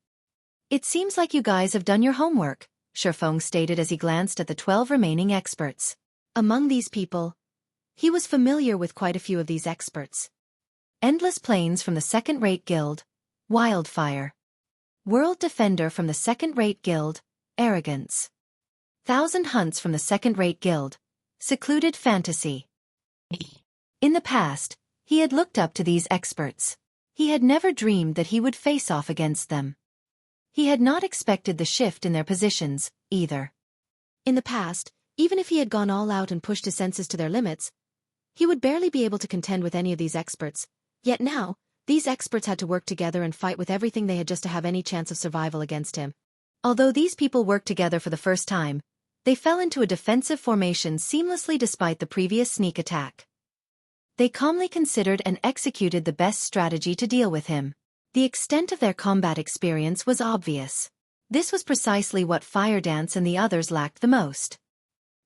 It seems like you guys have done your homework, Xueqi stated as he glanced at the 12 remaining experts. Among these people, he was familiar with quite a few of these experts. Endless Plains from the second-rate guild, Wildfire. World Defender from the second-rate guild, Arrogance. 1,000 Hunts from the second-rate guild, Secluded Fantasy. In the past, he had looked up to these experts. He had never dreamed that he would face off against them. He had not expected the shift in their positions, either. In the past, even if he had gone all out and pushed his senses to their limits, he would barely be able to contend with any of these experts. Yet now, these experts had to work together and fight with everything they had just to have any chance of survival against him. Although these people worked together for the first time, they fell into a defensive formation seamlessly despite the previous sneak attack. They calmly considered and executed the best strategy to deal with him. The extent of their combat experience was obvious. This was precisely what Fire Dance and the others lacked the most.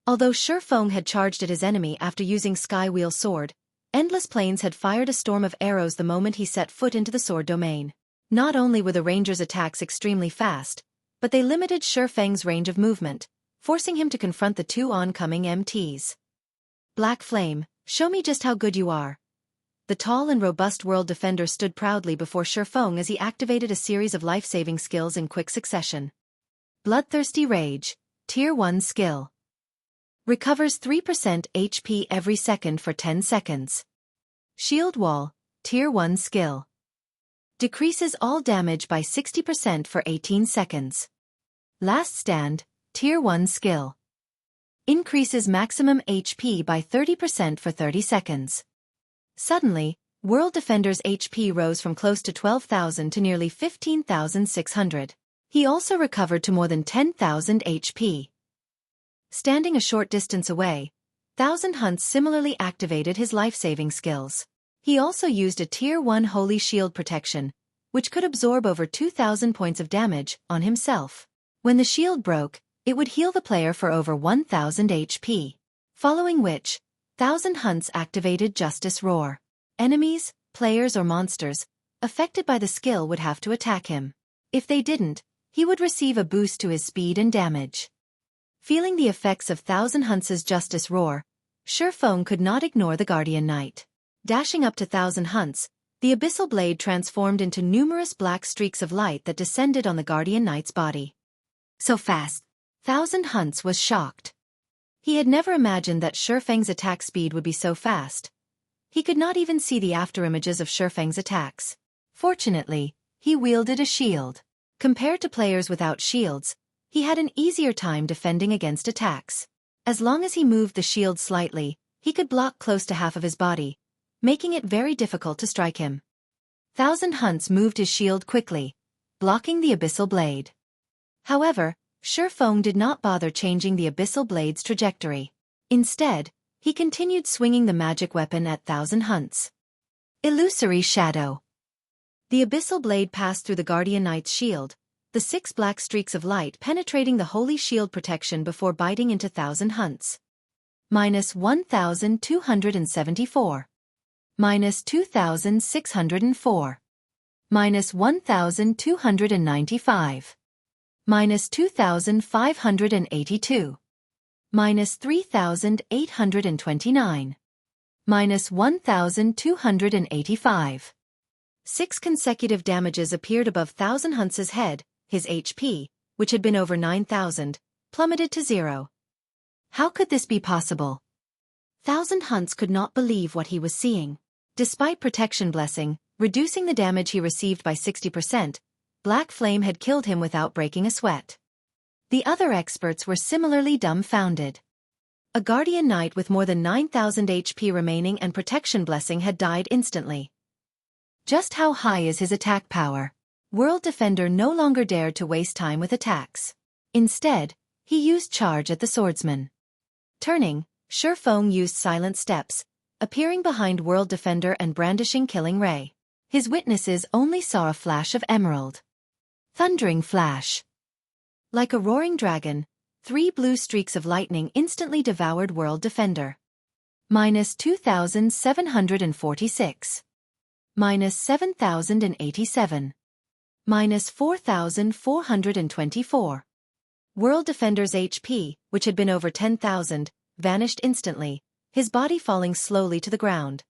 Although Xueqi had charged at his enemy after using Skywheel Sword, Endless Plains had fired a storm of arrows the moment he set foot into the sword domain. Not only were the ranger's attacks extremely fast, but they limited Xueqi's range of movement, forcing him to confront the two oncoming MTs. Black Flame, show me just how good you are. The tall and robust World Defender stood proudly before Xueqi as he activated a series of life-saving skills in quick succession. Bloodthirsty Rage, Tier 1 skill. Recovers 3% HP every second for 10 seconds. Shield Wall, Tier 1 skill. Decreases all damage by 60% for 18 seconds. Last Stand, Tier 1 skill. Increases maximum HP by 30% for 30 seconds. Suddenly, World Defender's HP rose from close to 12,000 to nearly 15,600. He also recovered to more than 10,000 HP. Standing a short distance away, Thousand Hunts similarly activated his life-saving skills. He also used a Tier 1 Holy Shield protection, which could absorb over 2,000 points of damage on himself. When the shield broke, it would heal the player for over 1,000 HP. Following which, Thousand Hunts activated Justice Roar. Enemies, players or monsters, affected by the skill would have to attack him. If they didn't, he would receive a boost to his speed and damage. Feeling the effects of Thousand Hunts' Justice Roar, Xueqi could not ignore the Guardian Knight. Dashing up to Thousand Hunts, the Abyssal Blade transformed into numerous black streaks of light that descended on the Guardian Knight's body. So fast. Thousand Hunts was shocked. He had never imagined that Xueqi's attack speed would be so fast. He could not even see the afterimages of Xueqi's attacks. Fortunately, he wielded a shield. Compared to players without shields, he had an easier time defending against attacks. As long as he moved the shield slightly, he could block close to half of his body, making it very difficult to strike him. Thousand Hunts moved his shield quickly, blocking the Abyssal Blade. However, Xueqi did not bother changing the Abyssal Blade's trajectory. Instead, he continued swinging the magic weapon at Thousand Hunts. Illusory Shadow. The Abyssal Blade passed through the Guardian Knight's shield, the 6 black streaks of light penetrating the Holy Shield protection before biting into Thousand Hunts. Minus 1,274. Minus 2,604. Minus 1,295. Minus 2,582. Minus 3,829. Minus 1,285. 6 consecutive damages appeared above Thousand Hunts' head. His HP, which had been over 9,000, plummeted to 0. How could this be possible? Thousand Hunts could not believe what he was seeing. Despite Protection Blessing, reducing the damage he received by 60%, Black Flame had killed him without breaking a sweat. The other experts were similarly dumbfounded. A Guardian Knight with more than 9,000 HP remaining and Protection Blessing had died instantly. Just how high is his attack power? World Defender no longer dared to waste time with attacks. Instead, he used Charge at the swordsman. Turning, Xueqi used Silent Steps, appearing behind World Defender and brandishing Killing Ray. His witnesses only saw a flash of emerald. Thundering Flash. Like a roaring dragon, 3 blue streaks of lightning instantly devoured World Defender. Minus 2,746. Minus 7,087. Minus 4,424. World Defender's HP, which had been over 10,000, vanished instantly, his body falling slowly to the ground.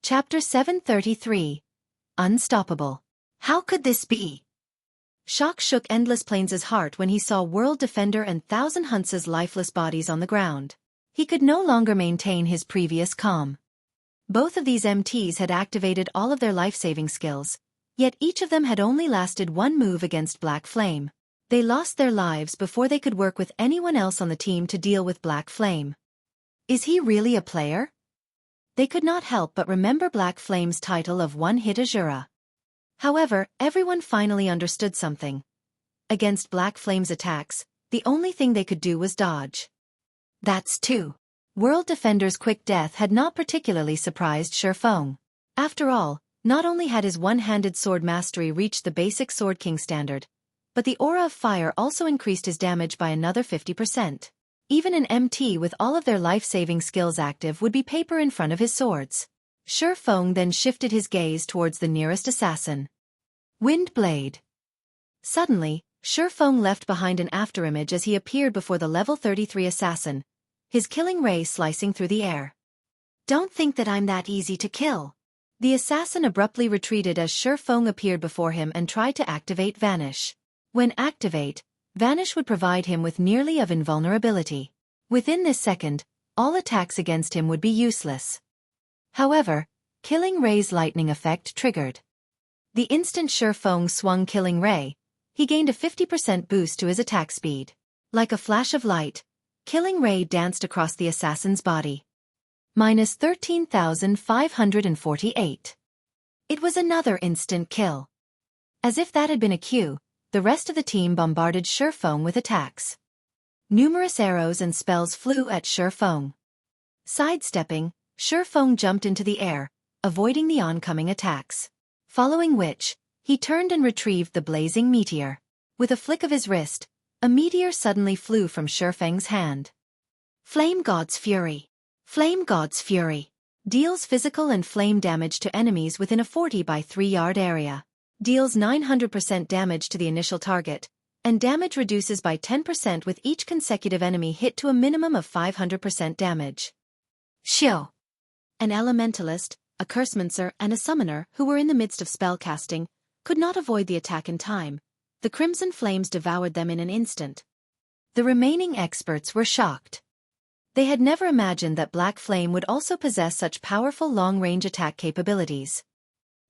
Chapter 733. Unstoppable. How could this be? Shock shook Endless Plains' heart when he saw World Defender and Thousand Hunts' lifeless bodies on the ground. He could no longer maintain his previous calm. Both of these MTs had activated all of their life-saving skills, yet each of them had only lasted one move against Black Flame. They lost their lives before they could work with anyone else on the team to deal with Black Flame. Is he really a player? they could not help but remember Black Flame's title of one-hit Azura. However, everyone finally understood something. Against Black Flame's attacks, the only thing they could do was dodge. That's two. World Defender's quick death had not particularly surprised Xueqi. After all, not only had his one-handed sword mastery reached the basic Sword King standard, but the aura of fire also increased his damage by another 50%. Even an MT with all of their life-saving skills active would be paper in front of his swords. Xueqi then shifted his gaze towards the nearest assassin. Wind Blade. Suddenly, Xueqi left behind an afterimage as he appeared before the level 33 assassin, his killing ray slicing through the air. Don't think that I'm that easy to kill. The assassin abruptly retreated as Xueqi appeared before him and tried to activate Vanish. When activate, Vanish would provide him with nearly of invulnerability. Within this second, all attacks against him would be useless. However, Killing Ray's lightning effect triggered. The instant Xueqi swung Killing Ray, he gained a 50% boost to his attack speed. Like a flash of light, Killing Ray danced across the assassin's body. Minus 13,548. It was another instant kill. As if that had been a cue, the rest of the team bombarded Xueqi with attacks. Numerous arrows and spells flew at Xueqi. Sidestepping, Xueqi jumped into the air, avoiding the oncoming attacks. Following which, he turned and retrieved the blazing meteor. With a flick of his wrist, a meteor suddenly flew from Xueqi's hand. Flame God's Fury. Flame God's Fury. Deals physical and flame damage to enemies within a 40 by 3 yard area. Deals 900% damage to the initial target, and damage reduces by 10% with each consecutive enemy hit to a minimum of 500% damage. Xiu. An elementalist, a cursemancer and a summoner who were in the midst of spellcasting, could not avoid the attack in time. The crimson flames devoured them in an instant. The remaining experts were shocked. They had never imagined that Black Flame would also possess such powerful long-range attack capabilities.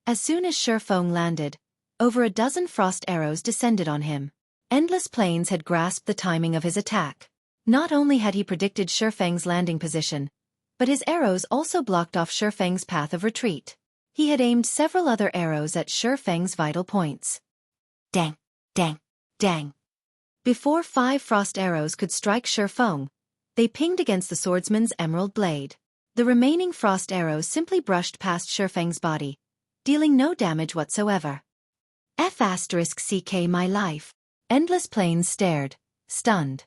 As soon as Xueqi landed, over a dozen frost arrows descended on him. Endless Plains had grasped the timing of his attack. Not only had he predicted Xueqi's landing position, but his arrows also blocked off Xueqi's path of retreat. He had aimed several other arrows at Xueqi's vital points. Dang, dang, dang. Before 5 frost arrows could strike Xueqi, they pinged against the swordsman's emerald blade. The remaining frost arrows simply brushed past Xueqi's body, dealing no damage whatsoever. F***ck my life. Endless Plains stared, stunned.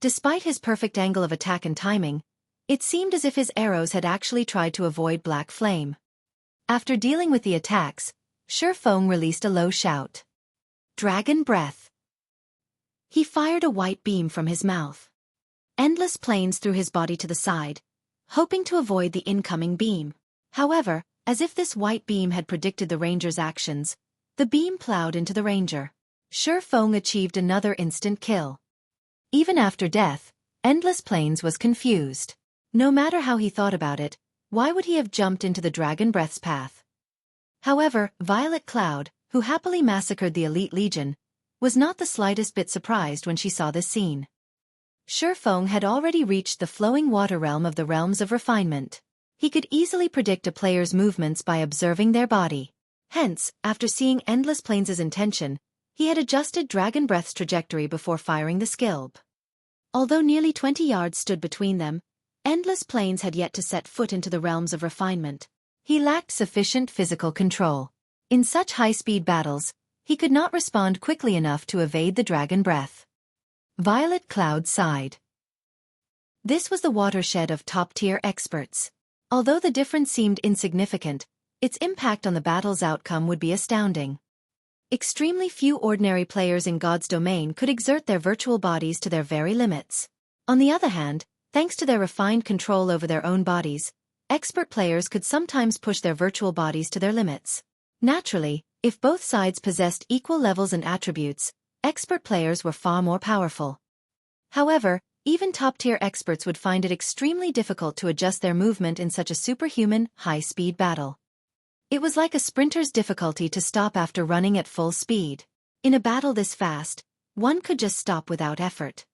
Despite his perfect angle of attack and timing, it seemed as if his arrows had actually tried to avoid Black Flame. After dealing with the attacks, Xueqi released a low shout. Dragon Breath. He fired a white beam from his mouth. Endless Plains threw his body to the side, hoping to avoid the incoming beam. However, as if this white beam had predicted the ranger's actions, the beam plowed into the ranger. Xueqi achieved another instant kill. Even after death, Endless Plains was confused. No matter how he thought about it, why would he have jumped into the Dragon Breath's path? However, Violet Cloud, who happily massacred the Elite Legion, was not the slightest bit surprised when she saw this scene. Xueqi had already reached the flowing water realm of the realms of refinement. He could easily predict a player's movements by observing their body. Hence, after seeing Endless Plains' intention, he had adjusted Dragon Breath's trajectory before firing the skill. Although nearly 20 yards stood between them, Endless Plains had yet to set foot into the realms of refinement. He lacked sufficient physical control. In such high-speed battles, he could not respond quickly enough to evade the Dragon Breath. Violet Cloud sighed. This was the watershed of top-tier experts. Although the difference seemed insignificant, its impact on the battle's outcome would be astounding. Extremely few ordinary players in God's domain could exert their virtual bodies to their very limits. On the other hand, thanks to their refined control over their own bodies, expert players could sometimes push their virtual bodies to their limits. Naturally, if both sides possessed equal levels and attributes, expert players were far more powerful. However, even top-tier experts would find it extremely difficult to adjust their movement in such a superhuman, high-speed battle. It was like a sprinter's difficulty to stop after running at full speed. In a battle this fast, one could just stop without effort.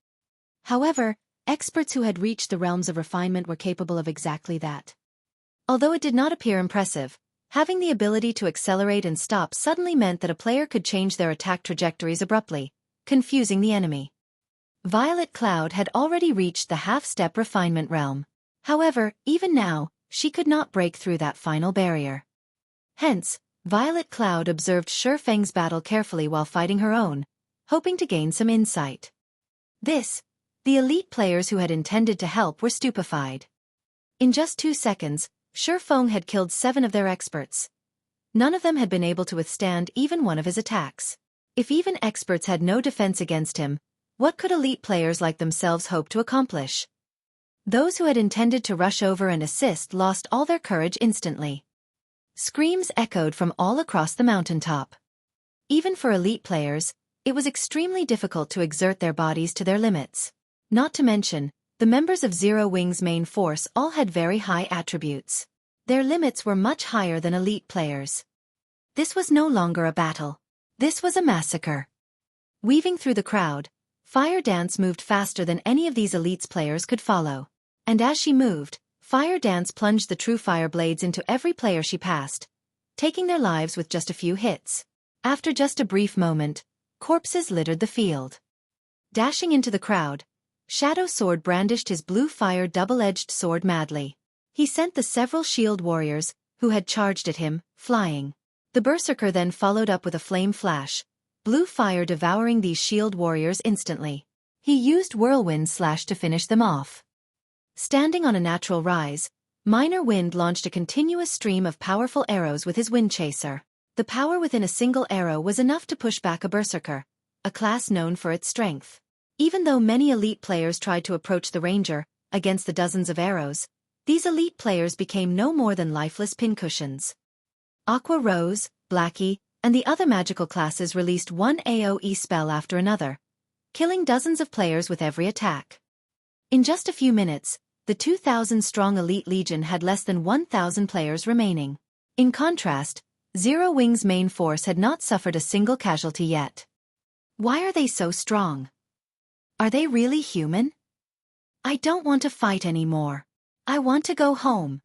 However, experts who had reached the realms of refinement were capable of exactly that. Although it did not appear impressive, having the ability to accelerate and stop suddenly meant that a player could change their attack trajectories abruptly, confusing the enemy. Violet Cloud had already reached the half-step refinement realm. However, even now, she could not break through that final barrier. Hence, Violet Cloud observed Xueqi's battle carefully while fighting her own, hoping to gain some insight. The elite players who had intended to help were stupefied. In just 2 seconds, Xueqi had killed 7 of their experts. None of them had been able to withstand even one of his attacks. If even experts had no defense against him, what could elite players like themselves hope to accomplish? Those who had intended to rush over and assist lost all their courage instantly. Screams echoed from all across the mountaintop. Even for elite players, it was extremely difficult to exert their bodies to their limits. Not to mention, the members of Zero Wing's main force all had very high attributes. Their limits were much higher than elite players. This was no longer a battle. This was a massacre. Weaving through the crowd, Fire Dance moved faster than any of these elites players could follow. And as she moved, Fire Dance plunged the true fire blades into every player she passed, taking their lives with just a few hits. After just a brief moment, corpses littered the field. Dashing into the crowd, Shadow Sword brandished his blue fire double-edged sword madly. He sent the several shield warriors, who had charged at him, flying. The Berserker then followed up with a flame flash, blue fire devouring these shield warriors instantly. He used Whirlwind Slash to finish them off. Standing on a natural rise, Minor Wind launched a continuous stream of powerful arrows with his Wind Chaser. The power within a single arrow was enough to push back a Berserker, a class known for its strength. Even though many elite players tried to approach the Ranger, against the dozens of arrows, these elite players became no more than lifeless pincushions. Aqua Rose, Blackie, and the other magical classes released one AoE spell after another, killing dozens of players with every attack. In just a few minutes, the 2,000-strong Elite Legion had less than 1,000 players remaining. In contrast, Zero Wing's main force had not suffered a single casualty yet. Why are they so strong? Are they really human? I don't want to fight anymore. I want to go home.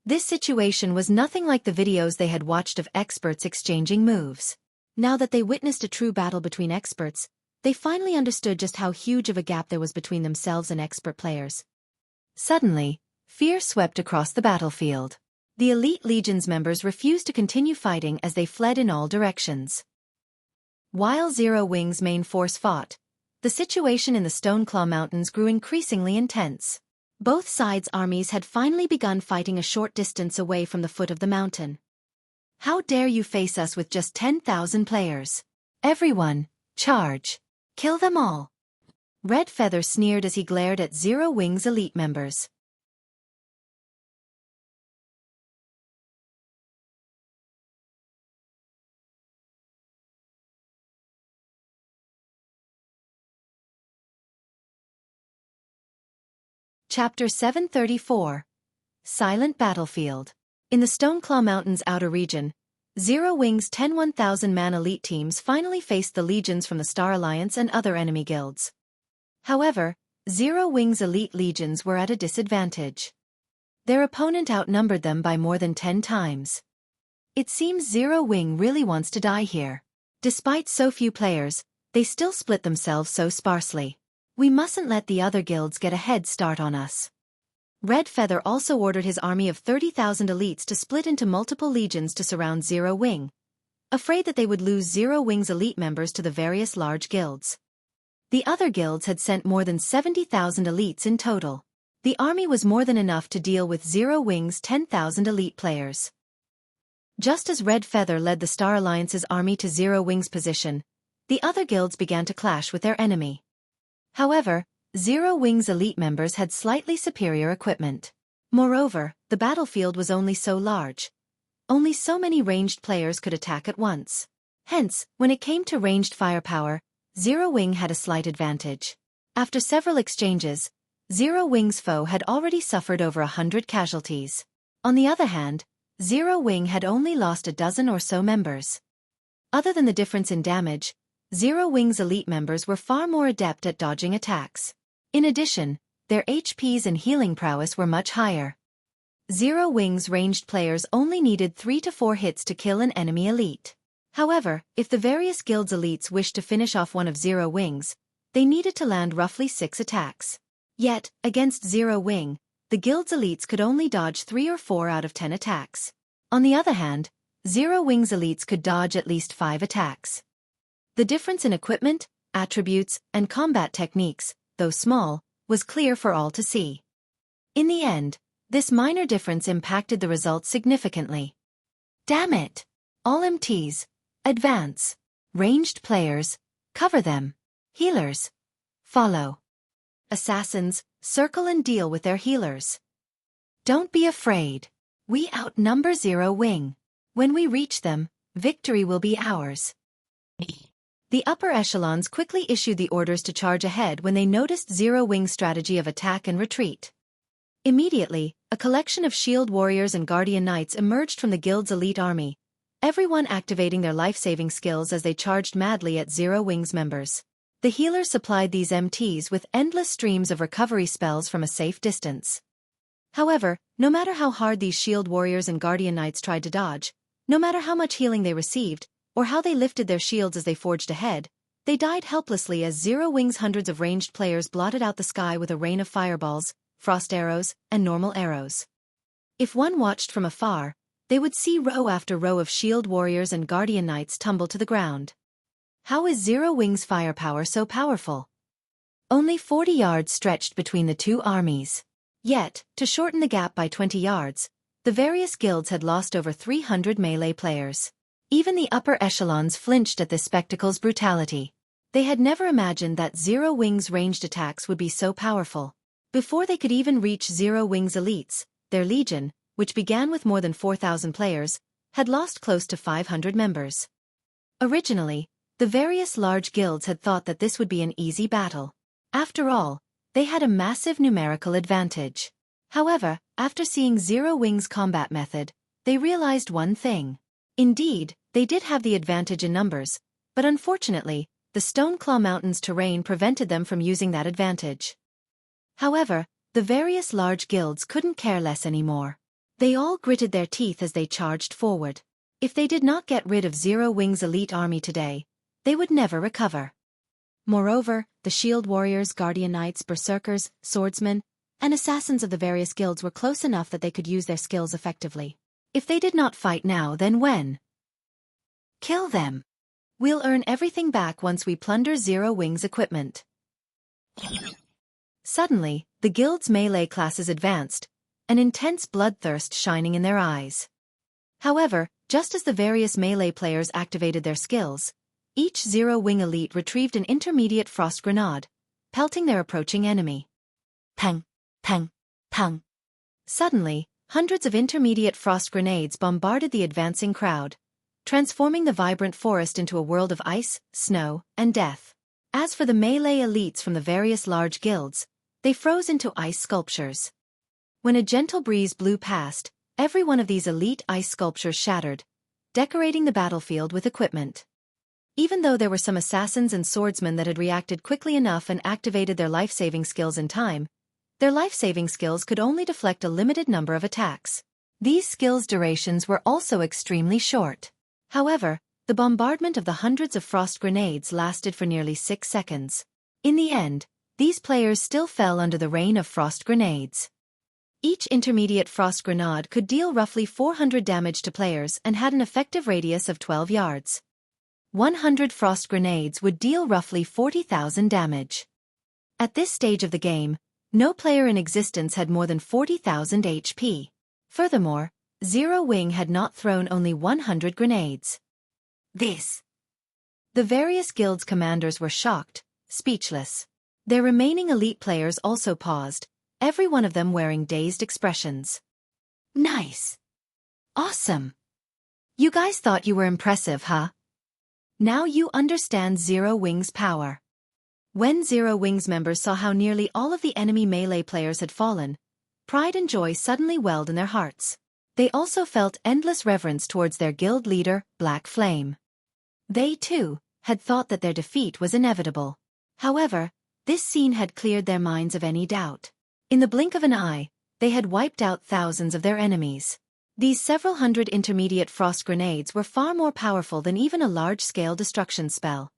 This situation was nothing like the videos they had watched of experts exchanging moves. Now that they witnessed a true battle between experts, they finally understood just how huge of a gap there was between themselves and expert players. Suddenly, fear swept across the battlefield. The Elite Legion's members refused to continue fighting as they fled in all directions. While Zero Wing's main force fought, the situation in the Stoneclaw Mountains grew increasingly intense. Both sides' armies had finally begun fighting a short distance away from the foot of the mountain. How dare you face us with just 10,000 players? Everyone, charge! Kill them all! Red Feather sneered as he glared at Zero Wing's elite members. Chapter 734. Silent Battlefield. In the Stoneclaw Mountains' outer region, Zero Wing's 10 1,000-man elite teams finally faced the legions from the Star Alliance and other enemy guilds. However, Zero Wing's elite legions were at a disadvantage. Their opponent outnumbered them by more than 10 times. It seems Zero Wing really wants to die here. Despite so few players, they still split themselves so sparsely. We mustn't let the other guilds get a head start on us. Red Feather also ordered his army of 30,000 elites to split into multiple legions to surround Zero Wing, afraid that they would lose Zero Wing's elite members to the various large guilds. The other guilds had sent more than 70,000 elites in total. The army was more than enough to deal with Zero Wing's 10,000 elite players. Just as Red Feather led the Star Alliance's army to Zero Wing's position, the other guilds began to clash with their enemy. However, Zero Wing's elite members had slightly superior equipment. Moreover, the battlefield was only so large. Only so many ranged players could attack at once. Hence, when it came to ranged firepower, Zero Wing had a slight advantage. After several exchanges, Zero Wing's foe had already suffered over 100 casualties. On the other hand, Zero Wing had only lost a dozen or so members. Other than the difference in damage, Zero Wing's elite members were far more adept at dodging attacks. In addition, their HPs and healing prowess were much higher. Zero Wings ranged players only needed 3 to 4 hits to kill an enemy elite. However, if the various guilds' elites wished to finish off one of Zero Wings, they needed to land roughly 6 attacks. Yet, against Zero Wing, the guild's elites could only dodge 3 or 4 out of 10 attacks. On the other hand, Zero Wing's elites could dodge at least 5 attacks. The difference in equipment, attributes, and combat techniques, though small, was clear for all to see. In the end, this minor difference impacted the results significantly. Damn it! All MTs, advance. Ranged players, cover them. Healers, follow. Assassins, circle and deal with their healers. Don't be afraid. We outnumber Zero Wing. When we reach them, victory will be ours. The upper echelons quickly issued the orders to charge ahead when they noticed Zero Wing's strategy of attack and retreat. Immediately, a collection of shield warriors and guardian knights emerged from the guild's elite army, everyone activating their life-saving skills as they charged madly at Zero Wing's members. The healers supplied these MTs with endless streams of recovery spells from a safe distance. However, no matter how hard these shield warriors and guardian knights tried to dodge, no matter how much healing they received, or how they lifted their shields as they forged ahead, they died helplessly as Zero Wing's hundreds of ranged players blotted out the sky with a rain of fireballs, frost arrows, and normal arrows. If one watched from afar, they would see row after row of shield warriors and guardian knights tumble to the ground. How is Zero Wing's firepower so powerful? Only 40 yards stretched between the two armies. Yet, to shorten the gap by 20 yards, the various guilds had lost over 300 melee players. Even the upper echelons flinched at this spectacle's brutality. They had never imagined that Zero Wing's ranged attacks would be so powerful. Before they could even reach Zero Wing's elites, their legion, which began with more than 4,000 players, had lost close to 500 members. Originally, the various large guilds had thought that this would be an easy battle. After all, they had a massive numerical advantage. However, after seeing Zero Wing's combat method, they realized one thing. Indeed, they did have the advantage in numbers, but unfortunately, the Stoneclaw Mountains terrain prevented them from using that advantage. However, the various large guilds couldn't care less anymore. They all gritted their teeth as they charged forward. If they did not get rid of Zero Wing's elite army today, they would never recover. Moreover, the shield warriors, guardian knights, berserkers, swordsmen, and assassins of the various guilds were close enough that they could use their skills effectively. If they did not fight now, then when? Kill them. We'll earn everything back once we plunder Zero Wing's equipment. Suddenly, the guild's melee classes advanced, an intense bloodthirst shining in their eyes. However, just as the various melee players activated their skills, each Zero Wing elite retrieved an intermediate frost grenade, pelting their approaching enemy. Pang, pang, pang. Suddenly, hundreds of intermediate frost grenades bombarded the advancing crowd, transforming the vibrant forest into a world of ice, snow, and death. As for the melee elites from the various large guilds, they froze into ice sculptures. When a gentle breeze blew past, every one of these elite ice sculptures shattered, decorating the battlefield with equipment. Even though there were some assassins and swordsmen that had reacted quickly enough and activated their life-saving skills in time, their life-saving skills could only deflect a limited number of attacks. These skills' durations were also extremely short. However, the bombardment of the hundreds of frost grenades lasted for nearly 6 seconds. In the end, these players still fell under the rain of frost grenades. Each intermediate frost grenade could deal roughly 400 damage to players and had an effective radius of 12 yards. 100 frost grenades would deal roughly 40,000 damage. At this stage of the game, no player in existence had more than 40,000 HP. Furthermore, Zero Wing had not thrown only 100 grenades. The various guilds' commanders were shocked, speechless. Their remaining elite players also paused, every one of them wearing dazed expressions. Nice. Awesome. You guys thought you were impressive, huh? Now you understand Zero Wing's power. When Zero Wing's members saw how nearly all of the enemy melee players had fallen, pride and joy suddenly welled in their hearts. They also felt endless reverence towards their guild leader, Black Flame. They, too, had thought that their defeat was inevitable. However, this scene had cleared their minds of any doubt. In the blink of an eye, they had wiped out thousands of their enemies. These several hundred intermediate frost grenades were far more powerful than even a large-scale destruction spell.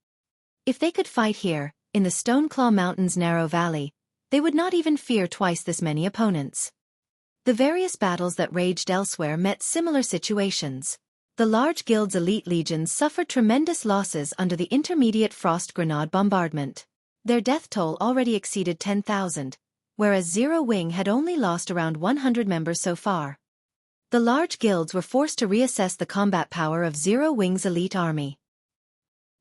If they could fight here, in the Stoneclaw Mountains' narrow valley, they would not even fear twice this many opponents. The various battles that raged elsewhere met similar situations. The large guild's elite legions suffered tremendous losses under the intermediate frost grenade bombardment. Their death toll already exceeded 10,000, whereas Zero Wing had only lost around 100 members so far. The large guilds were forced to reassess the combat power of Zero Wing's elite army.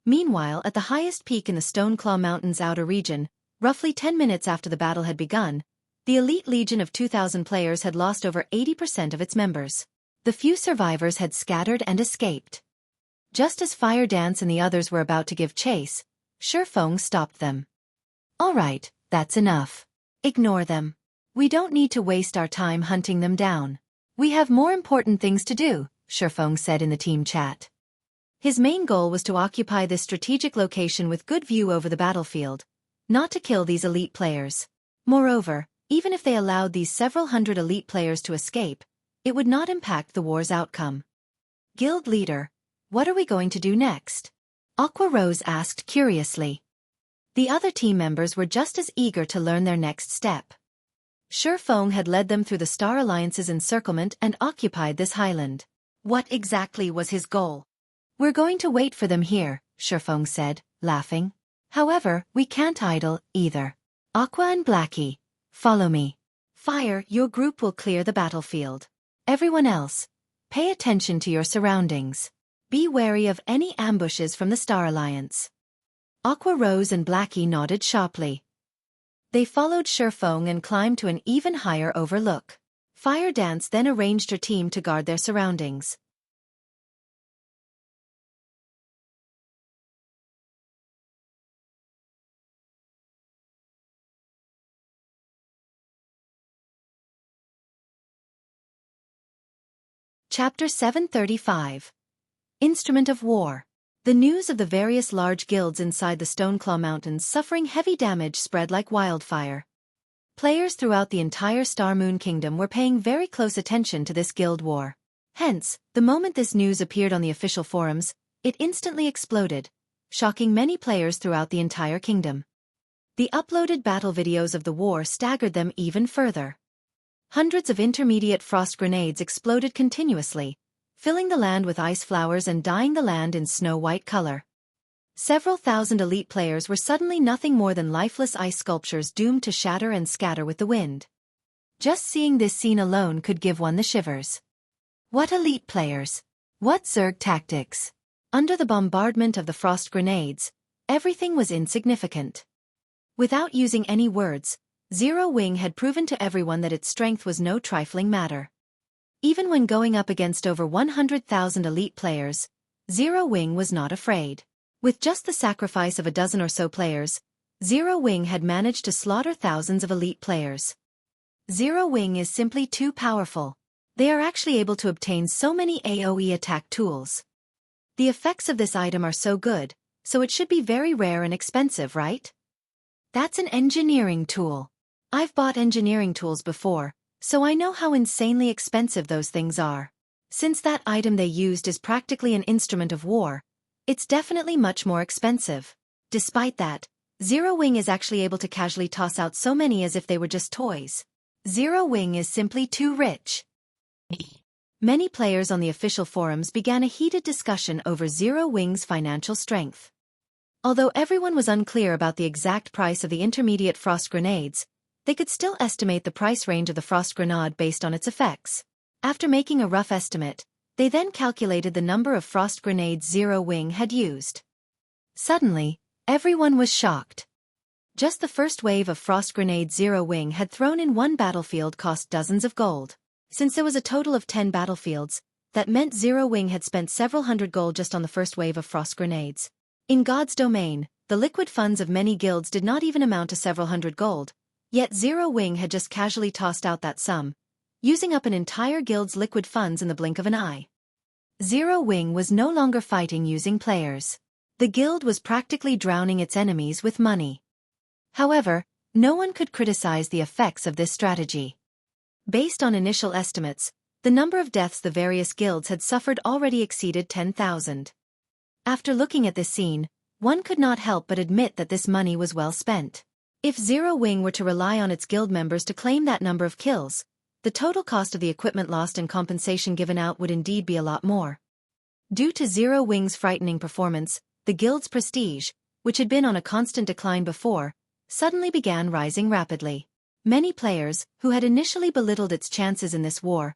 Meanwhile, at the highest peak in the Stoneclaw Mountains' outer region, roughly 10 minutes after the battle had begun, the elite legion of 2,000 players had lost over 80% of its members. The few survivors had scattered and escaped. Just as Fire Dance and the others were about to give chase, Xueqi stopped them. "All right, that's enough. Ignore them. We don't need to waste our time hunting them down. We have more important things to do," Xueqi said in the team chat. His main goal was to occupy this strategic location with good view over the battlefield, not to kill these elite players. Moreover, even if they allowed these several hundred elite players to escape, it would not impact the war's outcome. "Guild leader, what are we going to do next?" Aqua Rose asked curiously. The other team members were just as eager to learn their next step. Xueqi had led them through the Star Alliance's encirclement and occupied this highland. What exactly was his goal? "We're going to wait for them here," Xueqi said, laughing. "However, we can't idle, either. Aqua and Blackie, follow me. Fire, your group will clear the battlefield. Everyone else, pay attention to your surroundings. Be wary of any ambushes from the Star Alliance." Aqua Rose and Blackie nodded sharply. They followed Xueqi and climbed to an even higher overlook. Fire Dance then arranged her team to guard their surroundings. Chapter 735. Instrument of War. The news of the various large guilds inside the Stoneclaw Mountains suffering heavy damage spread like wildfire. Players throughout the entire Star Moon Kingdom were paying very close attention to this guild war. Hence, the moment this news appeared on the official forums, it instantly exploded, shocking many players throughout the entire kingdom. The uploaded battle videos of the war staggered them even further. Hundreds of intermediate frost grenades exploded continuously, filling the land with ice flowers and dyeing the land in snow-white color. Several thousand elite players were suddenly nothing more than lifeless ice sculptures doomed to shatter and scatter with the wind. Just seeing this scene alone could give one the shivers. What elite players! What Zerg tactics! Under the bombardment of the frost grenades, everything was insignificant. Without using any words, Zero Wing had proven to everyone that its strength was no trifling matter. Even when going up against over 100,000 elite players, Zero Wing was not afraid. With just the sacrifice of a dozen or so players, Zero Wing had managed to slaughter thousands of elite players. Zero Wing is simply too powerful. They are actually able to obtain so many AoE attack tools. The effects of this item are so good, so it should be very rare and expensive, right? That's an engineering tool. I've bought engineering tools before, so I know how insanely expensive those things are. Since that item they used is practically an instrument of war, it's definitely much more expensive. Despite that, Zero Wing is actually able to casually toss out so many as if they were just toys. Zero Wing is simply too rich. Many players on the official forums began a heated discussion over Zero Wing's financial strength. Although everyone was unclear about the exact price of the intermediate frost grenades, they could still estimate the price range of the frost grenade based on its effects. After making a rough estimate, they then calculated the number of frost grenades Zero Wing had used. Suddenly, everyone was shocked. Just the first wave of frost grenades Zero Wing had thrown in one battlefield cost dozens of gold. Since there was a total of 10 battlefields, that meant Zero Wing had spent several hundred gold just on the first wave of frost grenades. In God's domain, the liquid funds of many guilds did not even amount to several hundred gold, yet Zero Wing had just casually tossed out that sum, using up an entire guild's liquid funds in the blink of an eye. Zero Wing was no longer fighting using players. The guild was practically drowning its enemies with money. However, no one could criticize the effects of this strategy. Based on initial estimates, the number of deaths the various guilds had suffered already exceeded 10,000. After looking at this scene, one could not help but admit that this money was well spent. If Zero Wing were to rely on its guild members to claim that number of kills, the total cost of the equipment lost and compensation given out would indeed be a lot more. Due to Zero Wing's frightening performance, the guild's prestige, which had been on a constant decline before, suddenly began rising rapidly. Many players, who had initially belittled its chances in this war,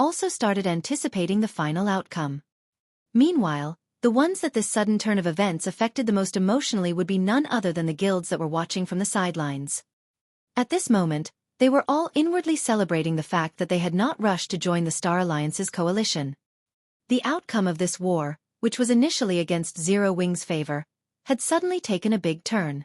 also started anticipating the final outcome. Meanwhile, the ones that this sudden turn of events affected the most emotionally would be none other than the guilds that were watching from the sidelines. At this moment, they were all inwardly celebrating the fact that they had not rushed to join the Star Alliance's coalition. The outcome of this war, which was initially against Zero Wing's favor, had suddenly taken a big turn.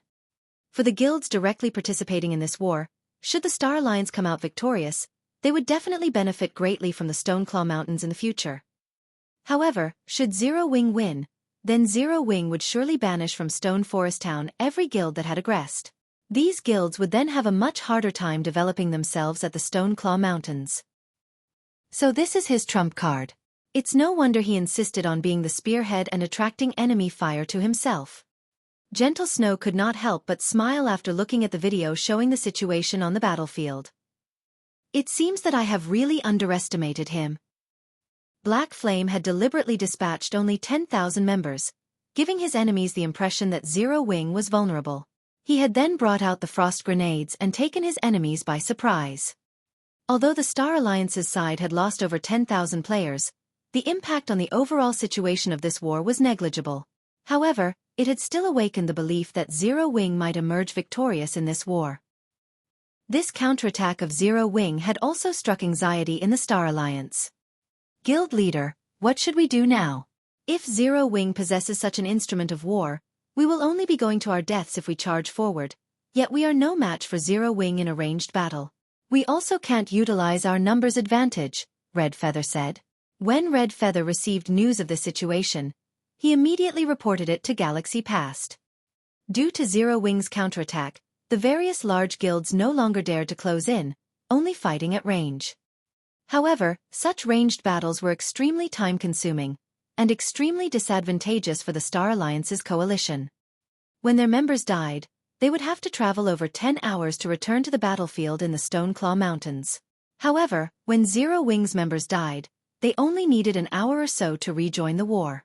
For the guilds directly participating in this war, should the Star Alliance come out victorious, they would definitely benefit greatly from the Stoneclaw Mountains in the future. However, should Zero Wing win, then Zero Wing would surely banish from Stone Forest Town every guild that had aggressed. These guilds would then have a much harder time developing themselves at the Stoneclaw Mountains. So this is his trump card. It's no wonder he insisted on being the spearhead and attracting enemy fire to himself. Gentle Snow could not help but smile after looking at the video showing the situation on the battlefield. It seems that I have really underestimated him. Black Flame had deliberately dispatched only 10,000 members, giving his enemies the impression that Zero Wing was vulnerable. He had then brought out the frost grenades and taken his enemies by surprise. Although the Star Alliance's side had lost over 10,000 players, the impact on the overall situation of this war was negligible. However, it had still awakened the belief that Zero Wing might emerge victorious in this war. This counterattack of Zero Wing had also struck anxiety in the Star Alliance. Guild leader, what should we do now? If Zero Wing possesses such an instrument of war, we will only be going to our deaths if we charge forward, yet we are no match for Zero Wing in a ranged battle. We also can't utilize our numbers advantage, Red Feather said. When Red Feather received news of this situation, he immediately reported it to Galaxy Past. Due to Zero Wing's counterattack, the various large guilds no longer dared to close in, only fighting at range. However, such ranged battles were extremely time-consuming, and extremely disadvantageous for the Star Alliance's coalition. When their members died, they would have to travel over 10 hours to return to the battlefield in the Stoneclaw Mountains. However, when Zero Wing's members died, they only needed an hour or so to rejoin the war.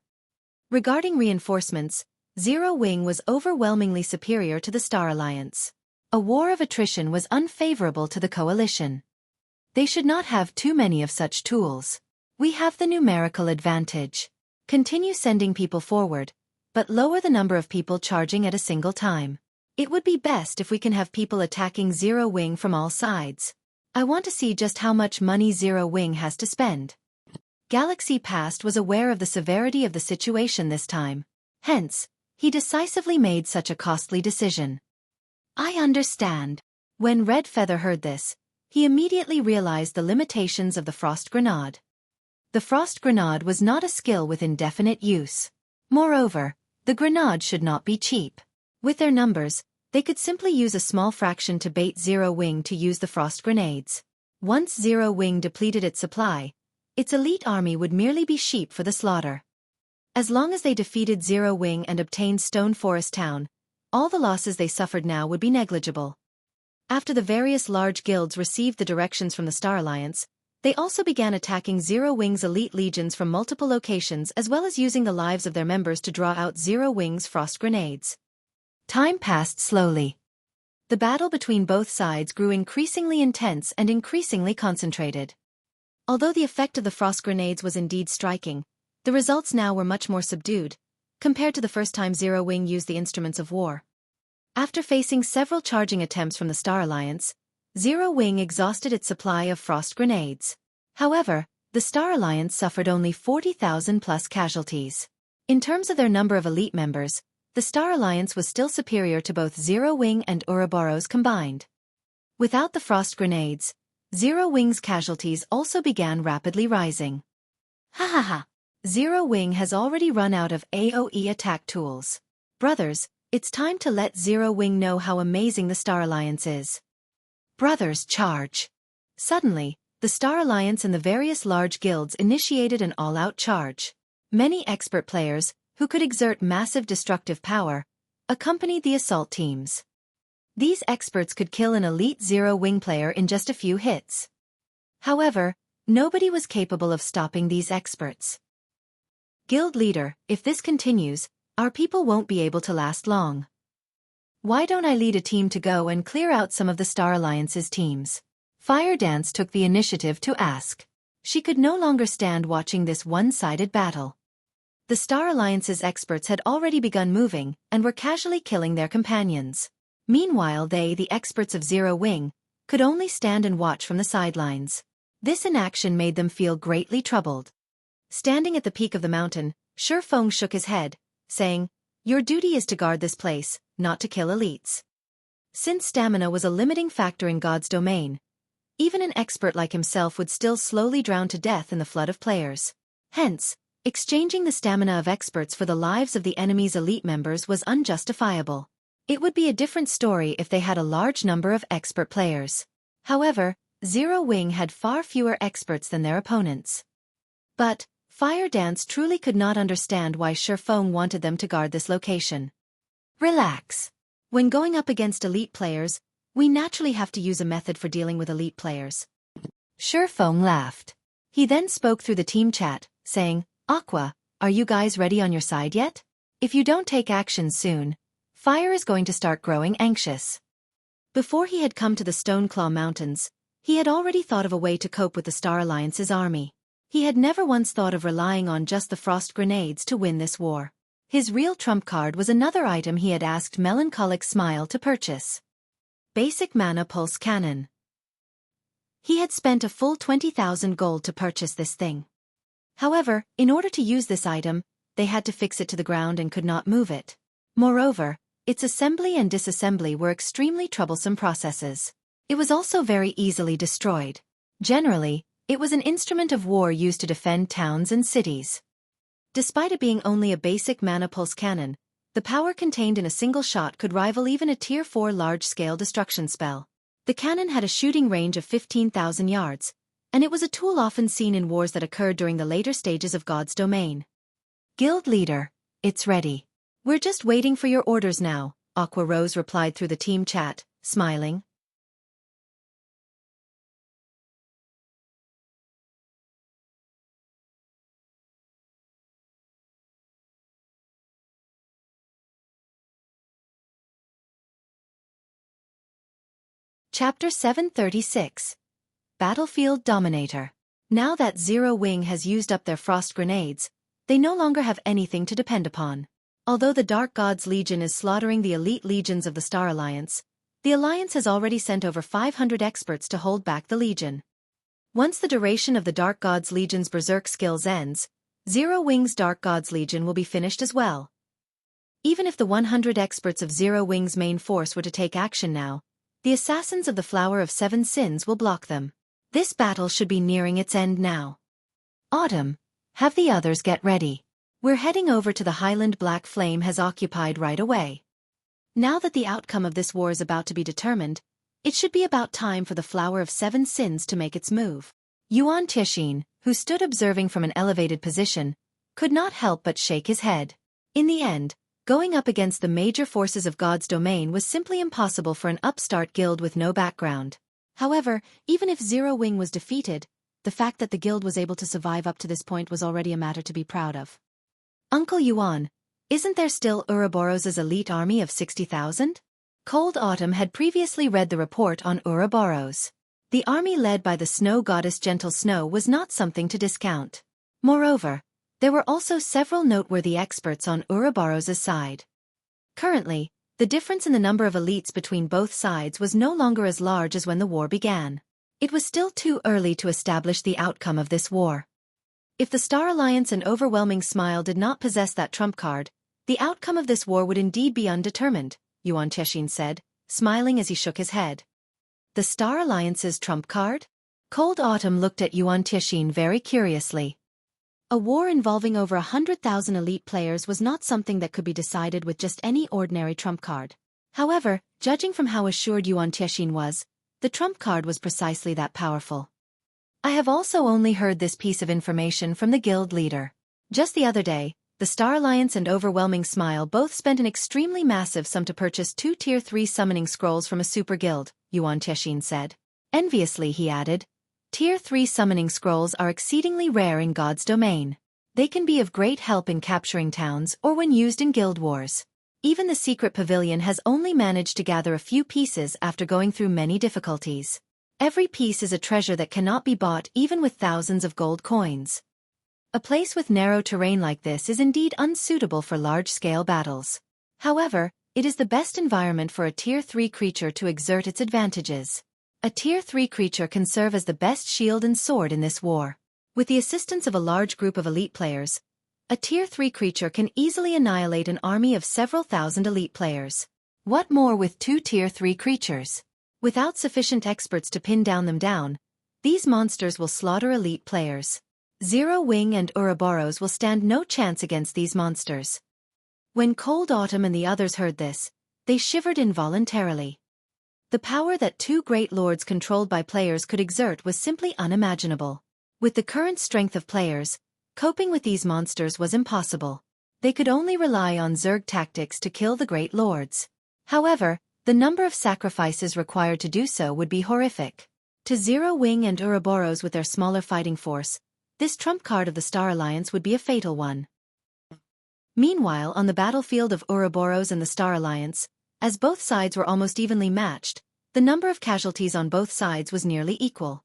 Regarding reinforcements, Zero Wing was overwhelmingly superior to the Star Alliance. A war of attrition was unfavorable to the coalition. They should not have too many of such tools. We have the numerical advantage. Continue sending people forward, but lower the number of people charging at a single time. It would be best if we can have people attacking Zero Wing from all sides. I want to see just how much money Zero Wing has to spend. Galaxy Past was aware of the severity of the situation this time. Hence, he decisively made such a costly decision. I understand. When Red Feather heard this, he immediately realized the limitations of the Frost Grenade. The Frost Grenade was not a skill with indefinite use. Moreover, the grenade should not be cheap. With their numbers, they could simply use a small fraction to bait Zero Wing to use the Frost Grenades. Once Zero Wing depleted its supply, its elite army would merely be sheep for the slaughter. As long as they defeated Zero Wing and obtained Stone Forest Town, all the losses they suffered now would be negligible. After the various large guilds received the directions from the Star Alliance, they also began attacking Zero Wing's elite legions from multiple locations as well as using the lives of their members to draw out Zero Wing's frost grenades. Time passed slowly. The battle between both sides grew increasingly intense and increasingly concentrated. Although the effect of the frost grenades was indeed striking, the results now were much more subdued, compared to the first time Zero Wing used the instruments of war. After facing several charging attempts from the Star Alliance, Zero Wing exhausted its supply of frost grenades. However, the Star Alliance suffered only 40,000 plus casualties. In terms of their number of elite members, the Star Alliance was still superior to both Zero Wing and Ouroboros combined. Without the frost grenades, Zero Wing's casualties also began rapidly rising. Ha ha ha! Zero Wing has already run out of AoE attack tools. Brothers, it's time to let Zero Wing know how amazing the Star Alliance is. Brothers charge! Suddenly, the Star Alliance and the various large guilds initiated an all-out charge. Many expert players, who could exert massive destructive power, accompanied the assault teams. These experts could kill an elite zero-wing player in just a few hits. However, nobody was capable of stopping these experts. Guild leader, if this continues, our people won't be able to last long. Why don't I lead a team to go and clear out some of the Star Alliance's teams? Fire Dance took the initiative to ask. She could no longer stand watching this one-sided battle. The Star Alliance's experts had already begun moving and were casually killing their companions. Meanwhile the experts of Zero Wing, could only stand and watch from the sidelines. This inaction made them feel greatly troubled. Standing at the peak of the mountain, Xueqi shook his head, saying, "Your duty is to guard this place, not to kill elites." Since stamina was a limiting factor in God's domain, even an expert like himself would still slowly drown to death in the flood of players. Hence, exchanging the stamina of experts for the lives of the enemy's elite members was unjustifiable. It would be a different story if they had a large number of expert players. However, Zero Wing had far fewer experts than their opponents. But, Fire Dance truly could not understand why Xueqi wanted them to guard this location. Relax. When going up against elite players, we naturally have to use a method for dealing with elite players. Xueqi laughed. He then spoke through the team chat, saying, "Aqua, are you guys ready on your side yet? If you don't take action soon, Fire is going to start growing anxious." Before he had come to the Stoneclaw Mountains, he had already thought of a way to cope with the Star Alliance's army. He had never once thought of relying on just the frost grenades to win this war. His real trump card was another item he had asked Melancholic Smile to purchase. Basic Mana Pulse Cannon. He had spent a full 20,000 gold to purchase this thing. However, in order to use this item, they had to fix it to the ground and could not move it. Moreover, its assembly and disassembly were extremely troublesome processes. It was also very easily destroyed. Generally, it was an instrument of war used to defend towns and cities. Despite it being only a basic mana pulse cannon, the power contained in a single shot could rival even a Tier 4 large-scale destruction spell. The cannon had a shooting range of 15,000 yards, and it was a tool often seen in wars that occurred during the later stages of God's domain. "Guild leader, it's ready. We're just waiting for your orders now," Aqua Rose replied through the team chat, smiling. Chapter 736. Battlefield Dominator. Now that Zero Wing has used up their frost grenades, they no longer have anything to depend upon. Although the Dark Gods Legion is slaughtering the elite legions of the Star Alliance, the Alliance has already sent over 500 experts to hold back the Legion. Once the duration of the Dark Gods Legion's Berserk skills ends, Zero Wing's Dark Gods Legion will be finished as well. Even if the 100 experts of Zero Wing's main force were to take action now, the assassins of the Flower of Seven Sins will block them. This battle should be nearing its end now. Autumn, have the others get ready. We're heading over to the Highland. Black Flame has occupied right away. Now that the outcome of this war is about to be determined, it should be about time for the Flower of Seven Sins to make its move. Yuan Tixin, who stood observing from an elevated position, could not help but shake his head. In the end, going up against the major forces of God's domain was simply impossible for an upstart guild with no background. However, even if Zero Wing was defeated, the fact that the guild was able to survive up to this point was already a matter to be proud of. "Uncle Yuan, isn't there still Ouroboros' elite army of 60,000? Cold Autumn had previously read the report on Ouroboros. The army led by the snow goddess Gentle Snow was not something to discount. Moreover, there were also several noteworthy experts on Ouroboros' side. Currently, the difference in the number of elites between both sides was no longer as large as when the war began. It was still too early to establish the outcome of this war. If the Star Alliance and Overwhelming Smile did not possess that trump card, the outcome of this war would indeed be undetermined, Yuan Tixin said, smiling as he shook his head. The Star Alliance's trump card? Cold Autumn looked at Yuan Tixin very curiously. A war involving over 100,000 elite players was not something that could be decided with just any ordinary trump card. However, judging from how assured Yuan Tixin was, The trump card was precisely that powerful. I have also only heard this piece of information from the guild leader. Just the other day, the Star Alliance and Overwhelming Smile both spent an extremely massive sum to purchase 2 Tier 3 summoning scrolls from a super guild, Yuan Tianxin said. Enviously he added, Tier 3 summoning scrolls are exceedingly rare in God's domain. They can be of great help in capturing towns or when used in guild wars. Even the secret pavilion has only managed to gather a few pieces after going through many difficulties. Every piece is a treasure that cannot be bought even with thousands of gold coins. A place with narrow terrain like this is indeed unsuitable for large-scale battles. However, it is the best environment for a Tier 3 creature to exert its advantages. A Tier 3 creature can serve as the best shield and sword in this war. With the assistance of a large group of elite players, a Tier 3 creature can easily annihilate an army of several thousand elite players. What more with 2 Tier 3 creatures? Without sufficient experts to pin them down, these monsters will slaughter elite players. Zero Wing and Ouroboros will stand no chance against these monsters. When Cold Autumn and the others heard this, they shivered involuntarily. The power that 2 great lords controlled by players could exert was simply unimaginable. With the current strength of players, coping with these monsters was impossible. They could only rely on Zerg tactics to kill the great lords. However, the number of sacrifices required to do so would be horrific. To Zero Wing and Ouroboros with their smaller fighting force, this trump card of the Star Alliance would be a fatal one. Meanwhile, on the battlefield of Ouroboros and the Star Alliance, as both sides were almost evenly matched, the number of casualties on both sides was nearly equal.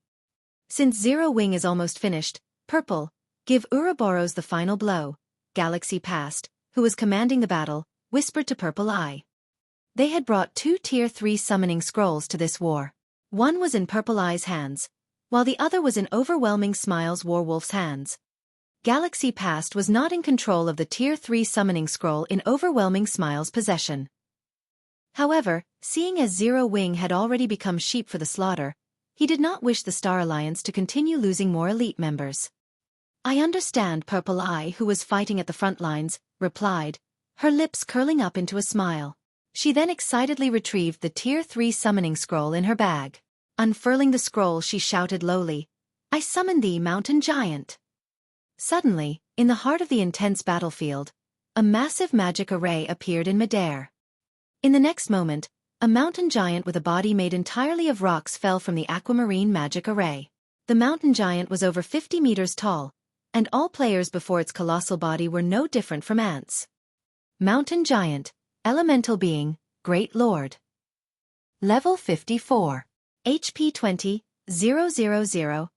Since Zero Wing is almost finished, Purple, give Ouroboros the final blow, Galaxy Past, who was commanding the battle, whispered to Purple Eye. They had brought 2 Tier 3 summoning scrolls to this war. One was in Purple Eye's hands, while the other was in Overwhelming Smile's Warwolf's hands. Galaxy Past was not in control of the Tier 3 summoning scroll in Overwhelming Smile's possession. However, seeing as Zero Wing had already become sheep for the slaughter, he did not wish the Star Alliance to continue losing more elite members. I understand, Purple Eye, who was fighting at the front lines, replied, her lips curling up into a smile. She then excitedly retrieved the Tier 3 summoning scroll in her bag. Unfurling the scroll, she shouted lowly, I summon thee, Mountain Giant. Suddenly, in the heart of the intense battlefield, a massive magic array appeared in midair. In the next moment, a mountain giant with a body made entirely of rocks fell from the aquamarine magic array. The mountain giant was over 50 meters tall, and all players before its colossal body were no different from ants. Mountain Giant, Elemental Being, Great Lord. Level 54. HP 20, 000, 000/20,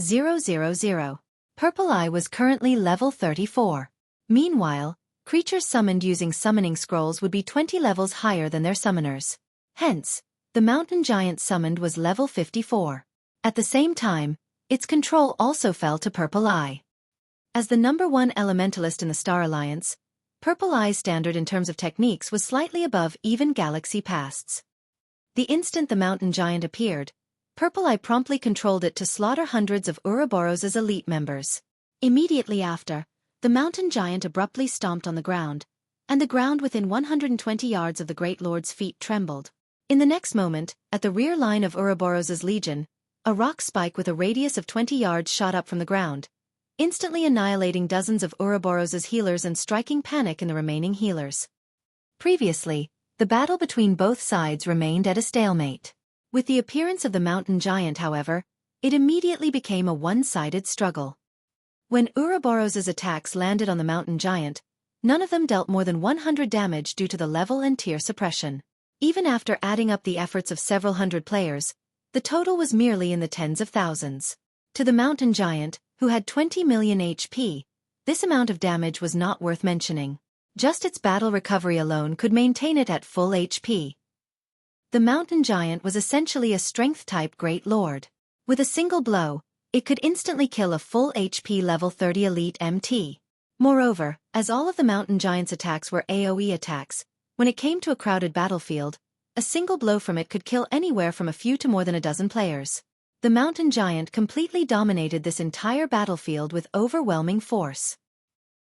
000, 000. Purple Eye was currently level 34. Meanwhile, creatures summoned using summoning scrolls would be 20 levels higher than their summoners. Hence, the mountain giant summoned was level 54. At the same time, its control also fell to Purple Eye. As the #1 elementalist in the Star Alliance, Purple Eye's standard in terms of techniques was slightly above even Galaxy Past's. The instant the mountain giant appeared, Purple Eye promptly controlled it to slaughter hundreds of Ouroboros' elite members. Immediately after, the mountain giant abruptly stomped on the ground, and the ground within 120 yards of the Great Lord's feet trembled. In the next moment, at the rear line of Ouroboros' legion, a rock spike with a radius of 20 yards shot up from the ground, instantly annihilating dozens of Ouroboros' healers and striking panic in the remaining healers. Previously, the battle between both sides remained at a stalemate. With the appearance of the mountain giant, however, it immediately became a one-sided struggle. When Ouroboros' attacks landed on the mountain giant, none of them dealt more than 100 damage due to the level and tier suppression. Even after adding up the efforts of several hundred players, the total was merely in the tens of thousands. To the mountain giant, who had 20 million HP, this amount of damage was not worth mentioning. Just its battle recovery alone could maintain it at full HP. The mountain giant was essentially a strength-type Great Lord. With a single blow, it could instantly kill a full HP level 30 elite MT. Moreover, as all of the mountain giant's attacks were AoE attacks, when it came to a crowded battlefield, a single blow from it could kill anywhere from a few to more than a dozen players. The mountain giant completely dominated this entire battlefield with overwhelming force.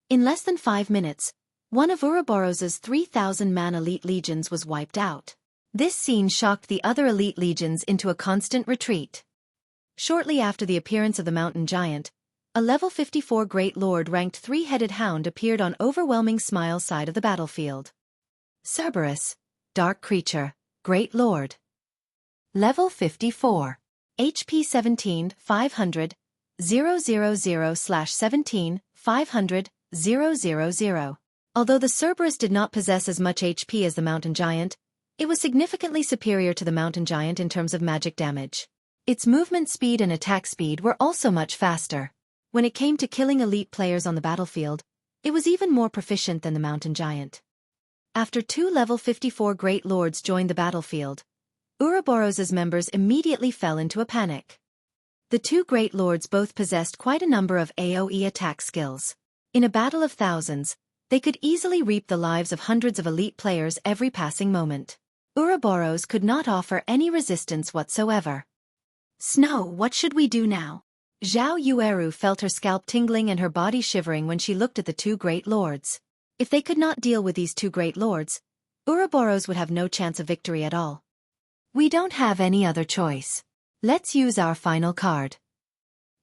In less than 5 minutes, One of Ouroboros's 3,000-man elite legions was wiped out. This scene shocked the other elite legions into a constant retreat. Shortly after the appearance of the mountain giant, a level 54 Great Lord ranked 3-headed hound appeared on Overwhelming Smile's side of the battlefield. Cerberus, Dark Creature, Great Lord. Level 54. HP 17, 500, 000/17, 500, 000. Although the Cerberus did not possess as much HP as the mountain giant, it was significantly superior to the mountain giant in terms of magic damage. Its movement speed and attack speed were also much faster. When it came to killing elite players on the battlefield, it was even more proficient than the mountain giant. After 2 level 54 Great Lords joined the battlefield, Ouroboros's members immediately fell into a panic. The 2 Great Lords both possessed quite a number of AoE attack skills. In a battle of thousands, they could easily reap the lives of hundreds of elite players every passing moment. Ouroboros could not offer any resistance whatsoever. Snow, what should we do now? Zhao Yueru felt her scalp tingling and her body shivering when she looked at the 2 Great Lords. If they could not deal with these 2 Great Lords, Ouroboros would have no chance of victory at all. We don't have any other choice. Let's use our final card.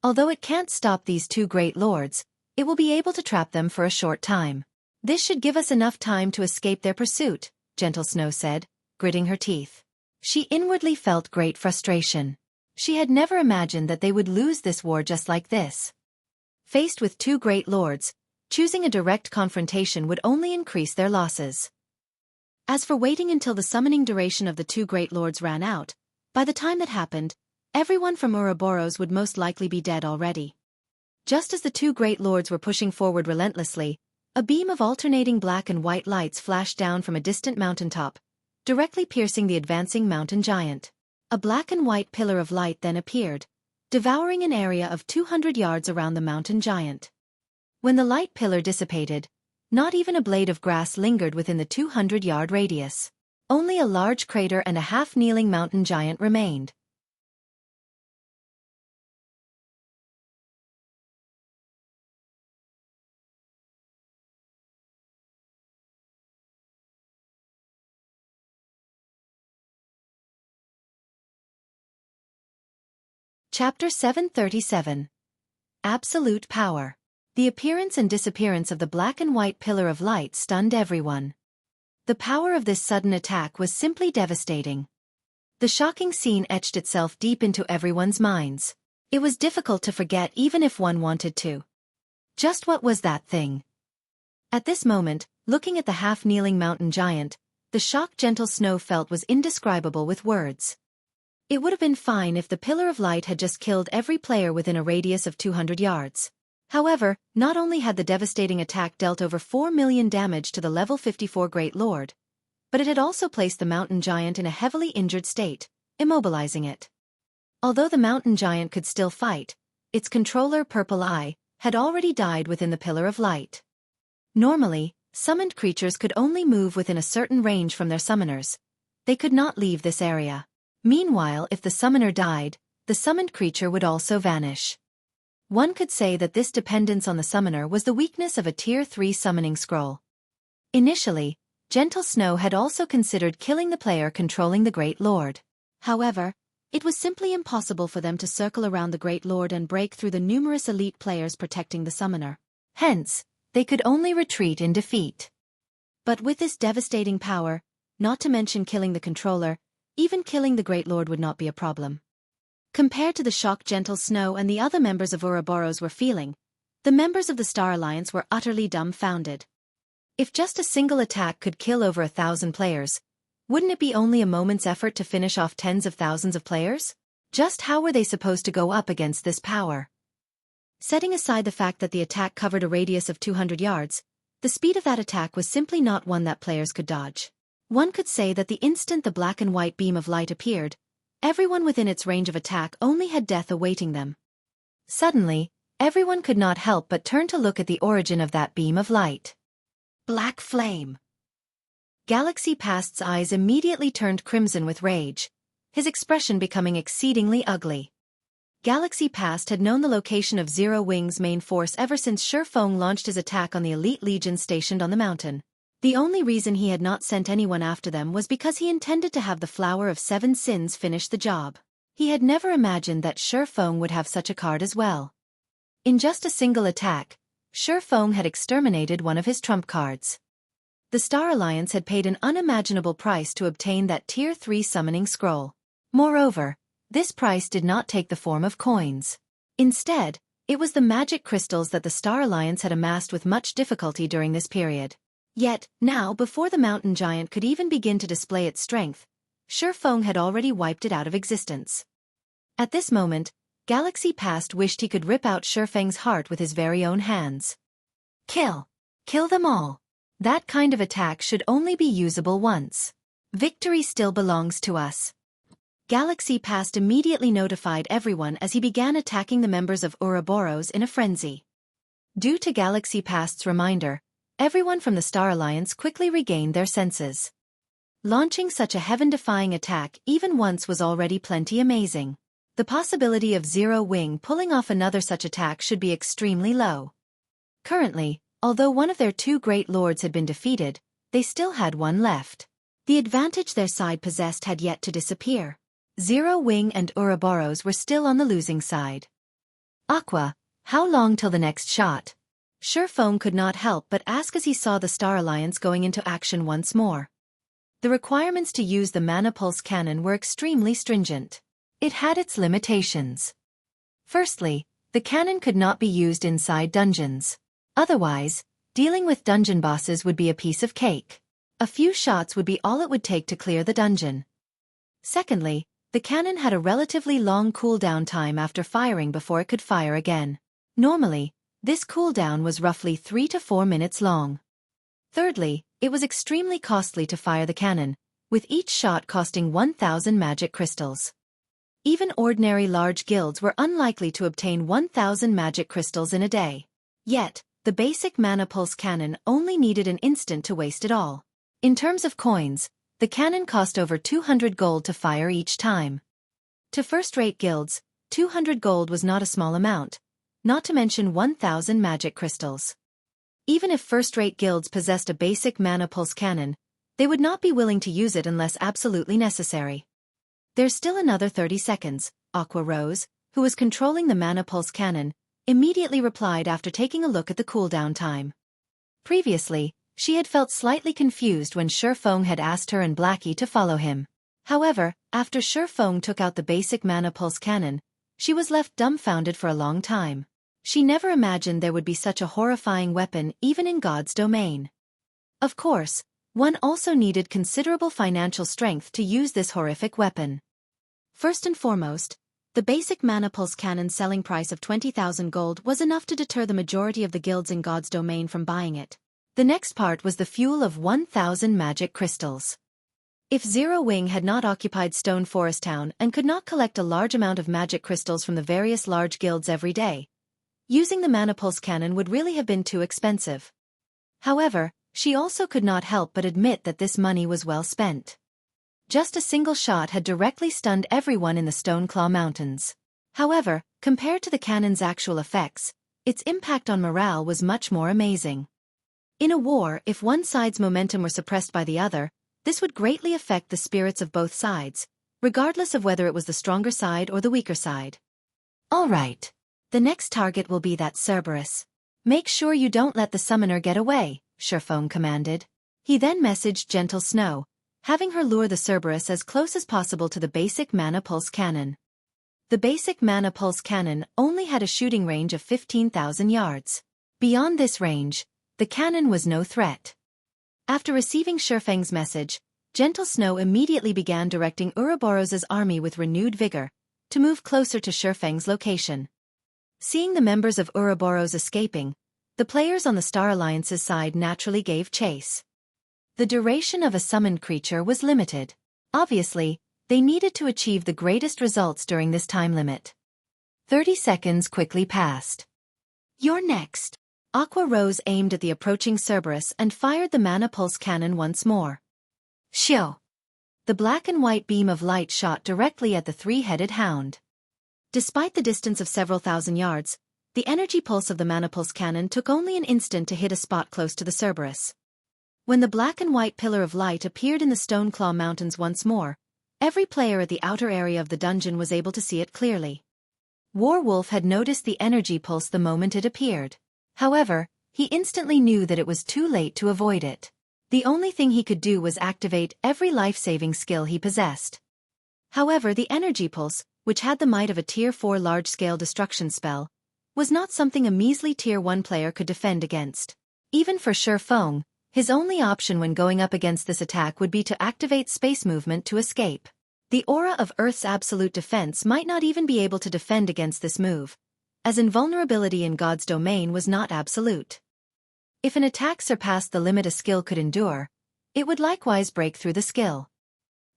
Although it can't stop these 2 Great Lords, it will be able to trap them for a short time. This should give us enough time to escape their pursuit, Gentle Snow said, gritting her teeth. She inwardly felt great frustration. She had never imagined that they would lose this war just like this. Faced with 2 Great Lords, choosing a direct confrontation would only increase their losses. As for waiting until the summoning duration of the 2 Great Lords ran out, by the time that happened, everyone from Ouroboros would most likely be dead already. Just as the 2 Great Lords were pushing forward relentlessly, a beam of alternating black and white lights flashed down from a distant mountaintop, directly piercing the advancing mountain giant. A black and white pillar of light then appeared, devouring an area of 200 yards around the mountain giant. When the light pillar dissipated, not even a blade of grass lingered within the 200-yard radius. Only a large crater and a half-kneeling mountain giant remained. Chapter 737. Absolute Power. The appearance and disappearance of the black and white pillar of light stunned everyone. The power of this sudden attack was simply devastating. The shocking scene etched itself deep into everyone's minds. It was difficult to forget even if one wanted to. Just what was that thing? At this moment, looking at the half-kneeling mountain giant, the shock Gentle Snow felt was indescribable with words. It would have been fine if the pillar of light had just killed every player within a radius of 200 yards. However, not only had the devastating attack dealt over 4 million damage to the level 54 Great Lord, but it had also placed the mountain giant in a heavily injured state, immobilizing it. Although the mountain giant could still fight, its controller Purple Eye had already died within the pillar of light. Normally, summoned creatures could only move within a certain range from their summoners. They could not leave this area. Meanwhile, if the summoner died, the summoned creature would also vanish. One could say that this dependence on the summoner was the weakness of a Tier 3 summoning scroll. Initially, Gentle Snow had also considered killing the player controlling the Great Lord. However, it was simply impossible for them to circle around the Great Lord and break through the numerous elite players protecting the summoner. Hence, they could only retreat in defeat. But with this devastating power, not to mention killing the controller, even killing the Great Lord would not be a problem. Compared to the shock Gentle Snow and the other members of Ouroboros were feeling, the members of the Star Alliance were utterly dumbfounded. If just a single attack could kill over 1,000 players, wouldn't it be only a moment's effort to finish off tens of thousands of players? Just how were they supposed to go up against this power? Setting aside the fact that the attack covered a radius of 200 yards, the speed of that attack was simply not one that players could dodge. One could say that the instant the black and white beam of light appeared, everyone within its range of attack only had death awaiting them. Suddenly, everyone could not help but turn to look at the origin of that beam of light. Black flame. Galaxy Past's eyes immediately turned crimson with rage, his expression becoming exceedingly ugly. Galaxy Past had known the location of Zero Wing's main force ever since Xueqi launched his attack on the elite legion stationed on the mountain. The only reason he had not sent anyone after them was because he intended to have the Flower of Seven Sins finish the job. He had never imagined that Xueqi would have such a card as well. In just a single attack, Xueqi had exterminated one of his trump cards. The Star Alliance had paid an unimaginable price to obtain that Tier 3 summoning scroll. Moreover, this price did not take the form of coins. Instead, it was the magic crystals that the Star Alliance had amassed with much difficulty during this period. Yet, now before the mountain giant could even begin to display its strength, Xueqi had already wiped it out of existence. At this moment, Galaxy Past wished he could rip out Xueqi's heart with his very own hands. Kill. Kill them all. That kind of attack should only be usable once. Victory still belongs to us. Galaxy Past immediately notified everyone as he began attacking the members of Ouroboros in a frenzy. Due to Galaxy Past's reminder, everyone from the Star Alliance quickly regained their senses. Launching such a heaven-defying attack even once was already plenty amazing. The possibility of Zero Wing pulling off another such attack should be extremely low. Currently, although one of their two great lords had been defeated, they still had one left. The advantage their side possessed had yet to disappear. Zero Wing and Ouroboros were still on the losing side. Aqua, how long till the next shot? Xueqi could not help but ask as he saw the Star Alliance going into action once more. The requirements to use the Mana Pulse cannon were extremely stringent. It had its limitations. Firstly, the cannon could not be used inside dungeons. Otherwise, dealing with dungeon bosses would be a piece of cake. A few shots would be all it would take to clear the dungeon. Secondly, the cannon had a relatively long cooldown time after firing before it could fire again. Normally, this cooldown was roughly 3 to 4 minutes long. Thirdly, it was extremely costly to fire the cannon, with each shot costing 1,000 magic crystals. Even ordinary large guilds were unlikely to obtain 1,000 magic crystals in a day. Yet, the basic Mana Pulse cannon only needed an instant to waste it all. In terms of coins, the cannon cost over 200 gold to fire each time. To first-rate guilds, 200 gold was not a small amount, not to mention 1,000 magic crystals. Even if first-rate guilds possessed a basic Mana Pulse cannon, they would not be willing to use it unless absolutely necessary. There's still another 30 seconds, Aqua Rose, who was controlling the Mana Pulse cannon, immediately replied after taking a look at the cooldown time. Previously, she had felt slightly confused when Xueqi had asked her and Blackie to follow him. However, after Xueqi took out the basic Mana Pulse cannon, she was left dumbfounded for a long time. She never imagined there would be such a horrifying weapon even in God's domain. Of course, one also needed considerable financial strength to use this horrific weapon. First and foremost, the basic Mana Pulse cannon's selling price of 20,000 gold was enough to deter the majority of the guilds in God's domain from buying it. The next part was the fuel of 1,000 magic crystals. If Zero Wing had not occupied Stone Forest Town and could not collect a large amount of magic crystals from the various large guilds every day, using the Mana Pulse cannon would really have been too expensive. However, she also could not help but admit that this money was well spent. Just a single shot had directly stunned everyone in the Stoneclaw Mountains. However, compared to the cannon's actual effects, its impact on morale was much more amazing. In a war, if one side's momentum were suppressed by the other, this would greatly affect the spirits of both sides, regardless of whether it was the stronger side or the weaker side. All right. The next target will be that Cerberus. Make sure you don't let the summoner get away, Xueqi commanded. He then messaged Gentle Snow, having her lure the Cerberus as close as possible to the basic Mana Pulse cannon. The basic Mana Pulse cannon only had a shooting range of 15,000 yards. Beyond this range, the cannon was no threat. After receiving Xueqi's message, Gentle Snow immediately began directing Ouroboros' army with renewed vigor to move closer to Xueqi's location. Seeing the members of Ouroboros escaping, the players on the Star Alliance's side naturally gave chase. The duration of a summoned creature was limited. Obviously, they needed to achieve the greatest results during this time limit. 30 seconds quickly passed. You're next. Aqua Rose aimed at the approaching Cerberus and fired the Mana Pulse cannon once more. Shoo! The black and white beam of light shot directly at the three-headed hound. Despite the distance of several thousand yards, the energy pulse of the Manipulse cannon took only an instant to hit a spot close to the Cerberus. When the black and white pillar of light appeared in the Stoneclaw Mountains once more, every player at the outer area of the dungeon was able to see it clearly. Warwolf had noticed the energy pulse the moment it appeared. However, he instantly knew that it was too late to avoid it. The only thing he could do was activate every life-saving skill he possessed. However, the energy pulse, which had the might of a Tier 4 large-scale destruction spell, was not something a measly Tier 1 player could defend against. Even for Xueqi, his only option when going up against this attack would be to activate space movement to escape. The aura of Earth's absolute defense might not even be able to defend against this move, as invulnerability in God's domain was not absolute. If an attack surpassed the limit a skill could endure, it would likewise break through the skill.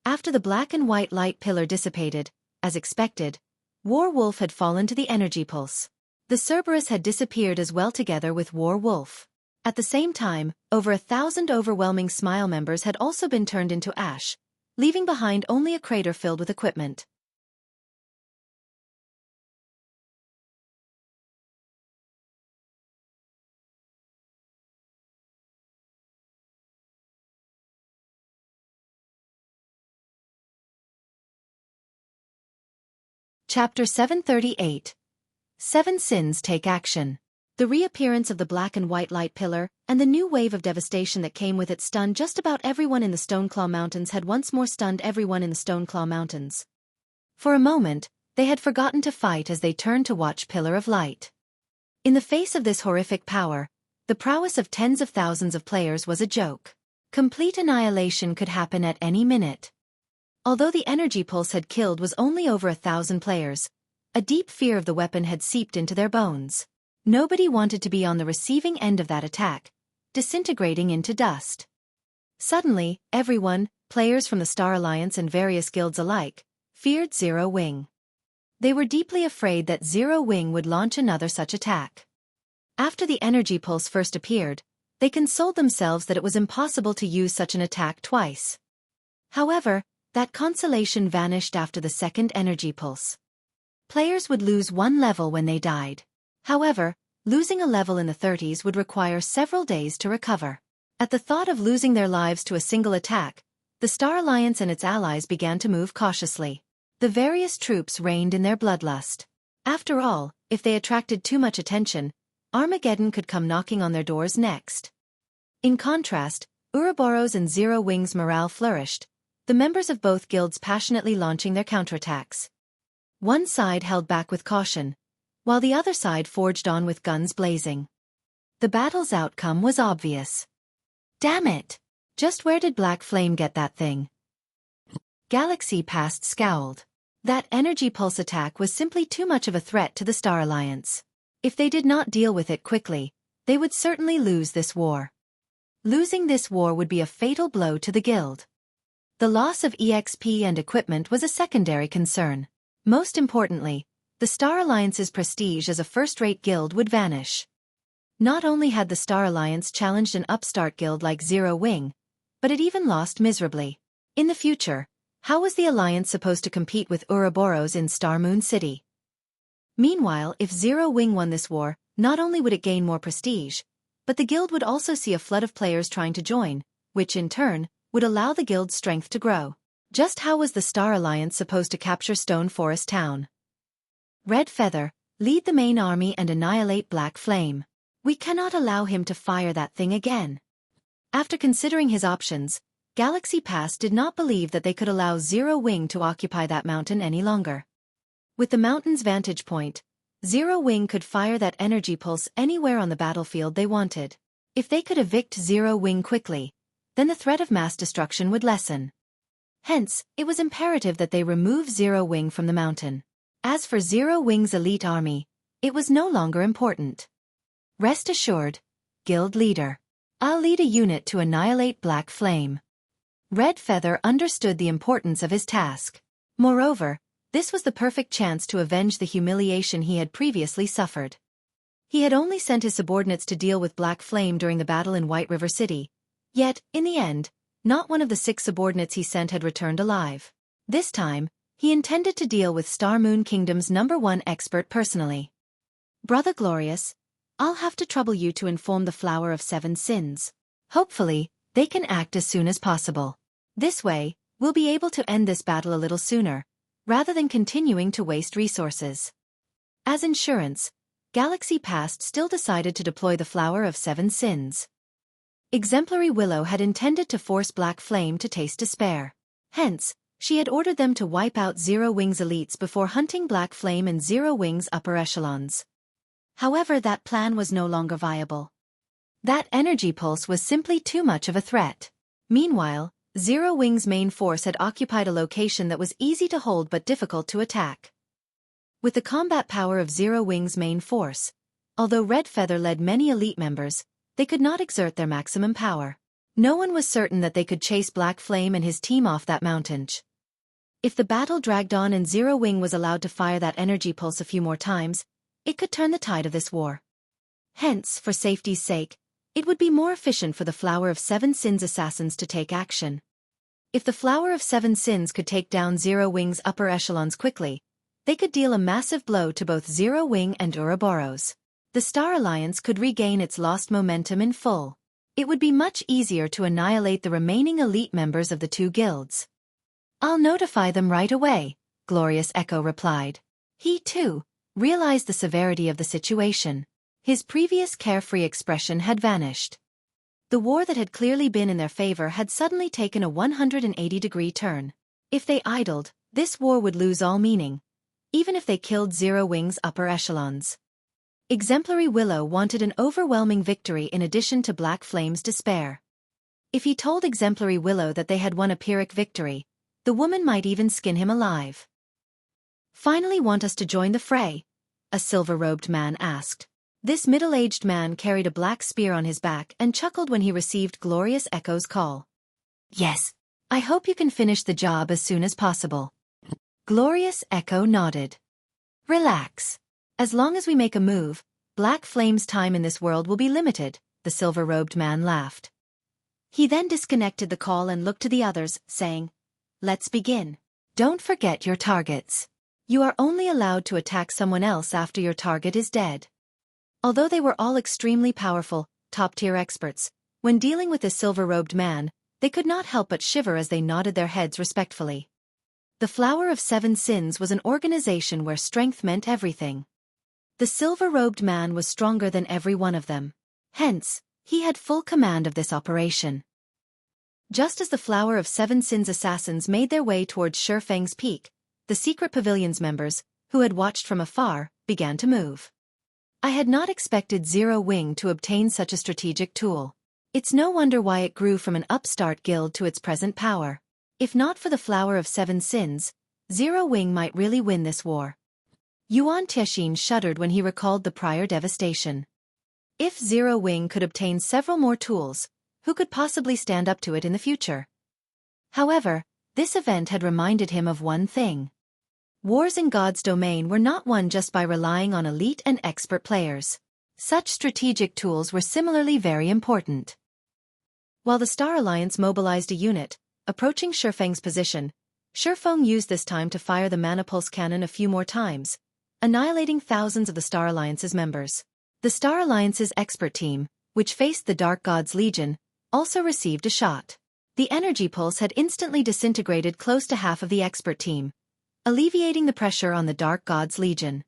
After the black and white light pillar dissipated, as expected, Warwolf had fallen to the energy pulse. The Cerberus had disappeared as well together with Warwolf. At the same time, over 1,000 overwhelming Smile members had also been turned into ash, leaving behind only a crater filled with equipment. Chapter 738. 7 Sins Take Action. The reappearance of the black and white light pillar, and the new wave of devastation that came with it stunned just about everyone in the Stoneclaw Mountains had once more stunned everyone in the Stoneclaw Mountains. For a moment, they had forgotten to fight as they turned to watch Pillar of Light. In the face of this horrific power, the prowess of tens of thousands of players was a joke. Complete annihilation could happen at any minute. Although the energy pulse had killed was only over 1,000 players, a deep fear of the weapon had seeped into their bones. Nobody wanted to be on the receiving end of that attack, disintegrating into dust. Suddenly, everyone, players from the Star Alliance and various guilds alike, feared Zero Wing. They were deeply afraid that Zero Wing would launch another such attack. After the energy pulse first appeared, they consoled themselves that it was impossible to use such an attack twice. However, that consolation vanished after the second energy pulse. Players would lose one level when they died. However, losing a level in the 30s would require several days to recover. At the thought of losing their lives to a single attack, the Star Alliance and its allies began to move cautiously. The various troops reigned in their bloodlust. After all, if they attracted too much attention, Armageddon could come knocking on their doors next. In contrast, Ouroboros and Zero Wing's morale flourished, the members of both guilds passionately launching their counterattacks. One side held back with caution, while the other side forged on with guns blazing. The battle's outcome was obvious. Damn it! Just where did Black Flame get that thing? Galaxy Past scowled. That energy pulse attack was simply too much of a threat to the Star Alliance. If they did not deal with it quickly, they would certainly lose this war. Losing this war would be a fatal blow to the guild. The loss of EXP and equipment was a secondary concern. Most importantly, the Star Alliance's prestige as a first-rate guild would vanish. Not only had the Star Alliance challenged an upstart guild like Zero Wing, but it even lost miserably. In the future, how was the Alliance supposed to compete with Ouroboros in Star Moon City? Meanwhile, if Zero Wing won this war, not only would it gain more prestige, but the guild would also see a flood of players trying to join, which in turn, would allow the guild's strength to grow. Just how was the Star Alliance supposed to capture Stone Forest Town? Red Feather, lead the main army and annihilate Black Flame. We cannot allow him to fire that thing again. After considering his options, Galaxy Pass did not believe that they could allow Zero Wing to occupy that mountain any longer. With the mountain's vantage point, Zero Wing could fire that energy pulse anywhere on the battlefield they wanted. If they could evict Zero Wing quickly, then the threat of mass destruction would lessen. Hence, it was imperative that they remove Zero Wing from the mountain. As for Zero Wing's elite army, it was no longer important. Rest assured, guild leader. I'll lead a unit to annihilate Black Flame. Red Feather understood the importance of his task. Moreover, this was the perfect chance to avenge the humiliation he had previously suffered. He had only sent his subordinates to deal with Black Flame during the battle in White River City. Yet, in the end, not one of the 6 subordinates he sent had returned alive. This time, He intended to deal with Star Moon Kingdom's #1 expert personally. Brother Glorious, I'll have to trouble you to inform the Flower of Seven Sins. Hopefully, they can act as soon as possible. This way, we'll be able to end this battle a little sooner, rather than continuing to waste resources. As insurance, Galaxy Past still decided to deploy the Flower of Seven Sins. Exemplary Willow had intended to force Black Flame to taste despair. Hence, she had ordered them to wipe out Zero Wing's elites before hunting Black Flame and Zero Wing's upper echelons. However, that plan was no longer viable. That energy pulse was simply too much of a threat. Meanwhile, Zero Wing's main force had occupied a location that was easy to hold but difficult to attack. With the combat power of Zero Wing's main force, although Red Feather led many elite members, they could not exert their maximum power. No one was certain that they could chase Black Flame and his team off that mountain. If the battle dragged on and Zero Wing was allowed to fire that energy pulse a few more times, it could turn the tide of this war. Hence, for safety's sake, it would be more efficient for the Flower of Seven Sins assassins to take action. If the Flower of Seven Sins could take down Zero Wing's upper echelons quickly, they could deal a massive blow to both Zero Wing and Ouroboros. The Star Alliance could regain its lost momentum in full. It would be much easier to annihilate the remaining elite members of the two guilds. I'll notify them right away, Glorious Echo replied. He, too, realized the severity of the situation. His previous carefree expression had vanished. The war that had clearly been in their favor had suddenly taken a 180-degree turn. If they idled, this war would lose all meaning, even if they killed Zero Wing's upper echelons. Exemplary Willow wanted an overwhelming victory in addition to Black Flame's despair. If he told Exemplary Willow that they had won a Pyrrhic victory, the woman might even skin him alive. Finally want us to join the fray? A silver-robed man asked. This middle-aged man carried a black spear on his back and chuckled when he received Glorious Echo's call. Yes, I hope you can finish the job as soon as possible. Glorious Echo nodded. Relax. As long as we make a move, Black Flame's time in this world will be limited, the silver-robed man laughed. He then disconnected the call and looked to the others, saying, Let's begin. Don't forget your targets. You are only allowed to attack someone else after your target is dead. Although they were all extremely powerful, top-tier experts, when dealing with this silver-robed man, they could not help but shiver as they nodded their heads respectfully. The Flower of Seven Sins was an organization where strength meant everything. The silver-robed man was stronger than every one of them. Hence, he had full command of this operation. Just as the Flower of Seven Sins assassins made their way towards Shifeng's peak, the secret pavilion's members, who had watched from afar, began to move. I had not expected Zero Wing to obtain such a strategic tool. It's no wonder why it grew from an upstart guild to its present power. If not for the Flower of Seven Sins, Zero Wing might really win this war. Yuan Tianxin shuddered when he recalled the prior devastation. If Zero Wing could obtain several more tools, who could possibly stand up to it in the future? However, this event had reminded him of one thing. Wars in God's domain were not won just by relying on elite and expert players. Such strategic tools were similarly very important. While the Star Alliance mobilized a unit, approaching Shifeng's position, Shifeng used this time to fire the Mana Pulse cannon a few more times, annihilating thousands of the Star Alliance's members. The Star Alliance's expert team, which faced the Dark God's Legion, also received a shot. The energy pulse had instantly disintegrated close to half of the expert team, alleviating the pressure on the Dark God's Legion.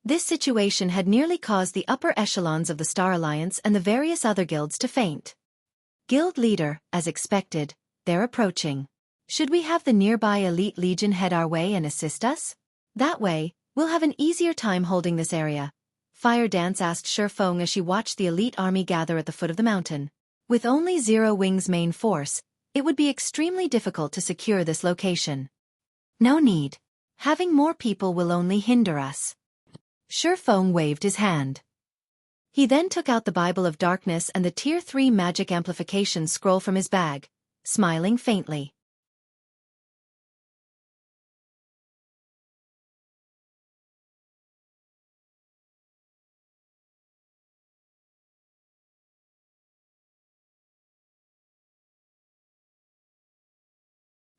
This situation had nearly caused the upper echelons of the Star Alliance and the various other guilds to faint. Guild leader, as expected, they're approaching. Should we have the nearby Elite Legion head our way and assist us? That way, we'll have an easier time holding this area. Fire Dance asked Shifeng as she watched the elite army gather at the foot of the mountain. With only Zero Wing's main force, it would be extremely difficult to secure this location. No need. Having more people will only hinder us. Shifeng waved his hand. He then took out the Bible of Darkness and the Tier 3 magic amplification scroll from his bag, smiling faintly.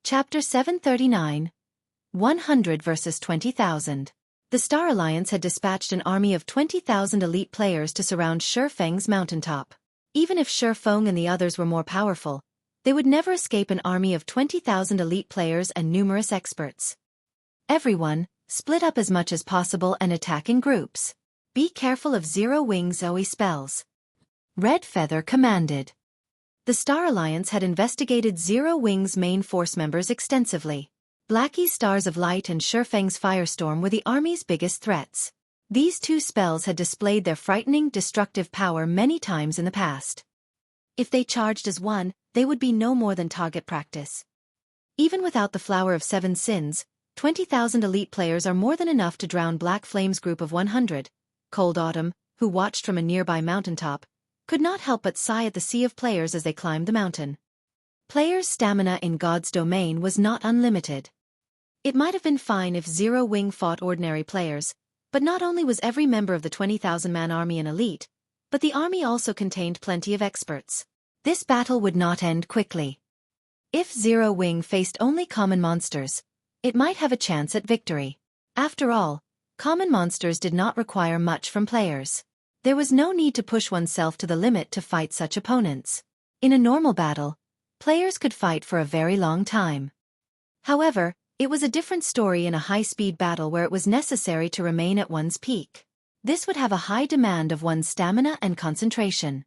Chapter 739. 100 versus 20,000. The Star Alliance had dispatched an army of 20,000 elite players to surround Shifeng's mountaintop. Even if Shifeng and the others were more powerful, they would never escape an army of 20,000 elite players and numerous experts. Everyone, split up as much as possible and attack in groups. Be careful of Zero-Wing Zoe spells. Red Feather commanded. The Star Alliance had investigated Zero-Wing's main force members extensively. Blackie's Stars of Light and Shifeng's Firestorm were the army's biggest threats. These two spells had displayed their frightening, destructive power many times in the past. If they charged as one, they would be no more than target practice. Even without the Flower of Seven Sins, 20,000 elite players are more than enough to drown Black Flame's group of 100. Cold Autumn, who watched from a nearby mountaintop, could not help but sigh at the sea of players as they climbed the mountain. Players' stamina in God's domain was not unlimited. It might have been fine if Zero-Wing fought ordinary players, but not only was every member of the 20,000-man army an elite, but the army also contained plenty of experts. This battle would not end quickly. If Zero-Wing faced only common monsters, it might have a chance at victory. After all, common monsters did not require much from players. There was no need to push oneself to the limit to fight such opponents. In a normal battle, players could fight for a very long time. However, it was a different story in a high-speed battle where it was necessary to remain at one's peak. This would have a high demand of one's stamina and concentration.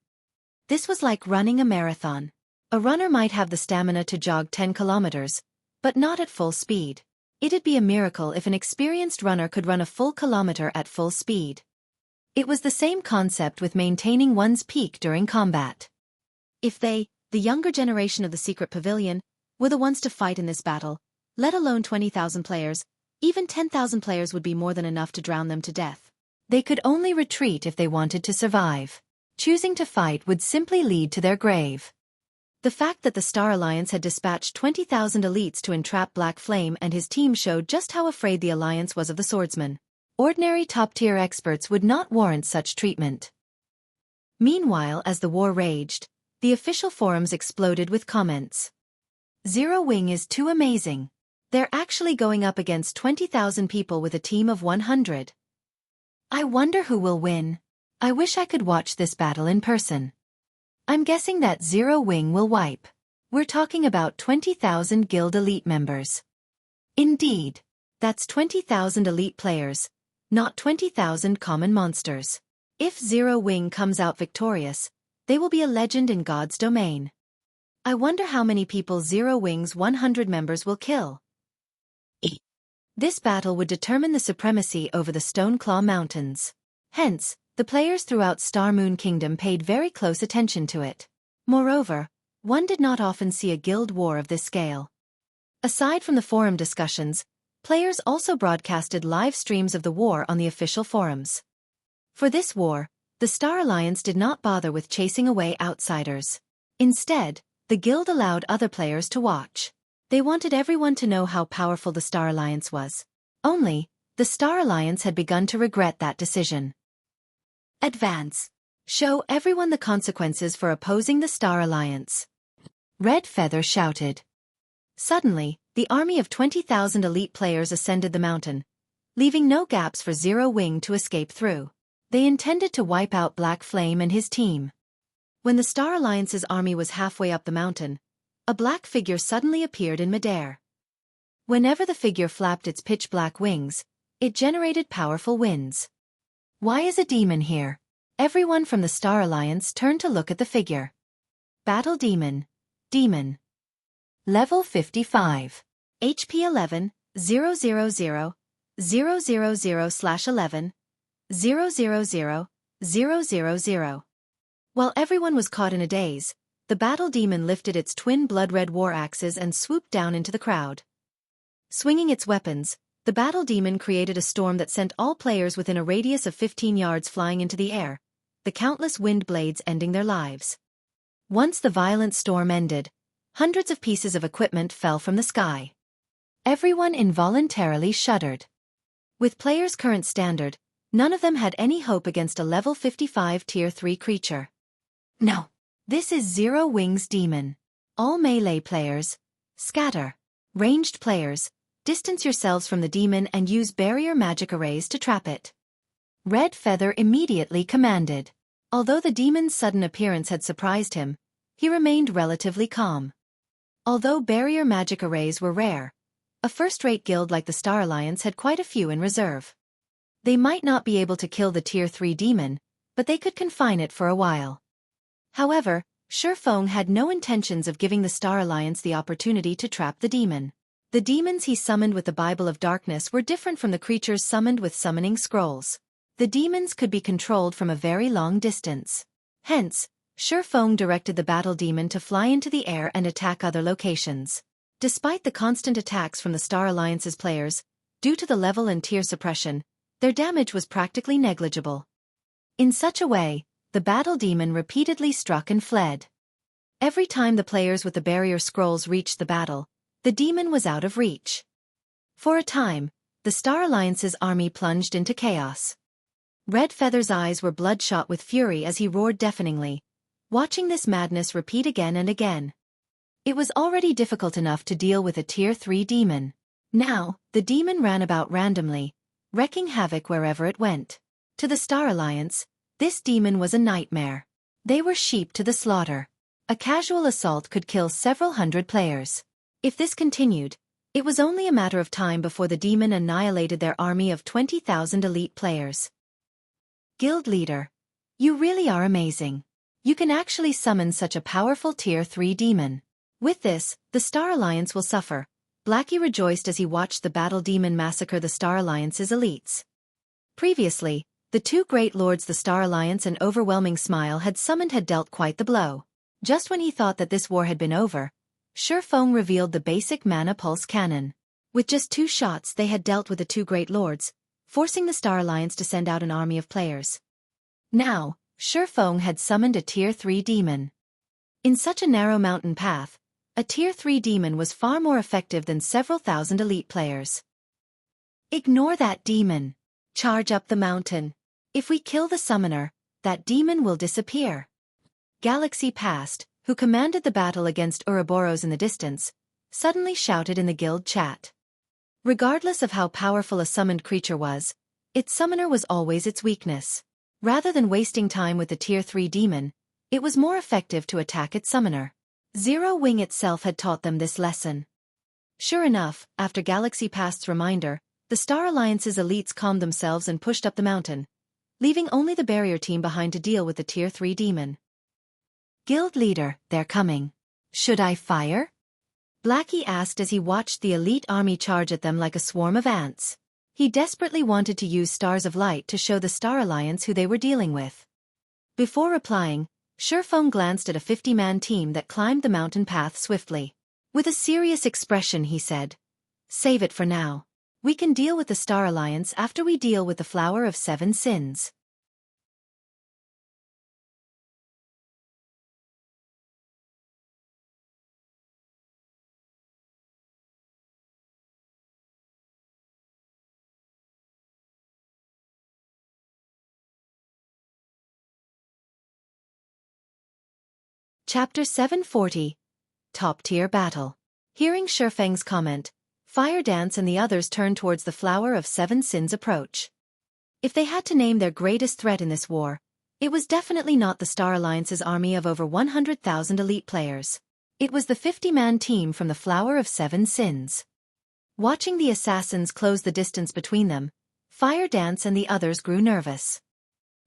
This was like running a marathon. A runner might have the stamina to jog 10 kilometers, but not at full speed. It'd be a miracle if an experienced runner could run a full kilometer at full speed. It was the same concept with maintaining one's peak during combat. If they, the younger generation of the Secret Pavilion, were the ones to fight in this battle, let alone 20,000 players, even 10,000 players would be more than enough to drown them to death. They could only retreat if they wanted to survive. Choosing to fight would simply lead to their grave. The fact that the Star Alliance had dispatched 20,000 elites to entrap Black Flame and his team showed just how afraid the Alliance was of the swordsman. Ordinary top-tier experts would not warrant such treatment. Meanwhile, as the war raged, the official forums exploded with comments. Zero-Wing is too amazing. They're actually going up against 20,000 people with a team of 100. I wonder who will win. I wish I could watch this battle in person. I'm guessing that Zero-Wing will wipe. We're talking about 20,000 guild elite members. Indeed. That's 20,000 elite players, not 20,000 common monsters. If Zero-Wing comes out victorious, they will be a legend in God's domain. I wonder how many people Zero-Wing's 100 members will kill. This battle would determine the supremacy over the Stoneclaw Mountains. Hence, the players throughout Star Moon Kingdom paid very close attention to it. Moreover, one did not often see a guild war of this scale. Aside from the forum discussions, players also broadcasted live streams of the war on the official forums. For this war, the Star Alliance did not bother with chasing away outsiders. Instead, the guild allowed other players to watch. They wanted everyone to know how powerful the Star Alliance was. Only, the Star Alliance had begun to regret that decision. Advance. Show everyone the consequences for opposing the Star Alliance. Red Feather shouted. Suddenly, the army of 20,000 elite players ascended the mountain, leaving no gaps for Zero-Wing to escape through. They intended to wipe out Black Flame and his team. When the Star Alliance's army was halfway up the mountain, a black figure suddenly appeared in midair. Whenever the figure flapped its pitch-black wings, it generated powerful winds. Why is a demon here? Everyone from the Star Alliance turned to look at the figure. Battle Demon. Demon. Level 55. HP 11, 000, 000/11, 000, 000. While everyone was caught in a daze, the battle demon lifted its twin blood-red war axes and swooped down into the crowd. Swinging its weapons, the battle demon created a storm that sent all players within a radius of 15 yards flying into the air, the countless wind blades ending their lives. Once the violent storm ended, hundreds of pieces of equipment fell from the sky. Everyone involuntarily shuddered. With players' current standard, none of them had any hope against a level 55 Tier 3 creature. No. This is Zero-Wing's demon. All melee players, scatter. Ranged players, Distance yourselves from the demon and use barrier magic arrays to trap it. Red Feather immediately commanded. Although the demon's sudden appearance had surprised him, he remained relatively calm. Although barrier magic arrays were rare, a first-rate guild like the Star Alliance had quite a few in reserve. They might not be able to kill the Tier 3 demon, but they could confine it for a while. However, Xueqi had no intentions of giving the Star Alliance the opportunity to trap the demon. The demons he summoned with the Bible of Darkness were different from the creatures summoned with summoning scrolls. The demons could be controlled from a very long distance. Hence, Xueqi directed the battle demon to fly into the air and attack other locations. Despite the constant attacks from the Star Alliance's players, due to the level and tier suppression, their damage was practically negligible. In such a way, the battle demon repeatedly struck and fled. Every time the players with the barrier scrolls reached the battle, the demon was out of reach. For a time, the Star Alliance's army plunged into chaos. Red Feather's eyes were bloodshot with fury as he roared deafeningly, watching this madness repeat again and again. It was already difficult enough to deal with a Tier 3 demon. Now, the demon ran about randomly, wreaking havoc wherever it went. To the Star Alliance, this demon was a nightmare. They were sheep to the slaughter. A casual assault could kill several hundred players. If this continued, it was only a matter of time before the demon annihilated their army of 20,000 elite players. Guild Leader, you really are amazing. You can actually summon such a powerful Tier 3 demon. With this, the Star Alliance will suffer. Blackie rejoiced as he watched the battle demon massacre the Star Alliance's elites. Previously, the two great lords the Star Alliance and Overwhelming Smile had summoned had dealt quite the blow. Just when he thought that this war had been over, Xueqi revealed the basic mana pulse cannon. With just 2 shots they had dealt with the two great lords, forcing the Star Alliance to send out an army of players. Now, Xueqi had summoned a Tier 3 demon. In such a narrow mountain path, a Tier 3 demon was far more effective than several thousand elite players. Ignore that demon. Charge up the mountain. If we kill the summoner, that demon will disappear. Galaxy Past, who commanded the battle against Ouroboros in the distance, suddenly shouted in the guild chat. Regardless of how powerful a summoned creature was, its summoner was always its weakness. Rather than wasting time with the Tier 3 demon, it was more effective to attack its summoner. Zero Wing itself had taught them this lesson. Sure enough, after Galaxy Past's reminder, the Star Alliance's elites calmed themselves and pushed up the mountain, leaving only the barrier team behind to deal with the Tier 3 demon. Guild Leader, they're coming. Should I fire? Blackie asked as he watched the elite army charge at them like a swarm of ants. He desperately wanted to use Stars of Light to show the Star Alliance who they were dealing with. Before replying, Xueqi glanced at a 50-man team that climbed the mountain path swiftly. With a serious expression he said, "Save it for now. We can deal with the Star Alliance after we deal with the Flower of 7 Sins." Chapter 740. Top-Tier Battle. Hearing Xueqi's comment, Fire Dance and the others turned towards the Flower of 7 Sins approach. If they had to name their greatest threat in this war, it was definitely not the Star Alliance's army of over 100,000 elite players. It was the 50-man team from the Flower of 7 Sins. Watching the assassins close the distance between them, Fire Dance and the others grew nervous.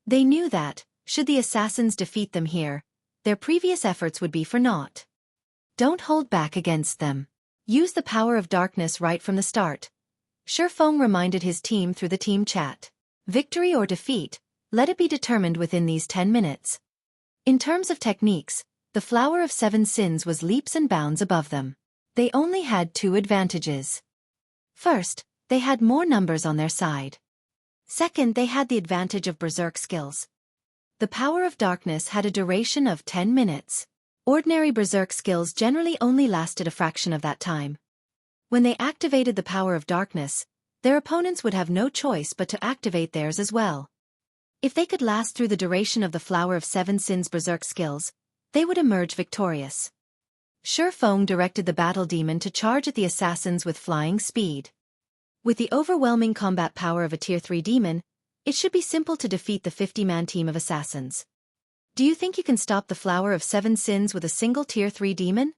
They knew that, should the assassins defeat them here, their previous efforts would be for naught. Don't hold back against them. Use the power of darkness right from the start. Xueqi reminded his team through the team chat. Victory or defeat, let it be determined within these 10 minutes. In terms of techniques, the Flower of 7 Sins was leaps and bounds above them. They only had 2 advantages. First, they had more numbers on their side. Second, they had the advantage of berserk skills. The power of darkness had a duration of 10 minutes. Ordinary berserk skills generally only lasted a fraction of that time. When they activated the power of darkness, their opponents would have no choice but to activate theirs as well. If they could last through the duration of the Flower of 7 Sins berserk skills, they would emerge victorious. Xueqi directed the battle demon to charge at the assassins with flying speed. With the overwhelming combat power of a Tier 3 demon, it should be simple to defeat the 50-man team of assassins. Do you think you can stop the Flower of Seven Sins with a single Tier 3 demon?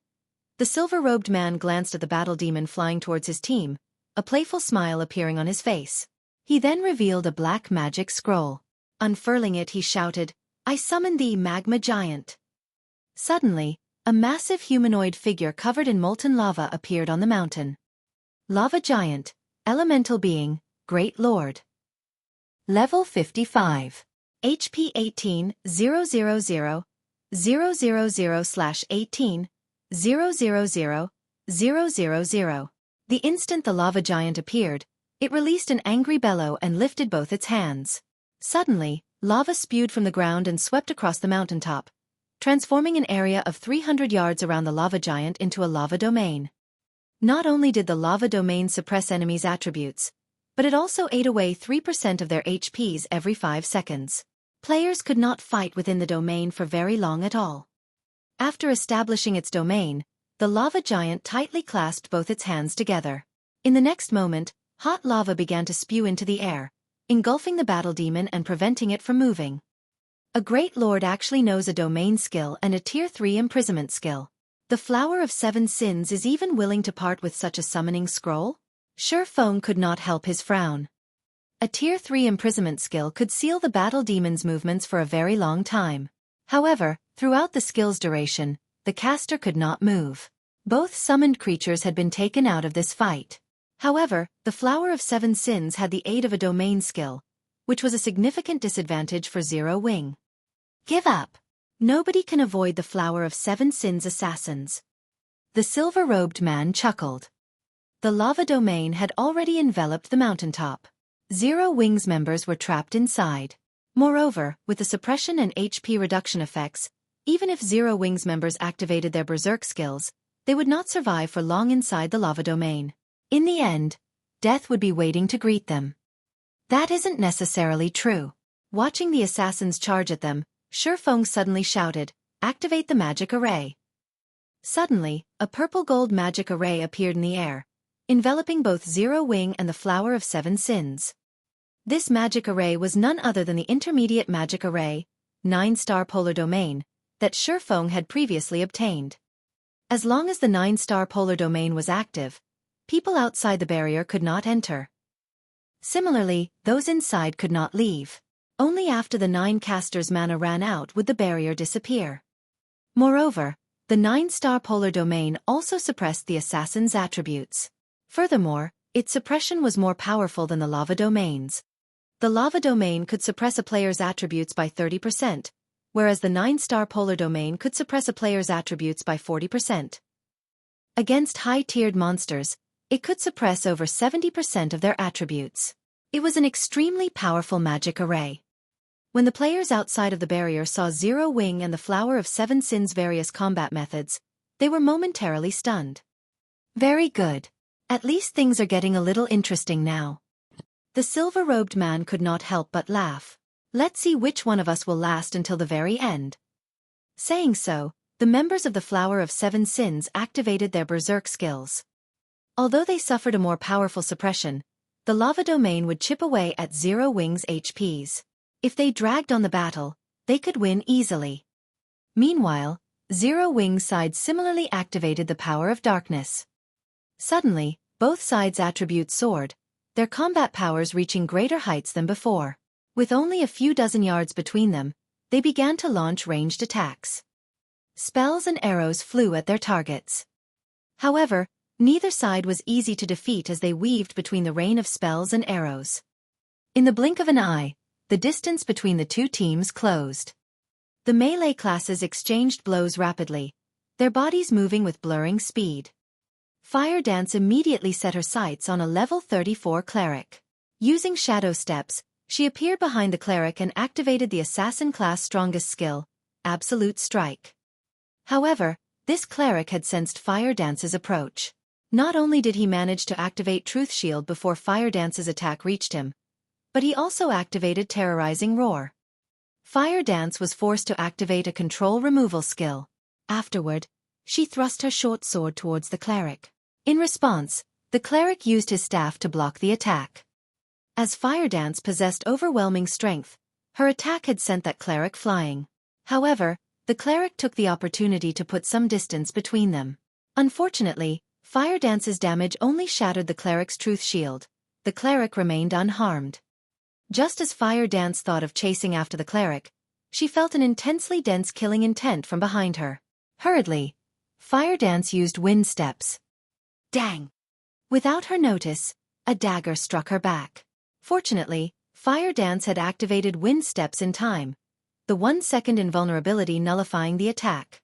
The silver-robed man glanced at the battle demon flying towards his team, a playful smile appearing on his face. He then revealed a black magic scroll. Unfurling it, he shouted, "I summon thee, Magma Giant." Suddenly, a massive humanoid figure covered in molten lava appeared on the mountain. Lava Giant, Elemental Being, Great Lord. Level 55. HP 18,000, 000/18, 000,000. The instant the lava giant appeared, it released an angry bellow and lifted both its hands. Suddenly, lava spewed from the ground and swept across the mountaintop, transforming an area of 300 yards around the lava giant into a lava domain. Not only did the lava domain suppress enemies' attributes, but it also ate away 3% of their HPs every 5 seconds. Players could not fight within the domain for very long at all. After establishing its domain, the lava giant tightly clasped both its hands together. In the next moment, hot lava began to spew into the air, engulfing the battle demon and preventing it from moving. A Great Lord actually knows a domain skill and a Tier 3 imprisonment skill. The Flower of Seven Sins is even willing to part with such a summoning scroll? Xueqi could not help his frown. A Tier 3 imprisonment skill could seal the battle demon's movements for a very long time. However, throughout the skill's duration, the caster could not move. Both summoned creatures had been taken out of this fight. However, the Flower of Seven Sins had the aid of a domain skill, which was a significant disadvantage for Zero Wing. Give up. Nobody can avoid the Flower of Seven Sins assassins. The silver-robed man chuckled. The lava domain had already enveloped the mountaintop. Zero Wing's members were trapped inside. Moreover, with the suppression and HP reduction effects, even if Zero Wing's members activated their berserk skills, they would not survive for long inside the lava domain. In the end, death would be waiting to greet them. That isn't necessarily true. Watching the assassins charge at them, Xueqi suddenly shouted, "Activate the magic array." Suddenly, a purple-gold magic array appeared in the air, enveloping both Zero Wing and the Flower of Seven Sins. This magic array was none other than the intermediate magic array, 9-star polar domain, that Xueqi had previously obtained. As long as the 9-star polar domain was active, people outside the barrier could not enter. Similarly, those inside could not leave. Only after the 9 casters' mana ran out would the barrier disappear. Moreover, the 9-star polar domain also suppressed the assassin's attributes. Furthermore, its suppression was more powerful than the lava domain's. The lava domain could suppress a player's attributes by 30%, whereas the 9-star polar domain could suppress a player's attributes by 40%. Against high-tiered monsters, it could suppress over 70% of their attributes. It was an extremely powerful magic array. When the players outside of the barrier saw Zero Wing and the Flower of Seven Sins' various combat methods, they were momentarily stunned. Very good. At least things are getting a little interesting now. The silver-robed man could not help but laugh. Let's see which one of us will last until the very end. Saying so, the members of the Flower of Seven Sins activated their berserk skills. Although they suffered a more powerful suppression, the lava domain would chip away at Zero Wing's HPs. If they dragged on the battle, they could win easily. Meanwhile, Zero Wing's side similarly activated the power of darkness. Suddenly, both sides' attributes soared, their combat powers reaching greater heights than before. With only a few dozen yards between them, they began to launch ranged attacks. Spells and arrows flew at their targets. However, neither side was easy to defeat as they weaved between the rain of spells and arrows. In the blink of an eye, the distance between the two teams closed. The melee classes exchanged blows rapidly, their bodies moving with blurring speed. Fire Dance immediately set her sights on a level 34 cleric. Using shadow steps, she appeared behind the cleric and activated the assassin class' strongest skill, Absolute Strike. However, this cleric had sensed Fire Dance's approach. Not only did he manage to activate Truth Shield before Fire Dance's attack reached him, but he also activated Terrorizing Roar. Fire Dance was forced to activate a control removal skill. Afterward, She thrust her short sword towards the cleric. In response, the cleric used his staff to block the attack. As Fire Dance possessed overwhelming strength, her attack had sent that cleric flying. However, the cleric took the opportunity to put some distance between them. Unfortunately, Fire Dance's damage only shattered the cleric's truth shield. The cleric remained unharmed. Just as Fire Dance thought of chasing after the cleric, she felt an intensely dense killing intent from behind her. Hurriedly, Fire Dance used wind steps. Dang! Without her notice, a dagger struck her back. Fortunately, Fire Dance had activated wind steps in time, the 1-second invulnerability nullifying the attack.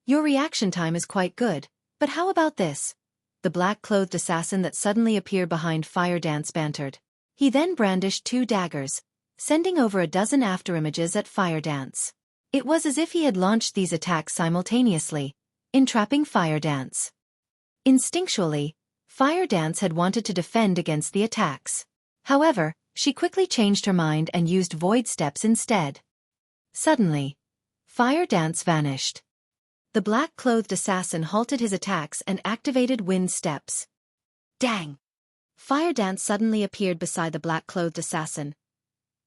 Your reaction time is quite good, but how about this? The black-clothed assassin that suddenly appeared behind Fire Dance bantered. He then brandished 2 daggers, sending over a dozen afterimages at Fire Dance. It was as if he had launched these attacks simultaneously, entrapping Fire Dance. Instinctually, Fire Dance had wanted to defend against the attacks. However, she quickly changed her mind and used void steps instead. Suddenly, Fire Dance vanished. The black-clothed assassin halted his attacks and activated wind steps. Dang! Fire Dance suddenly appeared beside the black-clothed assassin,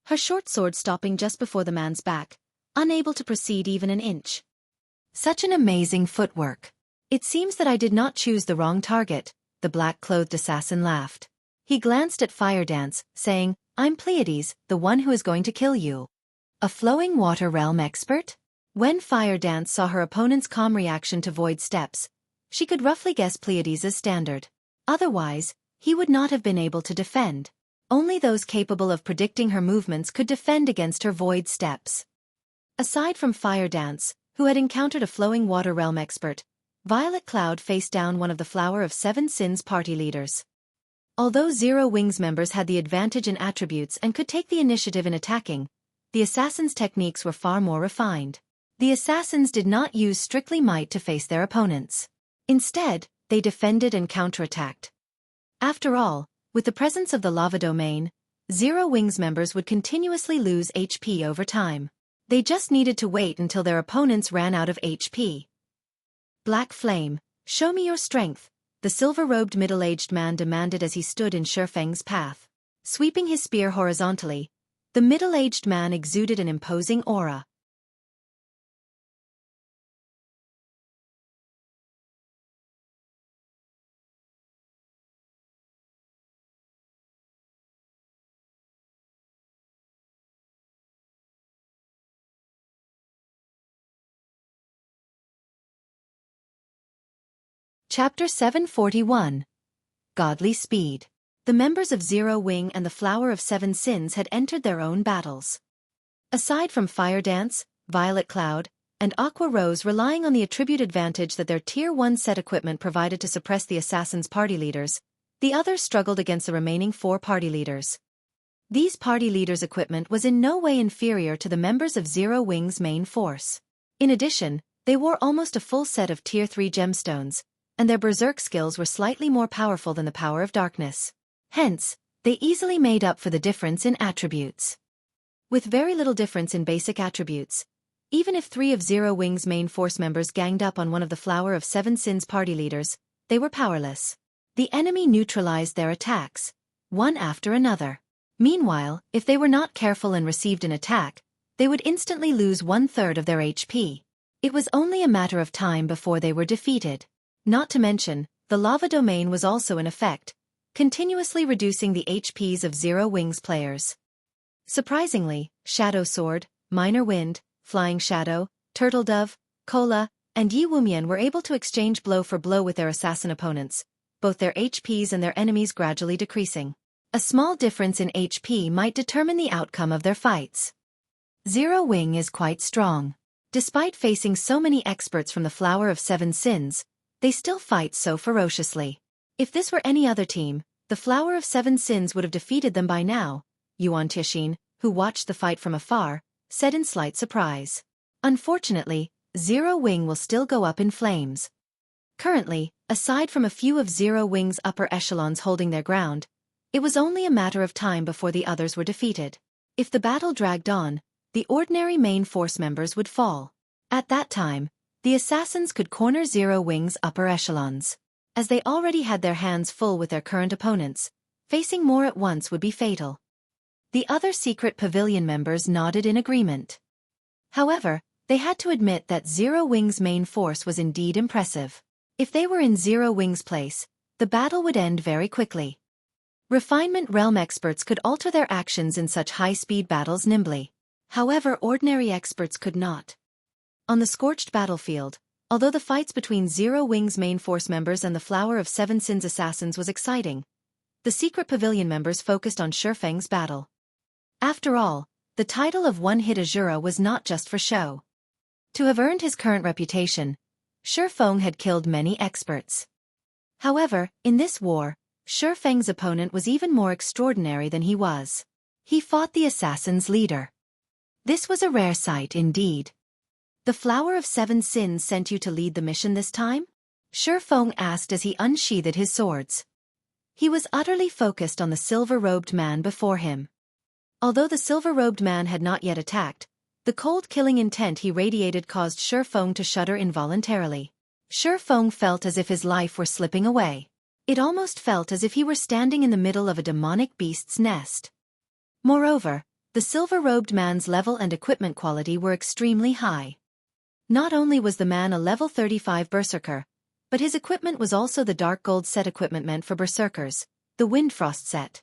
her short sword stopping just before the man's back, unable to proceed even an inch. Such an amazing footwork. It seems that I did not choose the wrong target, the black-clothed assassin laughed. He glanced at Fire Dance, saying, I'm Pleiades, the one who is going to kill you. A flowing water realm expert? When Fire Dance saw her opponent's calm reaction to void steps, she could roughly guess Pleiades' standard. Otherwise, he would not have been able to defend. Only those capable of predicting her movements could defend against her void steps. Aside from Fire Dance, who had encountered a flowing water realm expert, Violet Cloud faced down one of the Flower of Seven Sins party leaders. Although Zero Wings members had the advantage in attributes and could take the initiative in attacking, the assassins' techniques were far more refined. The assassins did not use strictly might to face their opponents. Instead, they defended and counterattacked. After all, with the presence of the lava domain, Zero Wings members would continuously lose HP over time. They just needed to wait until their opponents ran out of HP. Black Flame, show me your strength, the silver-robed middle-aged man demanded as he stood in Shifeng's path. Sweeping his spear horizontally, the middle-aged man exuded an imposing aura. Chapter 741. Godly Speed. The members of Zero Wing and the Flower of Seven Sins had entered their own battles. Aside from Fire Dance, Violet Cloud, and Aqua Rose relying on the attribute advantage that their Tier 1 set equipment provided to suppress the assassins' party leaders, the others struggled against the remaining 4 party leaders. These party leaders' equipment was in no way inferior to the members of Zero Wing's main force. In addition, they wore almost a full set of Tier 3 gemstones, and their berserk skills were slightly more powerful than the power of darkness. Hence, they easily made up for the difference in attributes. With very little difference in basic attributes, even if 3 of Zero Wing's main force members ganged up on one of the Flower of Seven Sins party leaders, they were powerless. The enemy neutralized their attacks, one after another. Meanwhile, if they were not careful and received an attack, they would instantly lose 1/3 of their HP. It was only a matter of time before they were defeated. Not to mention, the lava domain was also in effect, continuously reducing the HPs of Zero Wings players. Surprisingly, Shadow Sword, Minor Wind, Flying Shadow, Turtle Dove, Cola, and Yi Wumian were able to exchange blow for blow with their assassin opponents, both their HPs and their enemies gradually decreasing. A small difference in HP might determine the outcome of their fights. Zero Wing is quite strong. Despite facing so many experts from the Flower of Seven Sins, they still fight so ferociously. If this were any other team, the Flower of Seven Sins would have defeated them by now, Yuan Tixin, who watched the fight from afar, said in slight surprise. Unfortunately, Zero Wing will still go up in flames. Currently, aside from a few of Zero Wing's upper echelons holding their ground, it was only a matter of time before the others were defeated. If the battle dragged on, the ordinary main force members would fall. At that time, the assassins could corner Zero Wing's upper echelons. As they already had their hands full with their current opponents, facing more at once would be fatal. The other secret pavilion members nodded in agreement. However, they had to admit that Zero Wing's main force was indeed impressive. If they were in Zero Wing's place, the battle would end very quickly. Refinement realm experts could alter their actions in such high-speed battles nimbly. However, ordinary experts could not. On the scorched battlefield, although the fights between Zero Wing's main force members and the Flower of Seven Sins assassins was exciting, the secret pavilion members focused on Xueqi's battle. After all, the title of one-hit Azura was not just for show. To have earned his current reputation, Xueqi had killed many experts. However, in this war, Xueqi's opponent was even more extraordinary than he was. He fought the assassin's leader. This was a rare sight indeed. The Flower of Seven Sins sent you to lead the mission this time? Xueqi asked as he unsheathed his swords. He was utterly focused on the silver-robed man before him. Although the silver-robed man had not yet attacked, the cold killing intent he radiated caused Xueqi to shudder involuntarily. Xueqi felt as if his life were slipping away. It almost felt as if he were standing in the middle of a demonic beast's nest. Moreover, the silver-robed man's level and equipment quality were extremely high. Not only was the man a level 35 berserker, but his equipment was also the dark gold set equipment meant for berserkers, the Windfrost set.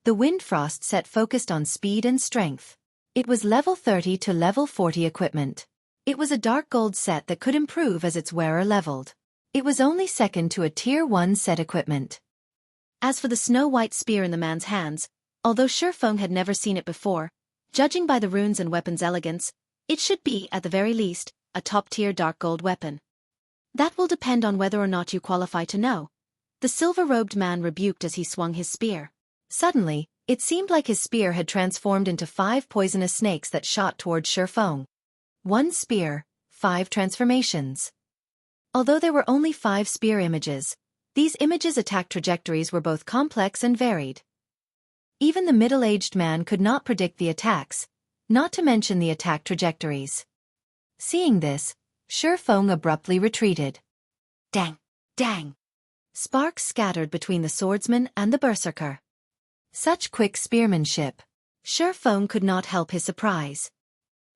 The Windfrost set focused on speed and strength. It was level 30 to level 40 equipment. It was a dark gold set that could improve as its wearer leveled. It was only second to a tier 1 set equipment. As for the snow-white spear in the man's hands, although Xueqi had never seen it before, judging by the runes and weapon's elegance, it should be, at the very least, a top-tier dark gold weapon. That will depend on whether or not you qualify to know, the silver-robed man rebuked as he swung his spear. Suddenly, it seemed like his spear had transformed into 5 poisonous snakes that shot towards Xueqi. 1 spear, 5 transformations. Although there were only 5 spear images, these images' attack trajectories were both complex and varied. Even the middle-aged man could not predict the attacks, not to mention the attack trajectories. Seeing this, Xueqi abruptly retreated. Dang! Dang! Sparks scattered between the swordsman and the berserker. Such quick spearmanship. Xueqi could not help his surprise.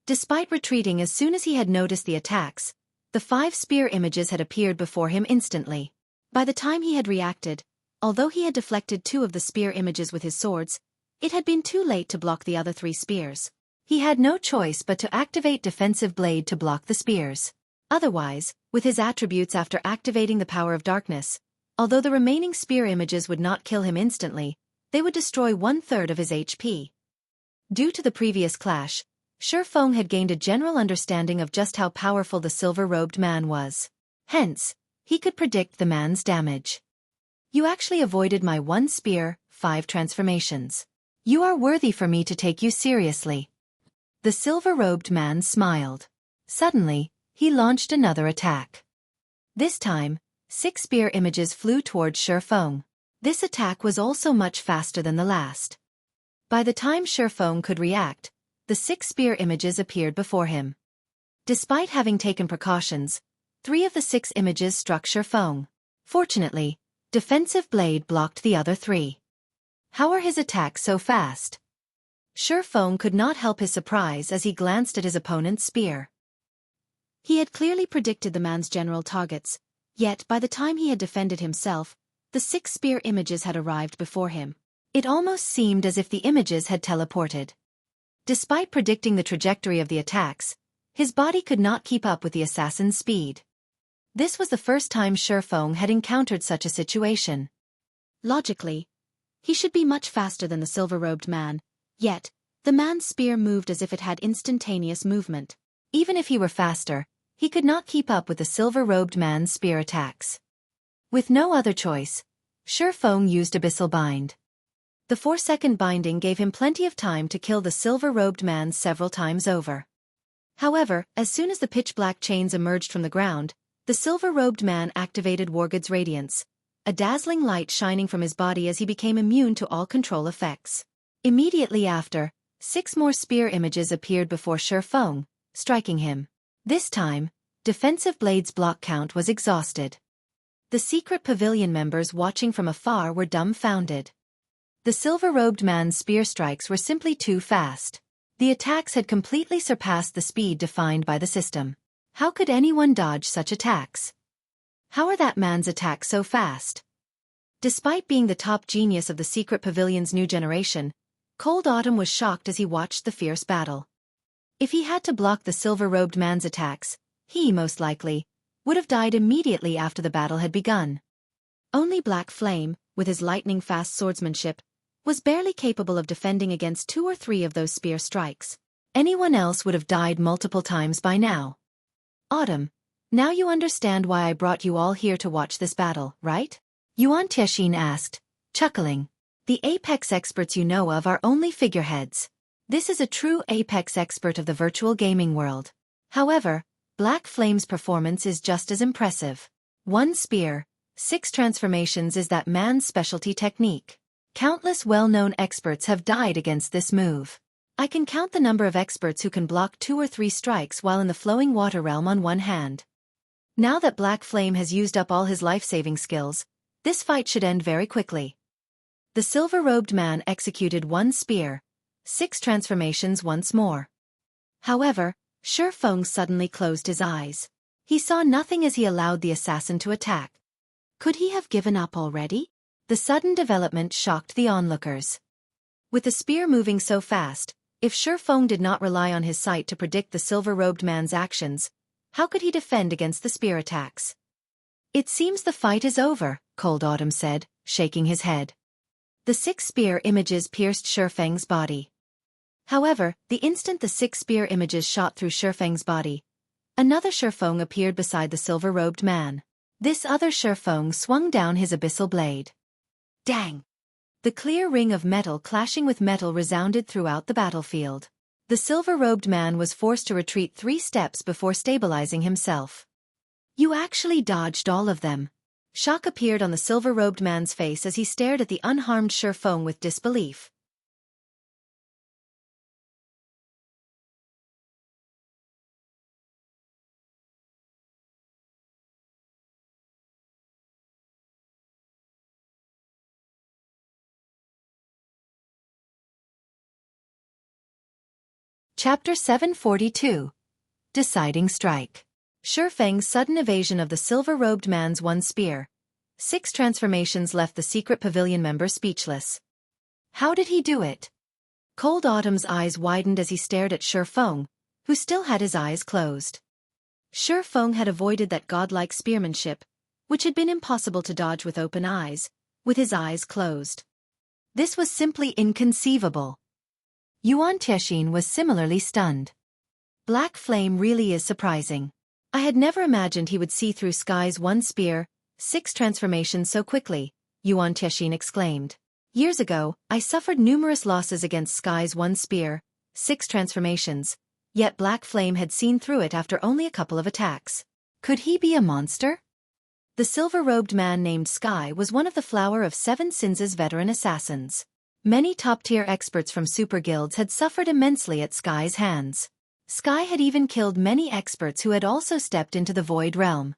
Despite retreating as soon as he had noticed the attacks, the 5 spear images had appeared before him instantly. By the time he had reacted, although he had deflected 2 of the spear images with his swords, it had been too late to block the other 3 spears. He had no choice but to activate Defensive Blade to block the spears. Otherwise, with his attributes after activating the Power of Darkness, although the remaining spear images would not kill him instantly, they would destroy 1/3 of his HP. Due to the previous clash, Xueqi had gained a general understanding of just how powerful the silver-robed man was. Hence, he could predict the man's damage. You actually avoided my 1 spear, 5 transformations. You are worthy for me to take you seriously. The silver-robed man smiled. Suddenly, he launched another attack. This time, 6 spear images flew towards Xueqi. This attack was also much faster than the last. By the time Xueqi could react, the 6 spear images appeared before him. Despite having taken precautions, 3 of the 6 images struck Xueqi. Fortunately, Defensive Blade blocked the other 3. How are his attacks so fast? Xueqi could not help his surprise as he glanced at his opponent's spear. He had clearly predicted the man's general targets, yet by the time he had defended himself, the 6 spear images had arrived before him. It almost seemed as if the images had teleported. Despite predicting the trajectory of the attacks, his body could not keep up with the assassin's speed. This was the first time Xueqi had encountered such a situation. Logically, he should be much faster than the silver-robed man, yet, the man's spear moved as if it had instantaneous movement. Even if he were faster, he could not keep up with the silver-robed man's spear attacks. With no other choice, Xueqi used Abyssal Bind. The 4-second binding gave him plenty of time to kill the silver-robed man several times over. However, as soon as the pitch-black chains emerged from the ground, the silver-robed man activated Wargood's Radiance, a dazzling light shining from his body as he became immune to all control effects. Immediately after, 6 more spear images appeared before Xueqi, striking him. This time, Defensive Blade's block count was exhausted. The secret pavilion members watching from afar were dumbfounded. The silver-robed man's spear strikes were simply too fast. The attacks had completely surpassed the speed defined by the system. How could anyone dodge such attacks? How are that man's attacks so fast? Despite being the top genius of the secret pavilion's new generation, Cold Autumn was shocked as he watched the fierce battle. If he had to block the silver-robed man's attacks, he, most likely, would have died immediately after the battle had begun. Only Black Flame, with his lightning-fast swordsmanship, was barely capable of defending against 2 or 3 of those spear strikes. Anyone else would have died multiple times by now. Autumn, now you understand why I brought you all here to watch this battle, right? Yuan Tiexian asked, chuckling. The Apex experts you know of are only figureheads. This is a true Apex expert of the virtual gaming world. However, Black Flame's performance is just as impressive. 1 spear, 6 transformations is that man's specialty technique. Countless well-known experts have died against this move. I can count the number of experts who can block 2 or 3 strikes while in the flowing water realm on one hand. Now that Black Flame has used up all his life-saving skills, this fight should end very quickly. The silver-robed man executed 1 spear, 6 transformations once more. However, Xueqi suddenly closed his eyes. He saw nothing as he allowed the assassin to attack. Could he have given up already? The sudden development shocked the onlookers. With the spear moving so fast, if Xueqi did not rely on his sight to predict the silver-robed man's actions, how could he defend against the spear attacks? It seems the fight is over, Cold Autumn said, shaking his head. The 6 spear images pierced Xueqi's body. However, the instant the 6 spear images shot through Xueqi's body, another Xueqi appeared beside the silver-robed man. This other Xueqi swung down his abyssal blade. Dang! The clear ring of metal clashing with metal resounded throughout the battlefield. The silver-robed man was forced to retreat 3 steps before stabilizing himself. You actually dodged all of them. Shock appeared on the silver-robed man's face as he stared at the unharmed Xueqi with disbelief. Chapter 742. Deciding Strike. Xueqi's sudden evasion of the silver-robed man's 1 spear, 6 transformations left the secret pavilion member speechless. How did he do it? Cold Autumn's eyes widened as he stared at Xueqi, who still had his eyes closed. Xueqi had avoided that godlike spearmanship, which had been impossible to dodge with open eyes, with his eyes closed. This was simply inconceivable. Yuan Tiexian was similarly stunned. Black Flame really is surprising. I had never imagined he would see through Sky's 1 spear, 6 transformations so quickly, Yuan Tiexian exclaimed. Years ago, I suffered numerous losses against Sky's 1 spear, 6 transformations, yet Black Flame had seen through it after only a couple of attacks. Could he be a monster? The silver-robed man named Sky was one of the Flower of 7 Sins' veteran assassins. Many top-tier experts from super guilds had suffered immensely at Sky's hands. Sky had even killed many experts who had also stepped into the Void Realm.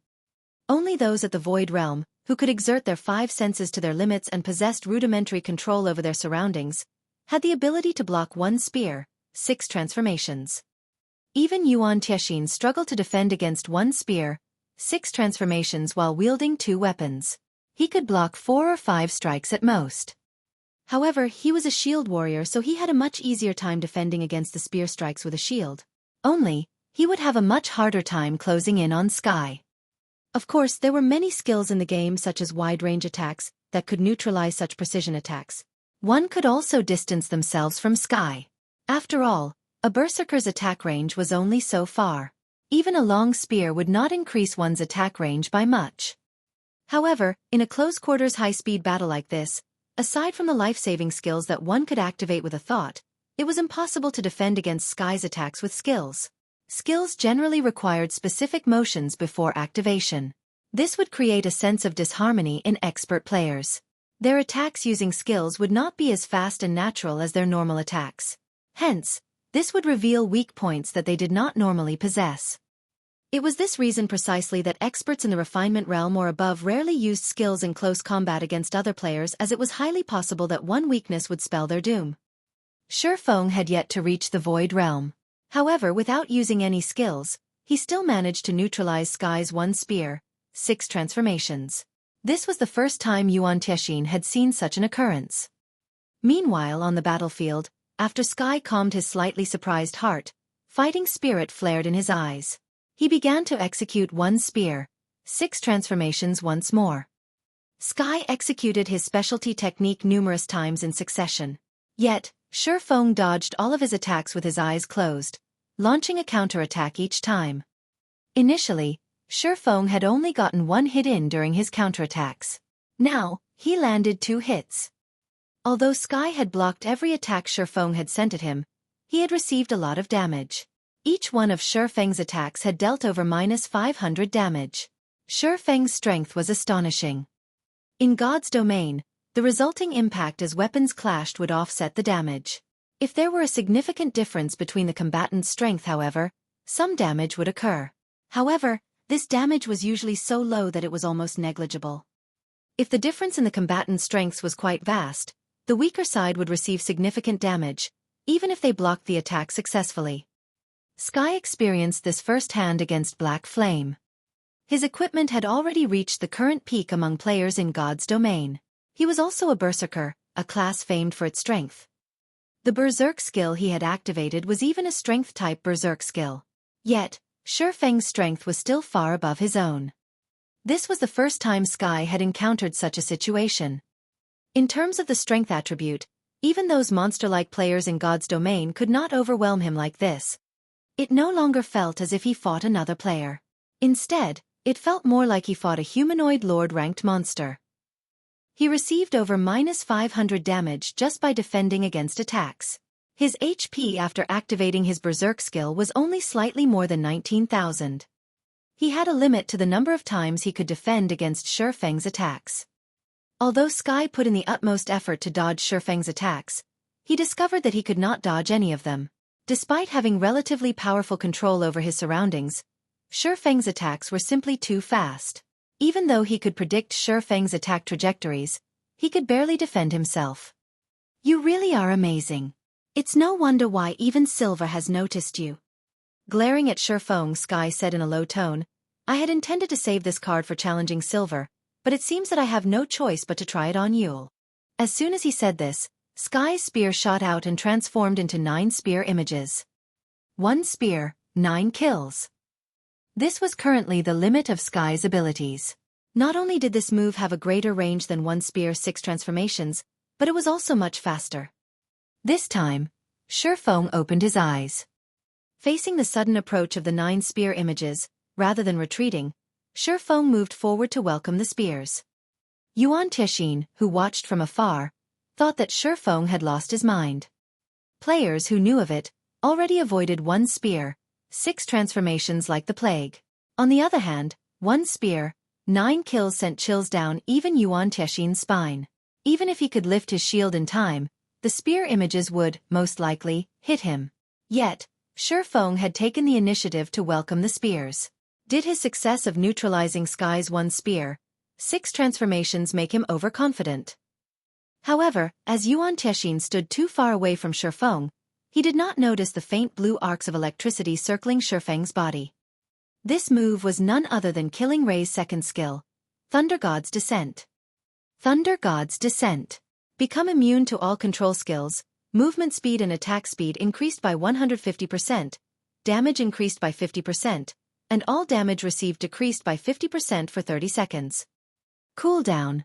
Only those at the Void Realm, who could exert their 5 senses to their limits and possessed rudimentary control over their surroundings, had the ability to block 1 spear, 6 transformations. Even Yuan Tiexian struggled to defend against 1 spear, 6 transformations while wielding 2 weapons. He could block 4 or 5 strikes at most. However, he was a shield warrior, so he had a much easier time defending against the spear strikes with a shield. Only, he would have a much harder time closing in on Sky. Of course, there were many skills in the game such as wide-range attacks that could neutralize such precision attacks. One could also distance themselves from Sky. After all, a berserker's attack range was only so far. Even a long spear would not increase one's attack range by much. However, in a close-quarters high-speed battle like this, aside from the life-saving skills that one could activate with a thought, it was impossible to defend against Sky's attacks with skills. Skills generally required specific motions before activation. This would create a sense of disharmony in expert players. Their attacks using skills would not be as fast and natural as their normal attacks. Hence, this would reveal weak points that they did not normally possess. It was this reason precisely that experts in the refinement realm or above rarely used skills in close combat against other players, as it was highly possible that one weakness would spell their doom. Xueqi had yet to reach the Void Realm. However, without using any skills, he still managed to neutralize Sky's one spear, 6 transformations. This was the first time Yuan Tiexian had seen such an occurrence. Meanwhile, on the battlefield, after Sky calmed his slightly surprised heart, fighting spirit flared in his eyes. He began to execute one spear, 6 transformations once more. Sky executed his specialty technique numerous times in succession. Yet, Xueqi dodged all of his attacks with his eyes closed, launching a counterattack each time. Initially, Xueqi had only gotten 1 hit in during his counterattacks. Now, he landed 2 hits. Although Sky had blocked every attack Xueqi had sent at him, he had received a lot of damage. Each one of Xueqi's attacks had dealt over -500 damage. Xueqi's strength was astonishing. In God's domain, the resulting impact as weapons clashed would offset the damage. If there were a significant difference between the combatants' strength, however, some damage would occur. However, this damage was usually so low that it was almost negligible. If the difference in the combatants' strengths was quite vast, the weaker side would receive significant damage, even if they blocked the attack successfully. Sky experienced this firsthand against Black Flame. His equipment had already reached the current peak among players in God's domain. He was also a Berserker, a class famed for its strength. The Berserk skill he had activated was even a strength-type Berserk skill. Yet, Xueqi's strength was still far above his own. This was the first time Sky had encountered such a situation. In terms of the strength attribute, even those monster-like players in God's domain could not overwhelm him like this. It no longer felt as if he fought another player. Instead, it felt more like he fought a humanoid Lord-ranked monster. He received over -500 damage just by defending against attacks. His HP after activating his Berserk skill was only slightly more than 19,000. He had a limit to the number of times he could defend against Xueqi's attacks. Although Sky put in the utmost effort to dodge Xueqi's attacks, he discovered that he could not dodge any of them. Despite having relatively powerful control over his surroundings, Xueqi's attacks were simply too fast. Even though he could predict Xueqi's attack trajectories, he could barely defend himself. "You really are amazing. It's no wonder why even Silver has noticed you." Glaring at Xueqi, Sky said in a low tone, "I had intended to save this card for challenging Silver, but it seems that I have no choice but to try it on you." As soon as he said this, Sky's spear shot out and transformed into 9 spear images. 1 spear, 9 kills. This was currently the limit of Sky's abilities. Not only did this move have a greater range than 1 spear 6 transformations, but it was also much faster. This time, Xueqi opened his eyes. Facing the sudden approach of the 9 spear images, rather than retreating, Xueqi moved forward to welcome the spears. Yuan Tiexian, who watched from afar, thought that Xueqi had lost his mind. Players who knew of it already avoided 1 spear, 6 transformations like the plague. On the other hand, 1 spear, 9 kills sent chills down even Yuan Tiexian's spine. Even if he could lift his shield in time, the spear images would, most likely, hit him. Yet, Xueqi had taken the initiative to welcome the spears. Did his success of neutralizing Sky's 1 spear, 6 transformations make him overconfident? However, as Yuan Tiexian stood too far away from Xueqi, he did not notice the faint blue arcs of electricity circling Xueqi's body. This move was none other than Killing Ray's second skill, Thunder God's Descent. Thunder God's Descent. Become immune to all control skills, movement speed and attack speed increased by 150%, damage increased by 50%, and all damage received decreased by 50% for 30 seconds. Cooldown: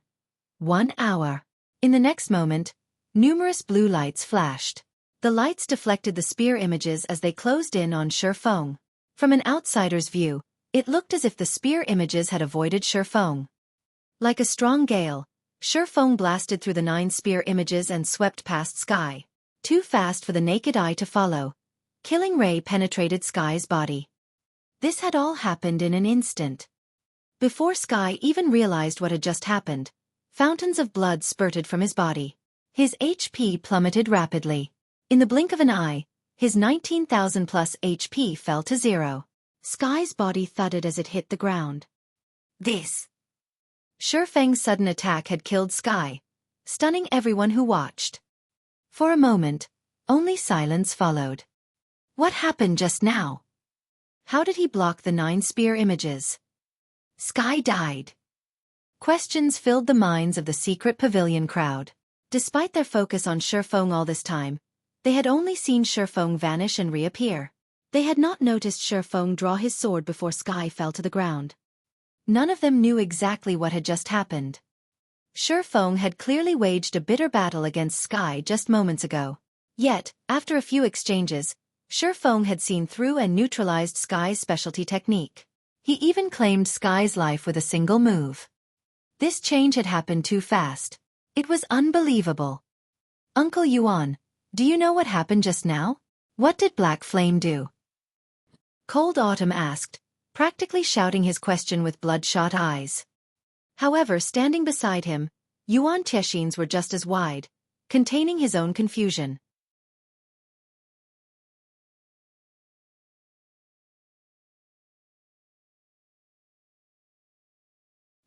1 hour. In the next moment, numerous blue lights flashed. The lights deflected the spear images as they closed in on Xueqi. From an outsider's view, it looked as if the spear images had avoided Xueqi. Like a strong gale, Xueqi blasted through the 9 spear images and swept past Sky. Too fast for the naked eye to follow. Killing Ray penetrated Sky's body. This had all happened in an instant. Before Sky even realized what had just happened, fountains of blood spurted from his body. His HP plummeted rapidly. In the blink of an eye, his 19,000 plus HP fell to 0. Sky's body thudded as it hit the ground. This Shifeng's sudden attack had killed Sky, stunning everyone who watched. For a moment, only silence followed. What happened just now? How did he block the 9 spear images? Sky died. Questions filled the minds of the secret pavilion crowd. Despite their focus on Shifeng all this time, they had only seen Shifeng vanish and reappear. They had not noticed Shifeng draw his sword before Sky fell to the ground. None of them knew exactly what had just happened. Shifeng had clearly waged a bitter battle against Sky just moments ago. Yet, after a few exchanges, Shifeng had seen through and neutralized Sky's specialty technique. He even claimed Sky's life with a single move. This change had happened too fast. It was unbelievable. Uncle Yuan, do you know what happened just now? What did Black Flame do? Cold Autumn asked, practically shouting his question with bloodshot eyes. However, standing beside him, Yuan Tiexin's were just as wide, containing his own confusion.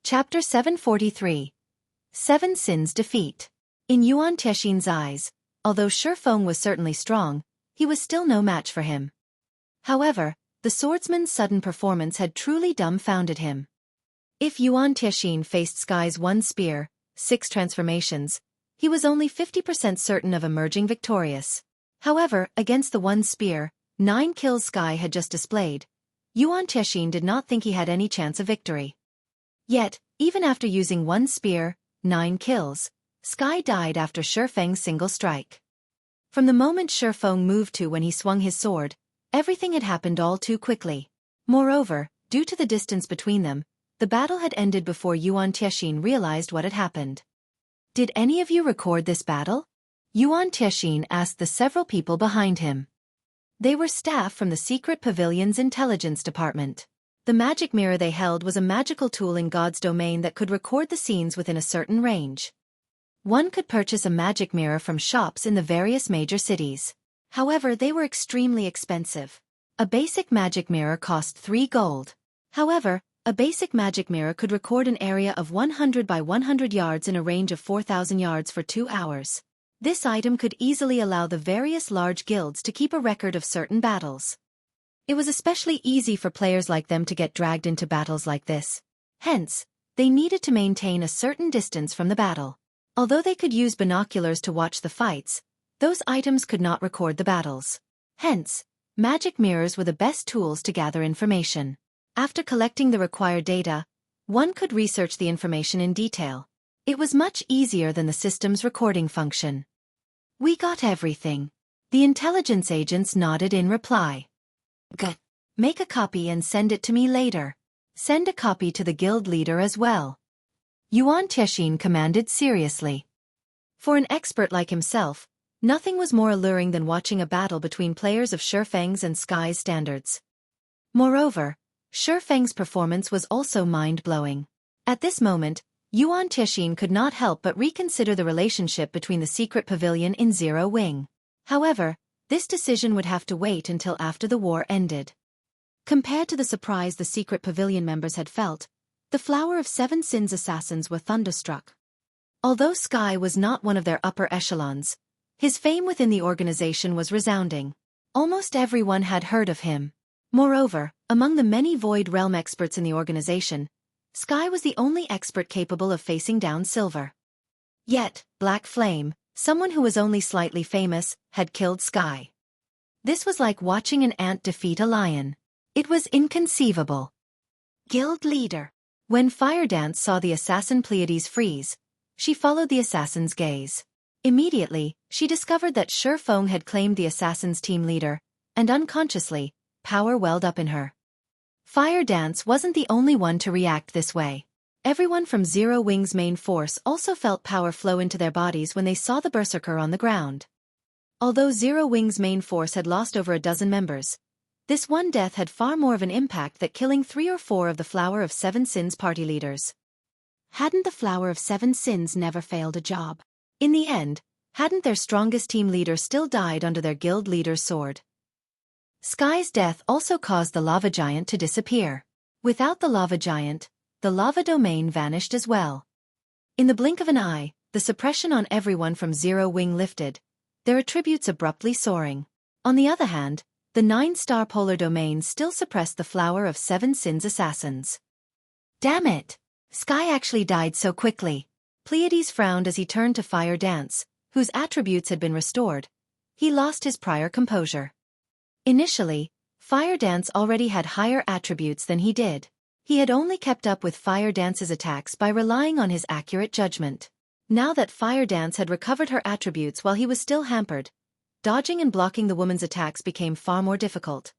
Chapter 743. 7 Sins Defeat. In Yuan Tiexin's eyes, although Shifeng was certainly strong, he was still no match for him. However, the swordsman's sudden performance had truly dumbfounded him. If Yuan Tiexin faced Sky's 1 spear, 6 transformations, he was only 50% certain of emerging victorious. However, against the 1 spear, 9 kills Sky had just displayed, Yuan Tiexin did not think he had any chance of victory. Yet, even after using 1 spear, 9 kills, Sky died after Shifeng's single strike. From the moment Shifeng moved to when he swung his sword, everything had happened all too quickly. Moreover, due to the distance between them, the battle had ended before Yuan Tiexin realized what had happened. Did any of you record this battle? Yuan Tiexin asked the several people behind him. They were staff from the secret pavilion's intelligence department. The magic mirror they held was a magical tool in God's domain that could record the scenes within a certain range. One could purchase a magic mirror from shops in the various major cities. However, they were extremely expensive. A basic magic mirror cost 3 gold. However, a basic magic mirror could record an area of 100 by 100 yards in a range of 4,000 yards for 2 hours. This item could easily allow the various large guilds to keep a record of certain battles. It was especially easy for players like them to get dragged into battles like this. Hence, they needed to maintain a certain distance from the battle. Although they could use binoculars to watch the fights, those items could not record the battles. Hence, magic mirrors were the best tools to gather information. After collecting the required data, one could research the information in detail. It was much easier than the system's recording function. We got everything. The intelligence agents nodded in reply. Good. Make a copy and send it to me later. Send a copy to the guild leader as well. Yuan Tiexin commanded seriously. For an expert like himself, nothing was more alluring than watching a battle between players of Shifeng's and Sky's standards. Moreover, Shifeng's performance was also mind-blowing. At this moment, Yuan Tiexin could not help but reconsider the relationship between the secret pavilion in Zero Wing. However, this decision would have to wait until after the war ended. Compared to the surprise the secret pavilion members had felt, the Flower of 7 Sins assassins were thunderstruck. Although Sky was not one of their upper echelons, his fame within the organization was resounding. Almost everyone had heard of him. Moreover, among the many Void Realm experts in the organization, Sky was the only expert capable of facing down Silver. Yet, Black Flame, someone who was only slightly famous, had killed Sky. This was like watching an ant defeat a lion. It was inconceivable. Guild leader. When Firedance saw the assassin Pleiades freeze, she followed the assassin's gaze. Immediately, she discovered that Shifeng had claimed the assassin's team leader, and unconsciously, power welled up in her. Firedance wasn't the only one to react this way. Everyone from Zero Wing's main force also felt power flow into their bodies when they saw the berserker on the ground. Although Zero Wing's main force had lost over a dozen members, this one death had far more of an impact than killing 3 or 4 of the Flower of 7 Sins party leaders. Hadn't the Flower of 7 Sins never failed a job? In the end, hadn't their strongest team leader still died under their guild leader's sword? Sky's death also caused the lava giant to disappear. Without the lava giant, the lava domain vanished as well. In the blink of an eye, the suppression on everyone from Zero Wing lifted, their attributes abruptly soaring. On the other hand, the 9-star polar domain still suppressed the Flower of Seven Sins assassins. Damn it! Sky actually died so quickly. Pleiades frowned as he turned to Fire Dance, whose attributes had been restored. He lost his prior composure. Initially, Fire Dance already had higher attributes than he did. He had only kept up with Fire Dance's attacks by relying on his accurate judgment. Now that Fire Dance had recovered her attributes while he was still hampered, dodging and blocking the woman's attacks became far more difficult.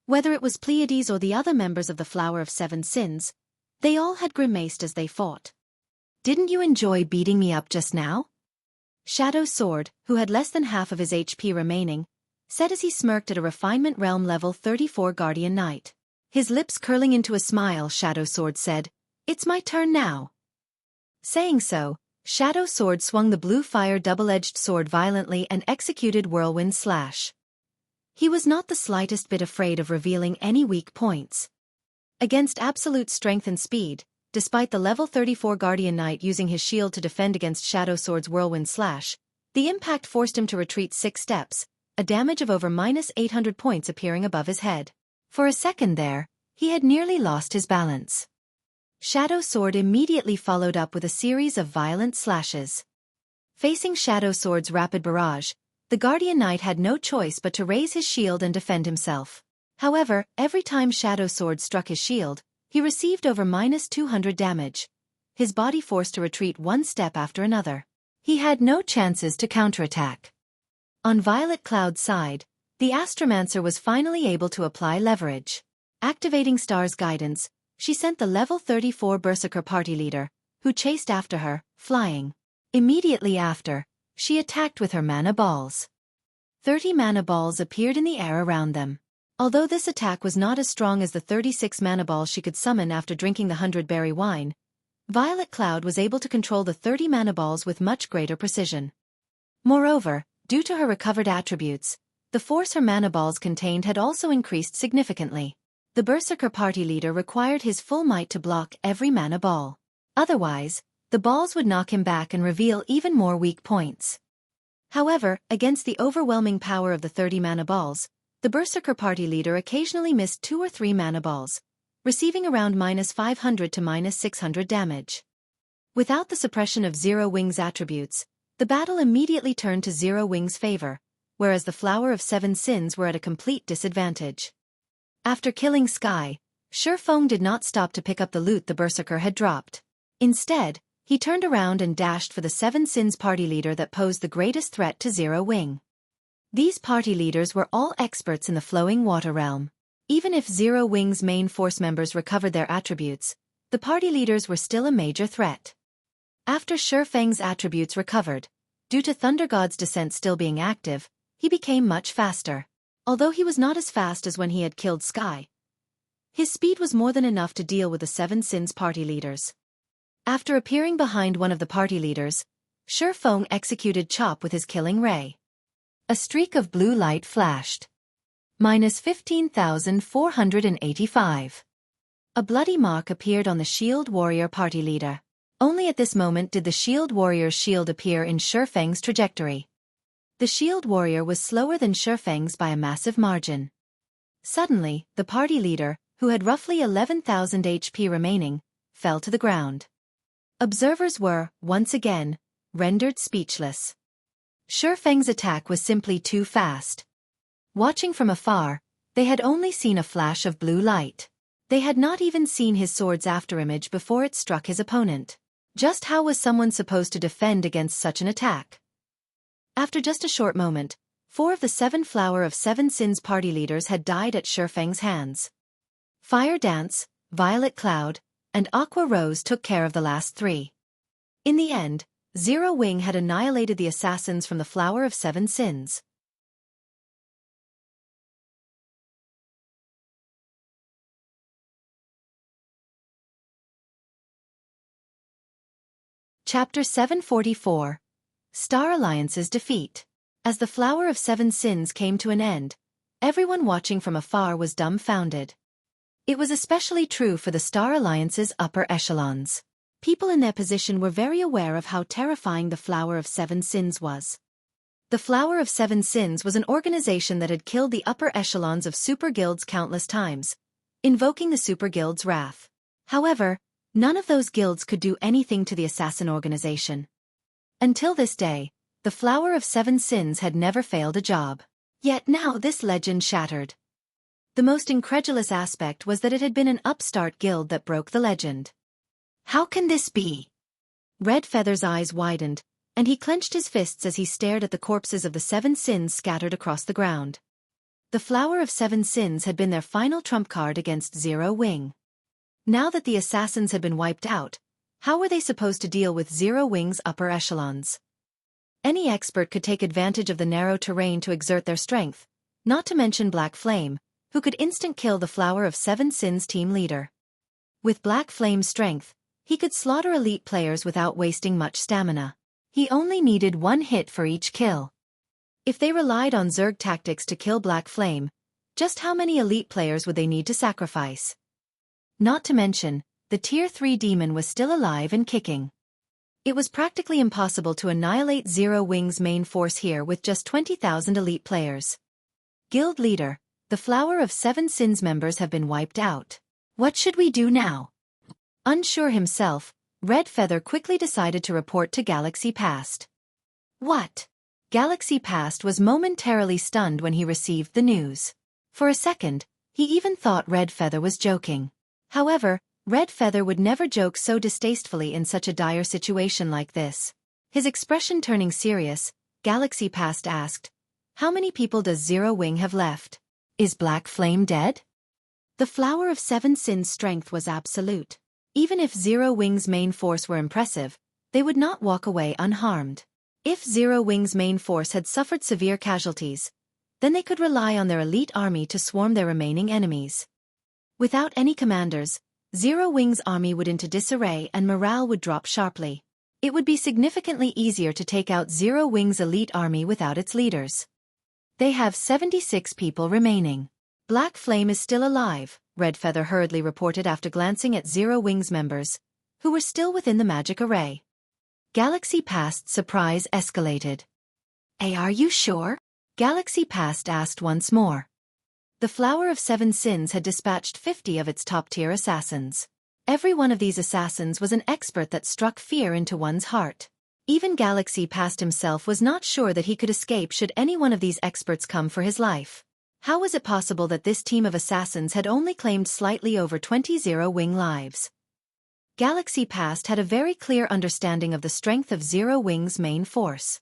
Whether it was Pleiades or the other members of the Flower of Seven Sins, they all had grimaced as they fought. Didn't you enjoy beating me up just now? Shadow Sword, who had less than half of his HP remaining, said as he smirked at a Refinement Realm level 34 Guardian Knight. His lips curling into a smile, Shadow Sword said, "It's my turn now." Saying so, Shadow Sword swung the blue fire double-edged sword violently and executed Whirlwind Slash. He was not the slightest bit afraid of revealing any weak points. Against absolute strength and speed, despite the level 34 Guardian Knight using his shield to defend against Shadow Sword's Whirlwind Slash, the impact forced him to retreat 6 steps, a damage of over -800 points appearing above his head. For a second there, he had nearly lost his balance. Shadow Sword immediately followed up with a series of violent slashes. Facing Shadow Sword's rapid barrage, the Guardian Knight had no choice but to raise his shield and defend himself. However, every time Shadow Sword struck his shield, he received over -200 damage, his body forced to retreat one step after another. He had no chances to counterattack. On Violet Cloud's side, the Astromancer was finally able to apply leverage. Activating Star's guidance, she sent the level 34 Berserker party leader, who chased after her, flying. Immediately after, she attacked with her mana balls. 30 mana balls appeared in the air around them. Although this attack was not as strong as the 36 mana balls she could summon after drinking the 100-berry wine, Violet Cloud was able to control the 30 mana balls with much greater precision. Moreover, due to her recovered attributes, the force her mana balls contained had also increased significantly. The Berserker party leader required his full might to block every mana ball. Otherwise, the balls would knock him back and reveal even more weak points. However, against the overwhelming power of the 30 mana balls, the Berserker party leader occasionally missed 2 or 3 mana balls, receiving around -500 to -600 damage. Without the suppression of Zero Wing's attributes, the battle immediately turned to Zero Wing's favor, whereas the Flower of Seven Sins were at a complete disadvantage. After killing Sky, Xueqi did not stop to pick up the loot the Berserker had dropped. Instead, he turned around and dashed for the Seven Sins party leader that posed the greatest threat to Zero Wing. These party leaders were all experts in the flowing water realm. Even if Zero Wing's main force members recovered their attributes, the party leaders were still a major threat. After Xueqi's attributes recovered, due to Thunder God's descent still being active, he became much faster. Although he was not as fast as when he had killed Sky, his speed was more than enough to deal with the Seven Sins party leaders. After appearing behind one of the party leaders, Xueqi executed Chop with his killing ray. A streak of blue light flashed. -15,485. A bloody mark appeared on the Shield Warrior party leader. Only at this moment did the Shield Warrior's shield appear in Xueqi's trajectory. The Shield Warrior was slower than Xueqi's by a massive margin. Suddenly, the party leader, who had roughly 11,000 HP remaining, fell to the ground. Observers were, once again, rendered speechless. Xueqi's attack was simply too fast. Watching from afar, they had only seen a flash of blue light. They had not even seen his sword's afterimage before it struck his opponent. Just how was someone supposed to defend against such an attack? After just a short moment, 4 of the 7 Flower of Seven Sins party leaders had died at Xueqi's hands. Fire Dance, Violet Cloud, and Aqua Rose took care of the last 3. In the end, Zero Wing had annihilated the assassins from the Flower of Seven Sins. Chapter 744. Star Alliance's Defeat. As the Flower of Seven Sins came to an end, Everyone watching from afar was dumbfounded. It was especially true for the Star Alliance's upper echelons. People in their position were very aware of how terrifying the Flower of Seven Sins was. The Flower of Seven Sins was an organization that had killed the upper echelons of super guilds countless times, invoking the super guild's wrath. However, none of those guilds could do anything to the assassin organization. Until this day, the Flower of Seven Sins had never failed a job. Yet now this legend shattered. The most incredulous aspect was that it had been an upstart guild that broke the legend. How can this be? Red Feather's eyes widened, and he clenched his fists as he stared at the corpses of the Seven Sins scattered across the ground. The Flower of Seven Sins had been their final trump card against Zero Wing. Now that the assassins had been wiped out, how were they supposed to deal with Zero Wing's upper echelons? Any expert could take advantage of the narrow terrain to exert their strength, not to mention Black Flame, who could instant kill the Flower of Seven Sins team leader. With Black Flame's strength, he could slaughter elite players without wasting much stamina. He only needed one hit for each kill. If they relied on Zerg tactics to kill Black Flame, just how many elite players would they need to sacrifice? Not to mention, the Tier 3 demon was still alive and kicking. It was practically impossible to annihilate Zero Wing's main force here with just 20,000 elite players. Guild leader, the Flower of Seven Sins members have been wiped out. What should we do now? Unsure himself, Red Feather quickly decided to report to Galaxy Past. What? Galaxy Past was momentarily stunned when he received the news. For a second, he even thought Red Feather was joking. However, Red Feather would never joke so distastefully in such a dire situation like this. His expression turning serious, Galaxy Past asked, "How many people does Zero Wing have left? Is Black Flame dead?" The Flower of Seven Sins' strength was absolute. Even if Zero Wing's main force were impressive, they would not walk away unharmed. If Zero Wing's main force had suffered severe casualties, then they could rely on their elite army to swarm their remaining enemies. Without any commanders, Zero Wing's army would into disarray and morale would drop sharply. It would be significantly easier to take out Zero Wing's elite army without its leaders. They have 76 people remaining. Black Flame is still alive, Red Feather hurriedly reported after glancing at Zero Wing's members, who were still within the magic array. Galaxy Past's surprise escalated. "Hey, are you sure?" Galaxy Past asked once more. The Flower of Seven Sins had dispatched 50 of its top-tier assassins. Every one of these assassins was an expert that struck fear into one's heart. Even Galaxy Past himself was not sure that he could escape should any one of these experts come for his life. How was it possible that this team of assassins had only claimed slightly over 20 Zero Wing lives? Galaxy Past had a very clear understanding of the strength of Zero Wing's main force.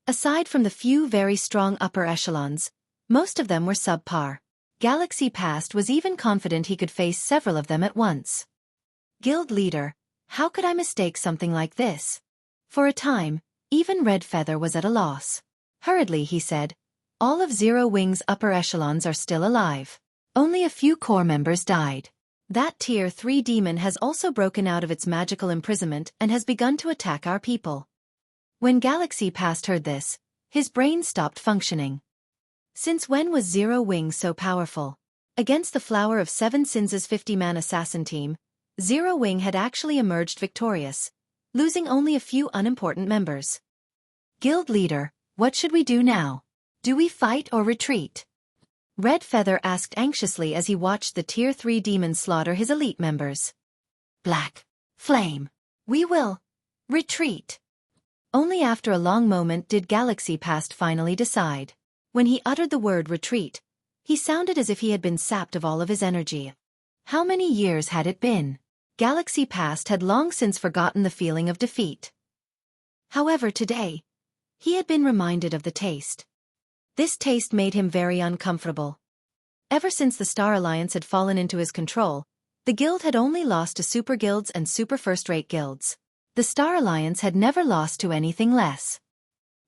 Aside from the few very strong upper echelons, most of them were subpar. Galaxy Past was even confident he could face several of them at once. Guild leader, how could I mistake something like this? For a time, even Red Feather was at a loss. Hurriedly he said, "All of Zero Wing's upper echelons are still alive. Only a few core members died. That Tier 3 demon has also broken out of its magical imprisonment and has begun to attack our people." When Galaxy Past heard this, his brain stopped functioning. Since when was Zero Wing so powerful? Against the Flower of Seven Sins' 50-man assassin team, Zero Wing had actually emerged victorious, losing only a few unimportant members. "Guild leader, what should we do now? Do we fight or retreat?" Red Feather asked anxiously as he watched the Tier 3 demon slaughter his elite members. "Black Flame, we will retreat." Only after a long moment did Galaxy Past finally decide. When he uttered the word retreat, he sounded as if he had been sapped of all of his energy. How many years had it been? Galaxy Past had long since forgotten the feeling of defeat. However, today, he had been reminded of the taste. This taste made him very uncomfortable. Ever since the Star Alliance had fallen into his control, the guild had only lost to super guilds and super first-rate guilds. The Star Alliance had never lost to anything less.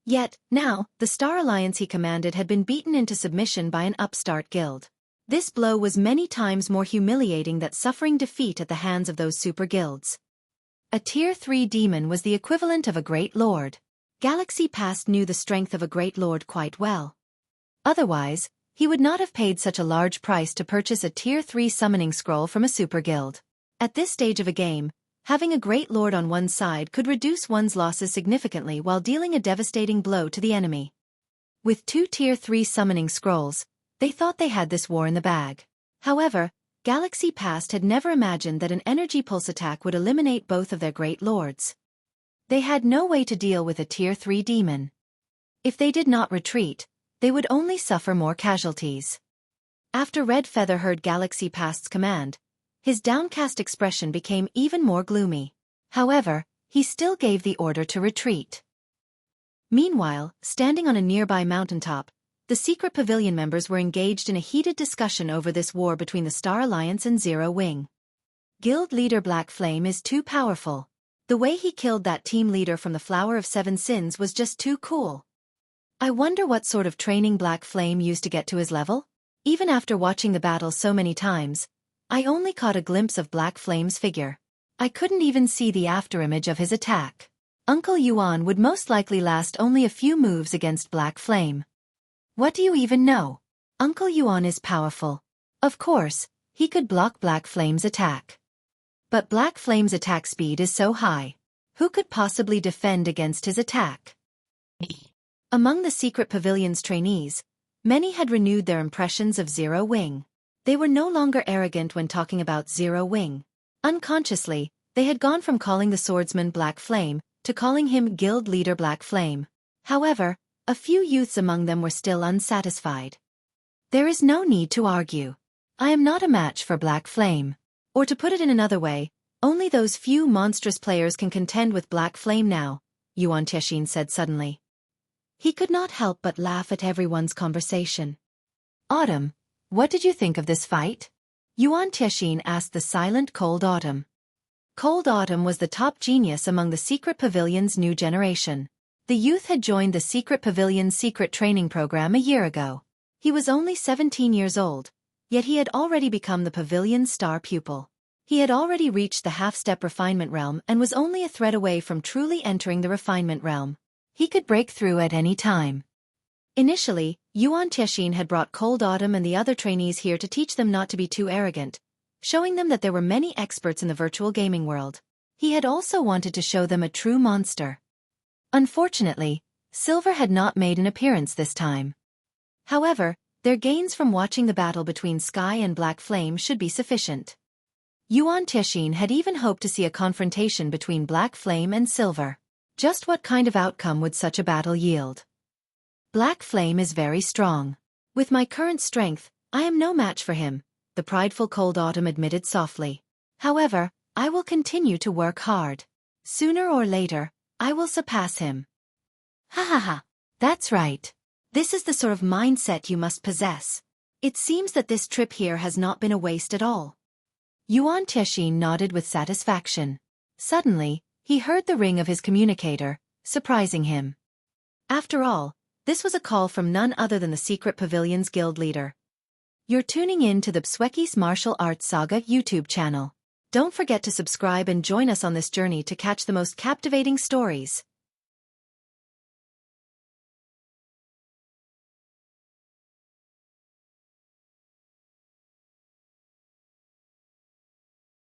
Yet, now, the Star Alliance he commanded had been beaten into submission by an upstart guild. This blow was many times more humiliating than suffering defeat at the hands of those super guilds. A Tier 3 demon was the equivalent of a great lord. Galaxy Past knew the strength of a great lord quite well. Otherwise, He would not have paid such a large price to purchase a Tier 3 summoning scroll from a super guild. At this stage of a game, having a great lord on one's side could reduce one's losses significantly while dealing a devastating blow to the enemy. With 2 Tier 3 summoning scrolls, they thought they had this war in the bag. However, Galaxy Past had never imagined that an energy pulse attack would eliminate both of their great lords. They had no way to deal with a Tier 3 demon. If they did not retreat, they would only suffer more casualties. After Red Feather heard Galaxy Past's command, his downcast expression became even more gloomy. However, he still gave the order to retreat. Meanwhile, standing on a nearby mountaintop, the secret pavilion members were engaged in a heated discussion over this war between the Star Alliance and Zero Wing. Guild leader Black Flame is too powerful. The way he killed that team leader from the Flower of Seven Sins was just too cool. I wonder what sort of training Black Flame used to get to his level? Even after watching the battle so many times, I only caught a glimpse of Black Flame's figure. I couldn't even see the afterimage of his attack. Uncle Yuan would most likely last only a few moves against Black Flame. What do you even know? Uncle Yuan is powerful. Of course, he could block Black Flame's attack. But Black Flame's attack speed is so high. Who could possibly defend against his attack? Among the secret pavilion's trainees, many had renewed their impressions of Zero Wing. They were no longer arrogant when talking about Zero Wing. Unconsciously, they had gone from calling the swordsman Black Flame to calling him Guild Leader Black Flame. However, a few youths among them were still unsatisfied. There is no need to argue. I am not a match for Black Flame. Or to put it in another way, only those few monstrous players can contend with Black Flame now, Yuan Tiexin said suddenly. He could not help but laugh at everyone's conversation. Autumn, what did you think of this fight? Yuan Tiexin asked the silent Cold Autumn. Cold Autumn was the top genius among the secret pavilion's new generation. The youth had joined the secret pavilion's secret training program a year ago. He was only 17 years old, yet he had already become the pavilion's star pupil. He had already reached the half-step refinement realm and was only a thread away from truly entering the refinement realm. He could break through at any time. Initially, Yuan Tiexin had brought Cold Autumn and the other trainees here to teach them not to be too arrogant, showing them that there were many experts in the virtual gaming world. He had also wanted to show them a true monster. Unfortunately, Silver had not made an appearance this time. However, their gains from watching the battle between Sky and Black Flame should be sufficient. Yuan Tiexin had even hoped to see a confrontation between Black Flame and Silver. Just what kind of outcome would such a battle yield? Black Flame is very strong. With my current strength, I am no match for him, the prideful Cold Autumn admitted softly. However, I will continue to work hard. Sooner or later, I will surpass him. Ha ha ha. That's right. This is the sort of mindset you must possess. It seems that this trip here has not been a waste at all. Yuan Tiexin nodded with satisfaction. Suddenly, he heard the ring of his communicator, surprising him. After all, this was a call from none other than the secret pavilion's guild leader. You're tuning in to the Xueqi's Martial Arts Saga YouTube channel. Don't forget to subscribe and join us on this journey to catch the most captivating stories.